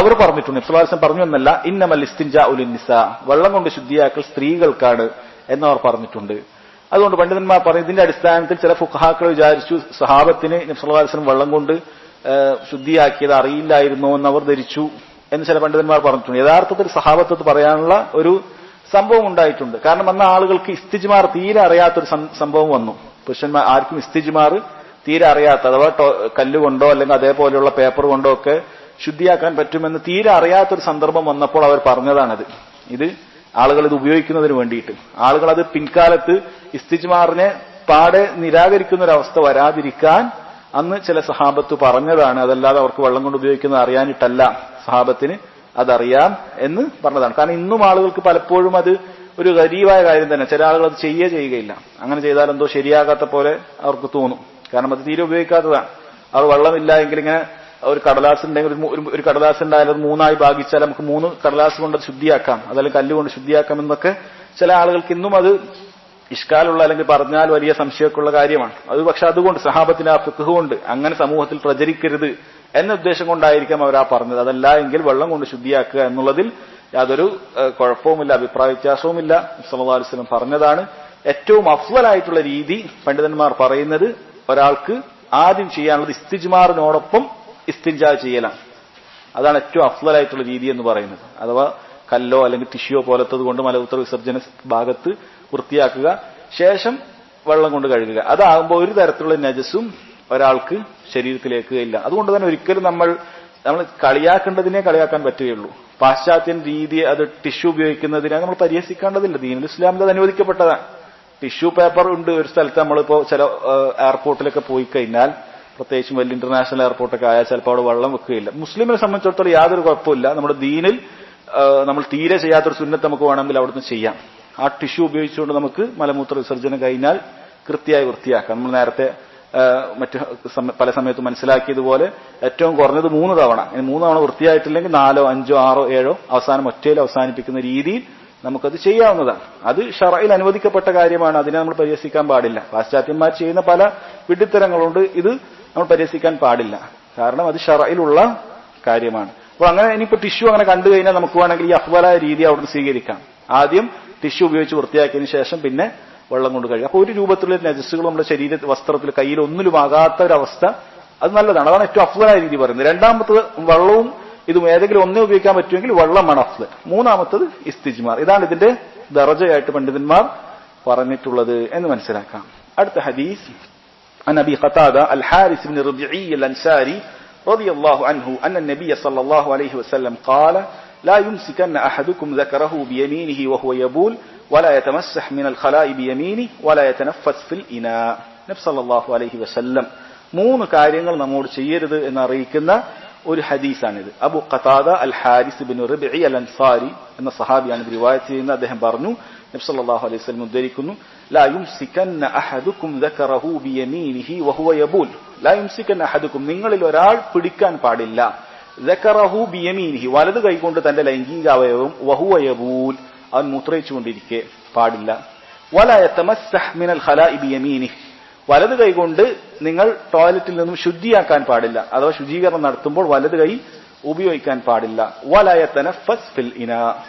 അവർ പറഞ്ഞിട്ടുണ്ട്. നബി സല്ലല്ലാഹു അലൈഹി വസല്ലം പറഞ്ഞു എന്നല്ല, ഇന്നമൽ ഇസ്തിൻജാഉ ലിന്നിസാ, വെള്ളം കൊണ്ട് ശുദ്ധിയാക്കൽ സ്ത്രീകൾക്കാണ് എന്നവർ പറഞ്ഞിട്ടുണ്ട്. അതുകൊണ്ട് പണ്ഡിതന്മാർ പറഞ്ഞു, ഇതിന്റെ അടിസ്ഥാനത്തിൽ ചില ഫുഖഹാക്കൾ വിചാരിച്ചു സഹാബത്തിന് നബി സല്ലല്ലാഹു അലൈഹി വസല്ലം വെള്ളം കൊണ്ട് ശുദ്ധിയാക്കിയത് അറിയില്ലായിരുന്നോ എന്ന് അവർ ധരിച്ചു എന്ന് ചില പണ്ഡിതന്മാർ പറഞ്ഞിട്ടുണ്ട്. യഥാർത്ഥത്തിൽ സഹാബത്ത് പറയാനുള്ള ഒരു സംഭവം ഉണ്ടായിട്ടുണ്ട്. കാരണം അന്ന് ആളുകൾക്ക് ഇസ്തിജ്മാർ തീരെ അറിയാത്തൊരു സംഭവം വന്നു. പുരുഷന്മാർ ആർക്കും ഇസ്തിജ്മാർ തീരെ അറിയാത്ത, അഥവാ കല്ലുകൊണ്ടോ അല്ലെങ്കിൽ അതേപോലെയുള്ള പേപ്പർ കൊണ്ടോ ഒക്കെ ശുദ്ധിയാക്കാൻ പറ്റുമെന്ന് തീരെ അറിയാത്തൊരു സന്ദർഭം വന്നപ്പോൾ അവർ പറഞ്ഞതാണത്. ഇത് ആളുകൾ ഇത് ഉപയോഗിക്കുന്നതിന് വേണ്ടിയിട്ട്, ആളുകൾ അത് പിൻകാലത്ത് ഇസ്തിജ്മാറിനെ പാടെ നിരാകരിക്കുന്ന ഒരു അവസ്ഥ വരാതിരിക്കാൻ അന്ന് ചില സഹാബത്ത് പറഞ്ഞതാണ്. അതല്ലാതെ അവർക്ക് വെള്ളം കൊണ്ട് ഉപയോഗിക്കുന്നത് അറിയാനിട്ടല്ല, സഹാബത്തിന് അതറിയാം എന്ന് പറഞ്ഞതാണ്. കാരണം ഇന്നും ആളുകൾക്ക് പലപ്പോഴും അത് ഒരു ഗരീബായ കാര്യം തന്നെ. ചില ആളുകൾ അത് ചെയ്യുകയില്ല. അങ്ങനെ ചെയ്താൽ എന്തോ ശരിയാകാത്ത പോലെ അവർക്ക് തോന്നും. കാരണം അത് തീരെ ഉപയോഗിക്കാത്തതാണ്. അവർ വെള്ളമില്ല എങ്കിൽ ഇങ്ങനെ ഒരു കടലാസ് ഉണ്ടെങ്കിൽ ഒരു കടലാസ് ഉണ്ടായാലും അത് 3 ഭാഗിച്ചാൽ നമുക്ക് 3 കടലാസ് കൊണ്ട് അത് ശുദ്ധിയാക്കാം, അതല്ലെങ്കിൽ കല്ലുകൊണ്ട് ശുദ്ധിയാക്കാം എന്നൊക്കെ ചില ആളുകൾക്ക് ഇന്നും അത് ഇഷ്കാലുള്ള അല്ലെങ്കിൽ പറഞ്ഞാൽ വലിയ സംശയമൊക്കെയുള്ള കാര്യമാണ്. അത് പക്ഷെ അതുകൊണ്ട് സഹാബത്തിന്റെ ആ ഫിഖ് കൊണ്ട് അങ്ങനെ സമൂഹത്തിൽ പ്രചരിക്കരുത് എന്ന ഉദ്ദേശം കൊണ്ടായിരിക്കാം അവർ ആ പറഞ്ഞത്. അതല്ല എങ്കിൽ വെള്ളം കൊണ്ട് ശുദ്ധിയാക്കുക എന്നുള്ളതിൽ യാതൊരു കുഴപ്പവുമില്ല, അഭിപ്രായ വ്യത്യാസവുമില്ല. സല്ലല്ലാഹു അലൈഹി വസല്ലം പറഞ്ഞതാണ്. ഏറ്റവും അഫ്ളലായിട്ടുള്ള രീതി പണ്ഡിതന്മാർ പറയുന്നത് ഒരാൾക്ക് ആദ്യം ചെയ്യാനുള്ളത് ഇസ്തിജ്മാറിനോടൊപ്പം ഇസ്തിൻജാ ചെയ്യലാണ്. അതാണ് ഏറ്റവും അഫ്ളലായിട്ടുള്ള രീതി എന്ന് പറയുന്നത്. അഥവാ കല്ലോ അല്ലെങ്കിൽ ടിഷ്യോ പോലത്തത് കൊണ്ട് മലമൂത്ര വിസർജന ഭാഗത്ത് വൃത്തിയാക്കുക, ശേഷം വെള്ളം കൊണ്ട് കഴുകുക. അതാകുമ്പോൾ ഒരു തരത്തിലുള്ള നജസും ഒരാൾക്ക് ശരീരത്തിലേക്ക് ഇല്ല. അതുകൊണ്ട് തന്നെ ഒരിക്കലും നമ്മൾ കളിയാക്കേണ്ടതിനെ കളിയാക്കാൻ പറ്റുകയുള്ളൂ. പാശ്ചാത്യൻ രീതി അത് ടിഷ്യൂ ഉപയോഗിക്കുന്നതിനെ നമ്മൾ പരിഹസിക്കേണ്ടതില്ല. ദീനുൽ ഇസ്ലാമിൽ അത് അനുവദിക്കപ്പെട്ടതാണ്. ടിഷ്യൂ പേപ്പർ ഉണ്ട് ഒരു സ്ഥലത്ത്. നമ്മളിപ്പോ ചില എയർപോർട്ടിലൊക്കെ പോയി കഴിഞ്ഞാൽ, പ്രത്യേകിച്ചും വലിയ ഇന്റർനാഷണൽ എയർപോർട്ടൊക്കെ ആയാൽ ചിലപ്പോൾ അവിടെ വെള്ളം വെക്കുകയില്ല. മുസ്ലിമിനെ സംബന്ധിച്ചിടത്തോളം യാതൊരു കുഴപ്പമില്ല. നമ്മുടെ ദീനിൽ നമ്മൾ തീരെ ചെയ്യാത്തൊരു സുന്നത്ത് നമുക്ക് വേണമെങ്കിൽ അവിടുന്ന് ചെയ്യാം. ആ ടിഷ്യൂ ഉപയോഗിച്ചുകൊണ്ട് നമുക്ക് മലമൂത്ര വിസർജനം കഴിഞ്ഞാൽ കൃത്യമായി വൃത്തിയാക്കാം. നമ്മൾ നേരത്തെ മറ്റ് പല സമയത്തും മനസ്സിലാക്കിയതുപോലെ ഏറ്റവും കുറഞ്ഞത് 3 തവണ, 3 തവണ വൃത്തിയായിട്ടില്ലെങ്കിൽ 4, 5, 6, 7 അവസാനം ഒറ്റയിൽ അവസാനിപ്പിക്കുന്ന രീതിയിൽ നമുക്കത് ചെയ്യാവുന്നതാണ്. അത് ശറഇൽ അനുവദിക്കപ്പെട്ട കാര്യമാണ്. അതിനെ നമ്മൾ പരിഹസിക്കാൻ പാടില്ല. പാശ്ചാത്യന്മാർ ചെയ്യുന്ന പല വിഡ്ഢിത്തരങ്ങളുണ്ട്. ഇത് നമ്മൾ പരിഹസിക്കാൻ പാടില്ല. കാരണം അത് ശറഇലുള്ള കാര്യമാണ്. അപ്പോൾ അങ്ങനെ ഇനിയിപ്പോ ടിഷ്യൂ അങ്ങനെ കണ്ടു കഴിഞ്ഞാൽ നമുക്ക് വേണമെങ്കിൽ ഈ അഫ്ളലായ രീതി അവിടുന്ന് സ്വീകരിക്കാം. ആദ്യം ടിഷ്യൂ ഉപയോഗിച്ച് വൃത്തിയാക്കിയതിനു ശേഷം പിന്നെ വെള്ളം കൊണ്ട് കഴുകുക. അപ്പോൾ ഒരു രൂപത്തിലുള്ള നജസ്സുകൾ നമ്മുടെ ശരീര വസ്ത്രത്തിൽ കയ്യിൽ ഒന്നിലും ആകാത്ത ഒരവസ്ഥ, അത് നല്ലതാണ്. അതാണ് ഏറ്റവും അഫ്ളലായ രീതി പറയുന്നത്. രണ്ടാമത്തത് വെള്ളവും ഇതും ഏതെങ്കിലും ഒന്നേ ഉപയോഗിക്കാൻ പറ്റുമെങ്കിൽ വെള്ളമാണ് അഫ്ളൽ. മൂന്നാമത്തത് ഇസ്തിജ്മാർ. ഇതാണ് ഇതിന്റെ ദറജയായിട്ട് പണ്ഡിതന്മാർ പറഞ്ഞിട്ടുള്ളത് എന്ന് മനസ്സിലാക്കാം. അടുത്ത ഹദീസ് عن أبي قتادة الحارث بن ربيعي الأنصاري رضي الله عنه أن النبي صلى الله عليه وسلم قال لا يمسكن أحدكم ذكره بيمينه وهو يبول ولا يتمسح من الخلاء بيمينه ولا يتنفس في الإناء. നബി സല്ലല്ലാഹു അലൈഹി വസല്ലം 3 കാര്യങ്ങൾ നമ്മോട് ചെയ്യരുത് എന്ന് അറിയിക്കുന്ന ഒരു ഹദീസാണിത്. അബു ഖതാദ അൽ ഹാരിസ് ബിൻ റബീഇ അൽ അൻസാരി എന്ന സഹാബിയാണ് ഇത് റിവായത്ത് ചെയ്യുന്നത്. അദ്ദേഹം പറഞ്ഞു, നബി സല്ലല്ലാഹു അലൈഹി വസല്ലം ഉദ്ധരിക്കുന്നു, ലാ യുംസികന്ന അഹദുക്കും ദക്കറഹു ബിയമീനിഹി വഹുവ യബൂൽ. ലാ യുംസികന്ന അഹദുക്കും, നിങ്ങളിൽ ഒരാൾ പിടിക്കാൻ പാടില്ല, ദക്കറഹു ബിയമീനിഹി, വലത് കൈകൊണ്ട് തന്റെ ലൈംഗിക അവയവം, വഹുവ യബൂൽ, അവൻ മൂത്രയിച്ചുകൊണ്ടിരിക്കെ പാടില്ല. വലാ യതമസ്സഹ് മിനൽ ഖലാഇ ബിയമീനിഹി, വലത് കൈകൊണ്ട് നിങ്ങൾ ടോയ്ലറ്റിൽ നിന്നും ശുദ്ധിയാക്കാൻ പാടില്ല, അഥവാ ശുചീകരണം നടത്തുമ്പോൾ വലത് കൈ ഉപയോഗിക്കാൻ പാടില്ല. വലാ യതനഫസ് ഫിൽ ഇനാ,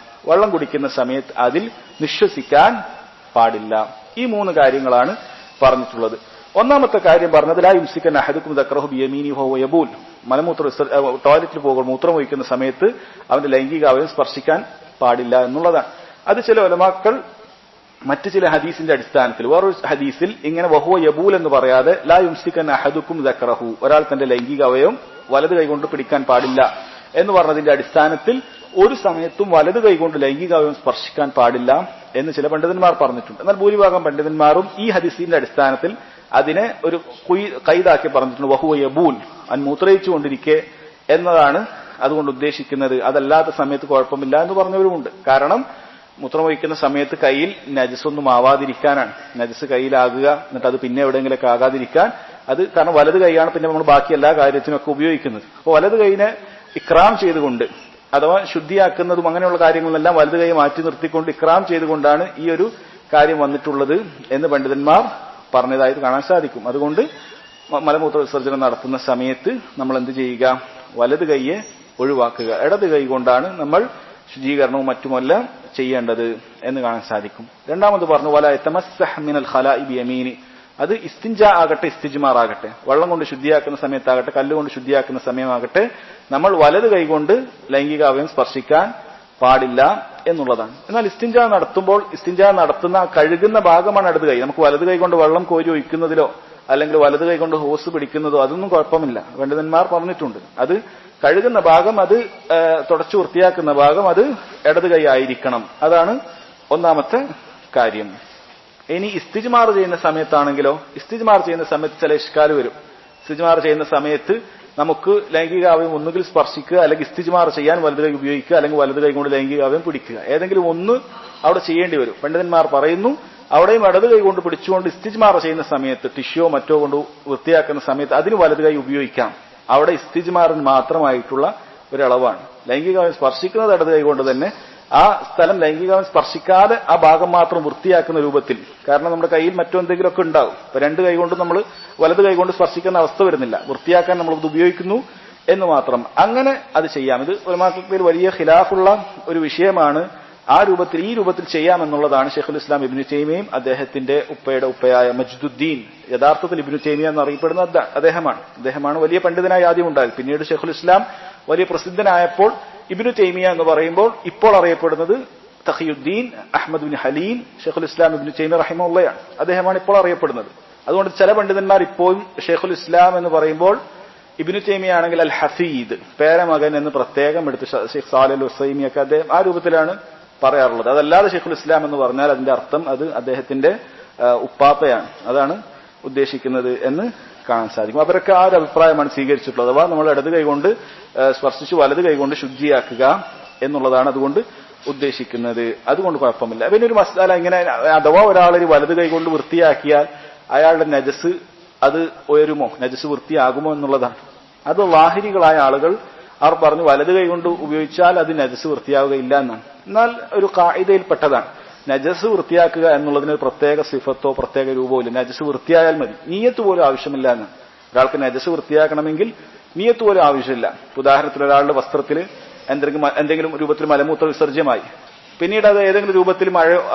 വെള്ളം കുടിക്കുന്ന സമയത്ത് അതിൽ നിശ്വസിക്കാൻ പാടില്ല. ഈ 3 കാര്യങ്ങളാണ് പറഞ്ഞിട്ടുള്ളത്. ഒന്നാമത്തെ കാര്യം പറഞ്ഞത് ലാ യുംസികന്ന അഹദുക്കും ദക്റഹു ബിയമീനിഹി വഹുവ യബൂൽ, ടോയ്ലറ്റിൽ പോകുമ്പോൾ മൂത്രം ഒഴിക്കുന്ന സമയത്ത് അവന്റെ ലൈംഗിക അവയവം സ്പർശിക്കാൻ പാടില്ല എന്നുള്ളതാണ്. അത് ചില ഉലമാക്കൾ മറ്റു ചില ഹദീസിന്റെ അടിസ്ഥാനത്തിൽ, വേറൊരു ഹദീസിൽ ഇങ്ങനെ വഹുവ യബൂൽ എന്ന് പറയാതെ ലാ യുംസികന്ന അഹദുക്കും ദക്റഹു, ഒരാൾ തന്റെ ലൈംഗിക അവയവം വലത് കൈകൊണ്ട് പിടിക്കാൻ പാടില്ല എന്ന് പറഞ്ഞതിന്റെ അടിസ്ഥാനത്തിൽ ഒരു സമയത്തും വലത് കൈകൊണ്ട് ലൈംഗികാവയം സ്പർശിക്കാൻ പാടില്ല എന്ന് ചില പണ്ഡിതന്മാർ പറഞ്ഞിട്ടുണ്ട്. എന്നാൽ ഭൂരിഭാഗം പണ്ഡിതന്മാരും ഈ ഹദീസിന്റെ അടിസ്ഥാനത്തിൽ അതിനെ ഒരു കൈതാക്കി പറഞ്ഞിട്ടുണ്ട്. വഹുവ യബൂൽ, അവൻ മൂത്രയിച്ചുകൊണ്ടിരിക്കെ എന്നതാണ് അതുകൊണ്ട് ഉദ്ദേശിക്കുന്നത്. അതല്ലാത്ത സമയത്ത് കുഴപ്പമില്ല എന്ന് പറഞ്ഞവരുമുണ്ട്. കാരണം മൂത്രമൊഴിക്കുന്ന സമയത്ത് കയ്യിൽ നജസൊന്നും ആവാതിരിക്കാനാണ്. നജസ് കയ്യിലാകുക, എന്നിട്ട് അത് പിന്നെ എവിടെയെങ്കിലൊക്കെ ആകാതിരിക്കാൻ. അത് കാരണം വലത് കൈയാണ് പിന്നെ നമ്മൾ ബാക്കി എല്ലാ കാര്യത്തിനൊക്കെ ഉപയോഗിക്കുന്നത്. അപ്പോൾ വലത് കൈയിനെ ഇക്റാം ചെയ്തുകൊണ്ട്, അഥവാ ശുദ്ധിയാക്കുന്നതും അങ്ങനെയുള്ള കാര്യങ്ങളെല്ലാം വലത് കൈ മാറ്റി നിർത്തിക്കൊണ്ട് ഇക്റാം ചെയ്തുകൊണ്ടാണ് ഈ ഒരു കാര്യം വന്നിട്ടുള്ളത് എന്ന് പണ്ഡിതന്മാർ പറഞ്ഞതായിട്ട് കാണാൻ സാധിക്കും. അതുകൊണ്ട് മലമൂത്ര വിസർജനം നടത്തുന്ന സമയത്ത് നമ്മൾ എന്ത് ചെയ്യുക? വലത് കൈയെ ഒഴിവാക്കുക. ഇടത് കൈ കൊണ്ടാണ് നമ്മൾ ശുചീകരണവും മറ്റുമെല്ലാം ചെയ്യേണ്ടത് എന്ന് കാണാൻ സാധിക്കും. രണ്ടാമത് പറഞ്ഞു വലാ യതമസ്സഹ് മിനൽ ഖലാഇ ബിയമീനി, അത് ഇസ്തിൻജാ ആകട്ടെ ഇസ്തിജ്മാർ ആകട്ടെ, വെള്ളം കൊണ്ട് ശുദ്ധിയാക്കുന്ന സമയത്താകട്ടെ കല്ലുകൊണ്ട് ശുദ്ധിയാക്കുന്ന സമയമാകട്ടെ, നമ്മൾ വലത് കൈകൊണ്ട് ലൈംഗിക അവയവം സ്പർശിക്കാൻ പാടില്ല എന്നുള്ളതാണ്. എന്നാൽ ഇസ്തിൻജാ നടത്തുമ്പോൾ ഇസ്തിൻജാ നടത്തുന്ന കഴുകുന്ന ഭാഗമാണ് ഇടത് കൈ. നമുക്ക് വലത് കൈ കൊണ്ട് വെള്ളം കോരി ഒഴിക്കുന്നതിലോ അല്ലെങ്കിൽ വലത് കൈ കൊണ്ട് ഹോസ് പിടിക്കുന്നതോ അതൊന്നും കുഴപ്പമില്ല, പണ്ഡിതന്മാർ പറഞ്ഞിട്ടുണ്ട്. അത് കഴുകുന്ന ഭാഗം, അത് തുടച്ചു വൃത്തിയാക്കുന്ന ഭാഗം അത് ഇടത് കൈ ആയിരിക്കണം. അതാണ് ഒന്നാമത്തെ കാര്യം. ഇനി ഇസ്തിജ്മാർ ചെയ്യുന്ന സമയത്താണെങ്കിലോ, ഇസ്തിജ്മാർ ചെയ്യുന്ന സമയത്ത് ചില ഇഷ്കാല് വരും. ഇസ്തിജ്മാർ ചെയ്യുന്ന സമയത്ത് നമുക്ക് ലൈംഗികാവയം ഒന്നുകിൽ സ്പർശിക്കുക, അല്ലെങ്കിൽ ഇസ്തിജ്മാർ ചെയ്യാൻ വലത് കൈ ഉപയോഗിക്കുക, അല്ലെങ്കിൽ വലത് കൈ കൊണ്ട് ലൈംഗികാവയം പിടിക്കുക. ഏതെങ്കിലും ഒന്ന് അവിടെ ചെയ്യേണ്ടി വരും. പണ്ഡിതന്മാർ പറയുന്നു അവിടെയും ഇടത് കൈ കൊണ്ട് പിടിച്ചുകൊണ്ട് ഇസ്തിജ്മാർ ചെയ്യുന്ന സമയത്ത്, ടിഷ്യോ മറ്റോ കൊണ്ട് വൃത്തിയാക്കുന്ന സമയത്ത് അതിന് വലത് കൈ ഉപയോഗിക്കാം. അവിടെ ഇസ്തിജ്മാറിന് മാത്രമായിട്ടുള്ള ഒരളവാണ്. ലൈംഗികാവയം സ്പർശിക്കുന്നത് ഇടത് കൈ കൊണ്ട് തന്നെ ആ സ്ഥലം ലൈംഗികാവയം സ്പർശിക്കാതെ ആ ഭാഗം മാത്രം വൃത്തിയാക്കുന്ന രൂപത്തിൽ. കാരണം നമ്മുടെ കയ്യിൽ മറ്റെന്തെങ്കിലുമൊക്കെ ഉണ്ടാവും. ഇപ്പൊ രണ്ട് കൈ കൊണ്ട് നമ്മൾ വലത് കൈ കൊണ്ട് സ്പർശിക്കുന്ന അവസ്ഥ വരുന്നില്ല, വൃത്തിയാക്കാൻ നമ്മൾ ഇത് ഉപയോഗിക്കുന്നു എന്ന് മാത്രം. അങ്ങനെ അത് ചെയ്യാം. ഇത് ഉലമാക്കളിൽ വലിയ ഖിലാഫുള്ള ഒരു വിഷയമാണ്. ആ രൂപത്തിൽ ഈ രൂപത്തിൽ ചെയ്യാമെന്നുള്ളതാണ് ഷെയ്ഖുൽ ഇസ്ലാം ഇബ്നു തൈമിയയും അദ്ദേഹത്തിന്റെ ഉപ്പയുടെ ഉപ്പയായ മജ്ദുദ്ദീൻ, യഥാർത്ഥത്തിൽ ഇബ്നു തൈമിയ എന്നറിയപ്പെടുന്ന അദ്ദേഹമാണ് വലിയ പണ്ഡിതനായി ആദ്യം ഉണ്ടായത്. പിന്നീട് ഷെയ്ഖുൽ ഇസ്ലാം വലിയ പ്രസിദ്ധനായപ്പോൾ ഇബ്നു തൈമിയ എന്ന് പറയുമ്പോൾ ഇപ്പോൾ അറിയപ്പെടുന്നത് തഖിയുദ്ദീൻ അഹ്മദ് ബിൻ ഹലീം ഷെയ്ഖുൽ ഇസ്ലാം ഇബ്നു തൈമിയ റഹിമഹുള്ളയാണ്. അദ്ദേഹമാണ് ഇപ്പോൾ അറിയപ്പെടുന്നത്. അതുകൊണ്ട് ചില പണ്ഡിതന്മാർ ഇപ്പോഴും ഷെയ്ഖുൽ ഇസ്ലാം എന്ന് പറയുമ്പോൾ ഇബ്നു തൈമിയ ആണെങ്കിൽ അൽ ഹഫീദ്, പേരമകൻ എന്ന് പ്രത്യേകം എടുത്ത് ഷെയ്ഖ് സാലിഹ് ഉസൈമിയൊക്കെ അദ്ദേഹം ആ രൂപത്തിലാണ് പറയാറുള്ളത്. അതല്ലാതെ ഷെയ്ഖുൽ ഇസ്ലാം എന്ന് പറഞ്ഞാൽ അതിന്റെ അർത്ഥം അത് അദ്ദേഹത്തിന്റെ ഉപ്പാപ്പയാണ്, അതാണ് ഉദ്ദേശിക്കുന്നത് എന്ന് കാണാൻ സാധിക്കും. അവരൊക്കെ ആ ഒരു അഭിപ്രായമാണ് സ്വീകരിച്ചിട്ടുള്ളത്. അഥവാ നമ്മൾ ഇടത് കൈകൊണ്ട് സ്പർശിച്ച് വലത് കൈകൊണ്ട് ശുദ്ധിയാക്കുക എന്നുള്ളതാണ് അതുകൊണ്ട് ഉദ്ദേശിക്കുന്നത്. അതുകൊണ്ട് കുഴപ്പമില്ല. പിന്നെ ഒരു മസാല ഇങ്ങനെ, അഥവാ ഒരാളൊരു വലത് കൈകൊണ്ട് വൃത്തിയാക്കിയാൽ അയാളുടെ നജസ് അത് ഉയരുമോ, നജസ് വൃത്തിയാകുമോ എന്നുള്ളതാണ്. അത് ലാഹിരികളായ ആളുകൾ അവർ പറഞ്ഞു വലത് കൈ കൊണ്ട് ഉപയോഗിച്ചാൽ അത് നജസ് വൃത്തിയാവുകയില്ല എന്നാണ്. എന്നാൽ ഒരു ഖാഇദയിൽപ്പെട്ടതാണ് നജസ് വൃത്തിയാക്കുക എന്നുള്ളതിന് പ്രത്യേക സിഫത്തോ പ്രത്യേക രൂപമോ ഇല്ല. നജസ് വൃത്തിയായാൽ മതി, നിയ്യത്ത് പോലും ആവശ്യമില്ല എന്നാണ്. ഒരാൾക്ക് നജസ് വൃത്തിയാക്കണമെങ്കിൽ നിയ്യത്ത് പോലും ആവശ്യമില്ല. ഉദാഹരണത്തിന് ഒരാളുടെ വസ്ത്രത്തിൽ എന്തെങ്കിലും രൂപത്തിൽ മലമൂത്ര വിസർജ്യമായി, പിന്നീട് അത് ഏതെങ്കിലും രൂപത്തിൽ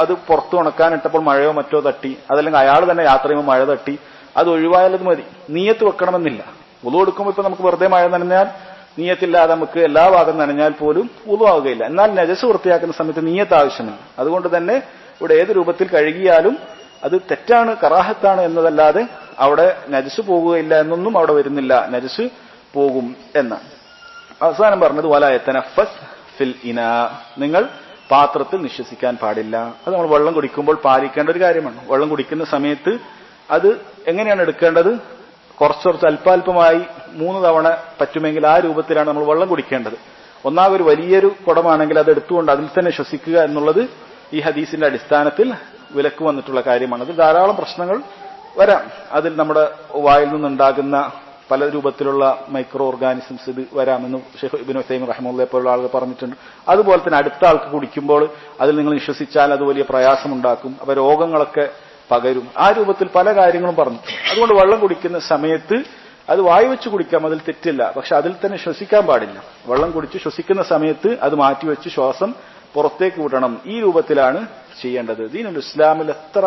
അത് പുറത്ത് ഉണക്കാനിട്ടപ്പോൾ മഴയോ മറ്റോ തട്ടി, അതല്ലെങ്കിൽ അയാൾ തന്നെ യാത്ര ചെയ്യുമ്പോൾ മഴ തട്ടി, അത് ഒഴിവായാലത് മതി. നിയ്യത്ത് വെക്കണമെന്നില്ല. വുളു എടുക്കുമ്പോൾ ഇപ്പൊ നമുക്ക് വെറുതെ മഴ നനഞ്ഞാൽ നിയ്യത്തില്ലാതെ നമുക്ക് എല്ലാ ഭാഗം നനഞ്ഞാൽ പോലും വുളു ആവുകയില്ല. എന്നാൽ നജസ് വൃത്തിയാക്കുന്ന സമയത്ത് നിയ്യത്ത് ആവശ്യമില്ല. അതുകൊണ്ട് തന്നെ ഇവിടെ ഏത് രൂപത്തിൽ കഴുകിയാലും അത് തെറ്റാണ്, കറാഹത്താണ് എന്നതല്ലാതെ അവിടെ നജസ് പോകുകയില്ല എന്നൊന്നും അവിടെ വരുന്നില്ല. നജസ് പോകും എന്നാണ്. അവസാനം പറഞ്ഞത് വലാ യതനഫസ് ഫിൽ ഇനാ, നിങ്ങൾ പാത്രത്തിൽ നിശ്വസിക്കാൻ പാടില്ല. അത് നമ്മൾ വെള്ളം കുടിക്കുമ്പോൾ പാലിക്കേണ്ട ഒരു കാര്യമാണ്. വെള്ളം കുടിക്കുന്ന സമയത്ത് അത് എങ്ങനെയാണ് എടുക്കേണ്ടത്? കുറച്ച് അല്പാൽപമായി 3 തവണ പറ്റുമെങ്കിൽ ആ രൂപത്തിലാണ് നമ്മൾ വെള്ളം കുടിക്കേണ്ടത്. ഒന്നാമതൊരു വലിയൊരു കുടമാണെങ്കിൽ അത് എടുത്തുകൊണ്ട് അതിൽ തന്നെ ശ്വസിക്കുക എന്നുള്ളത് ഈ ഹദീസിന്റെ അടിസ്ഥാനത്തിൽ വിലക്ക് വന്നിട്ടുള്ള കാര്യമാണ്. അതിൽ ധാരാളം പ്രശ്നങ്ങൾ വരാം. അതിൽ നമ്മുടെ വായിൽ നിന്നുണ്ടാകുന്ന പല രൂപത്തിലുള്ള മൈക്രോ ഓർഗാനിസംസ് ഇത് വരാമെന്ന് ഷെയ്ഖ് ഇബ്നു തൈമിയ്യ റഹിമഹുള്ളാഹി പോലുള്ള ആളുകൾ പറഞ്ഞിട്ടുണ്ട്. അതുപോലെ തന്നെ അടുത്ത ആൾക്ക് കുടിക്കുമ്പോൾ അതിൽ നിങ്ങൾ വിശ്വസിച്ചാൽ അത് വലിയ പ്രയാസമുണ്ടാക്കും, അപ്പൊ രോഗങ്ങളൊക്കെ പകരും. ആ രൂപത്തിൽ പല കാര്യങ്ങളും പറഞ്ഞു. അതുകൊണ്ട് വെള്ളം കുടിക്കുന്ന സമയത്ത് അത് വായു വെച്ച് കുടിക്കാം, അതിൽ തെറ്റില്ല. പക്ഷെ അതിൽ തന്നെ ശ്വസിക്കാൻ പാടില്ല. വെള്ളം കുടിച്ച് ശ്വസിക്കുന്ന സമയത്ത് അത് മാറ്റിവെച്ച് ശ്വാസം പുറത്തേക്ക് വിടണം. ഈ രൂപത്തിലാണ് ചെയ്യേണ്ടത്. ദീനുൽ ഇസ്ലാമിൽ എത്ര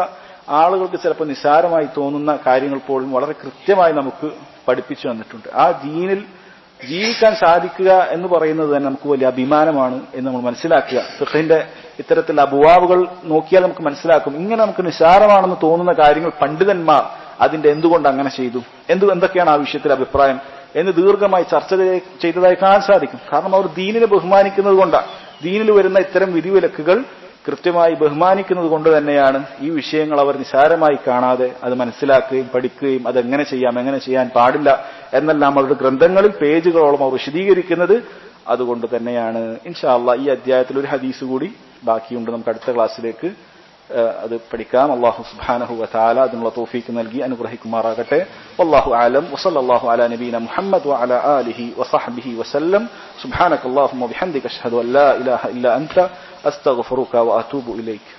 ആളുകൾക്ക് ചിലപ്പോൾ നിസ്സാരമായി തോന്നുന്ന കാര്യങ്ങൾ പോലും വളരെ കൃത്യമായി നമുക്ക് പഠിപ്പിച്ചു തന്നിട്ടുണ്ട്. ആ ദീനിൽ ജീവിക്കാൻ സാധിക്കുക എന്ന് പറയുന്നത് തന്നെ നമുക്ക് വലിയ അഭിമാനമാണ് എന്ന് നമ്മൾ മനസ്സിലാക്കുക. ഫിഖ്ഹിന്റെ ഇത്തരത്തിലുള്ള അബുവാബുകൾ നോക്കിയാൽ നമുക്ക് മനസ്സിലാക്കും, ഇങ്ങനെ നമുക്ക് നിസ്സാരമാണെന്ന് തോന്നുന്ന കാര്യങ്ങൾ പണ്ഡിതന്മാർ അതിന്റെ എന്തുകൊണ്ട് അങ്ങനെ ചെയ്തു, എന്തൊക്കെയാണ് ആ വിഷയത്തിൽ അഭിപ്രായം എന്ന് ദീർഘമായി ചർച്ച ചെയ്തതായി കാണാൻ സാധിക്കും. കാരണം അവർ ദീനിനെ ബഹുമാനിക്കുന്നത് കൊണ്ടാണ്. ദീനിൽ വരുന്ന ഇത്തരം വിധിവിലക്കുകൾ കൃത്യമായി ബഹുമാനിക്കുന്നത് കൊണ്ട് തന്നെയാണ് ഈ വിഷയങ്ങൾ അവർ നിസ്സാരമായി കാണാതെ അത് മനസ്സിലാക്കുകയും പഠിക്കുകയും അതെങ്ങനെ ചെയ്യാം, എങ്ങനെ ചെയ്യാൻ പാടില്ല എന്നെല്ലാം അവരുടെ ഗ്രന്ഥങ്ങളിൽ പേജുകളോളം അവർ വിശദീകരിക്കുന്നത് അതുകൊണ്ട് തന്നെയാണ്. ഇൻഷാ അല്ലാഹ് ഈ അധ്യായത്തിൽ ഒരു ഹദീസ് കൂടി ബാക്കിയുണ്ട്. നമുക്ക് അടുത്ത ക്ലാസ്സിലേക്ക് അത് പഠിക്കാം. അല്ലാഹു സുബ്ഹാനഹു വ തആല അതിനുള്ള തൗഫീഖ് നൽകി അനുഗ്രഹിക്കുമാറാകട്ടെ. വല്ലാഹു അഅലം വസല്ലല്ലാഹു അലാ നബീന മുഹമ്മദ് വഅലാ ആലിഹി വസഹ്ബിഹി വസല്ലം. സുബ്ഹാനകല്ലാഹുമ്മ വബിഹംദിക അഷ്ഹദു അൻ ലാ ഇലാഹ ഇല്ലാ അൻത അസ്തഗ്ഫിറുക വഅതൂബു ഇലൈക്.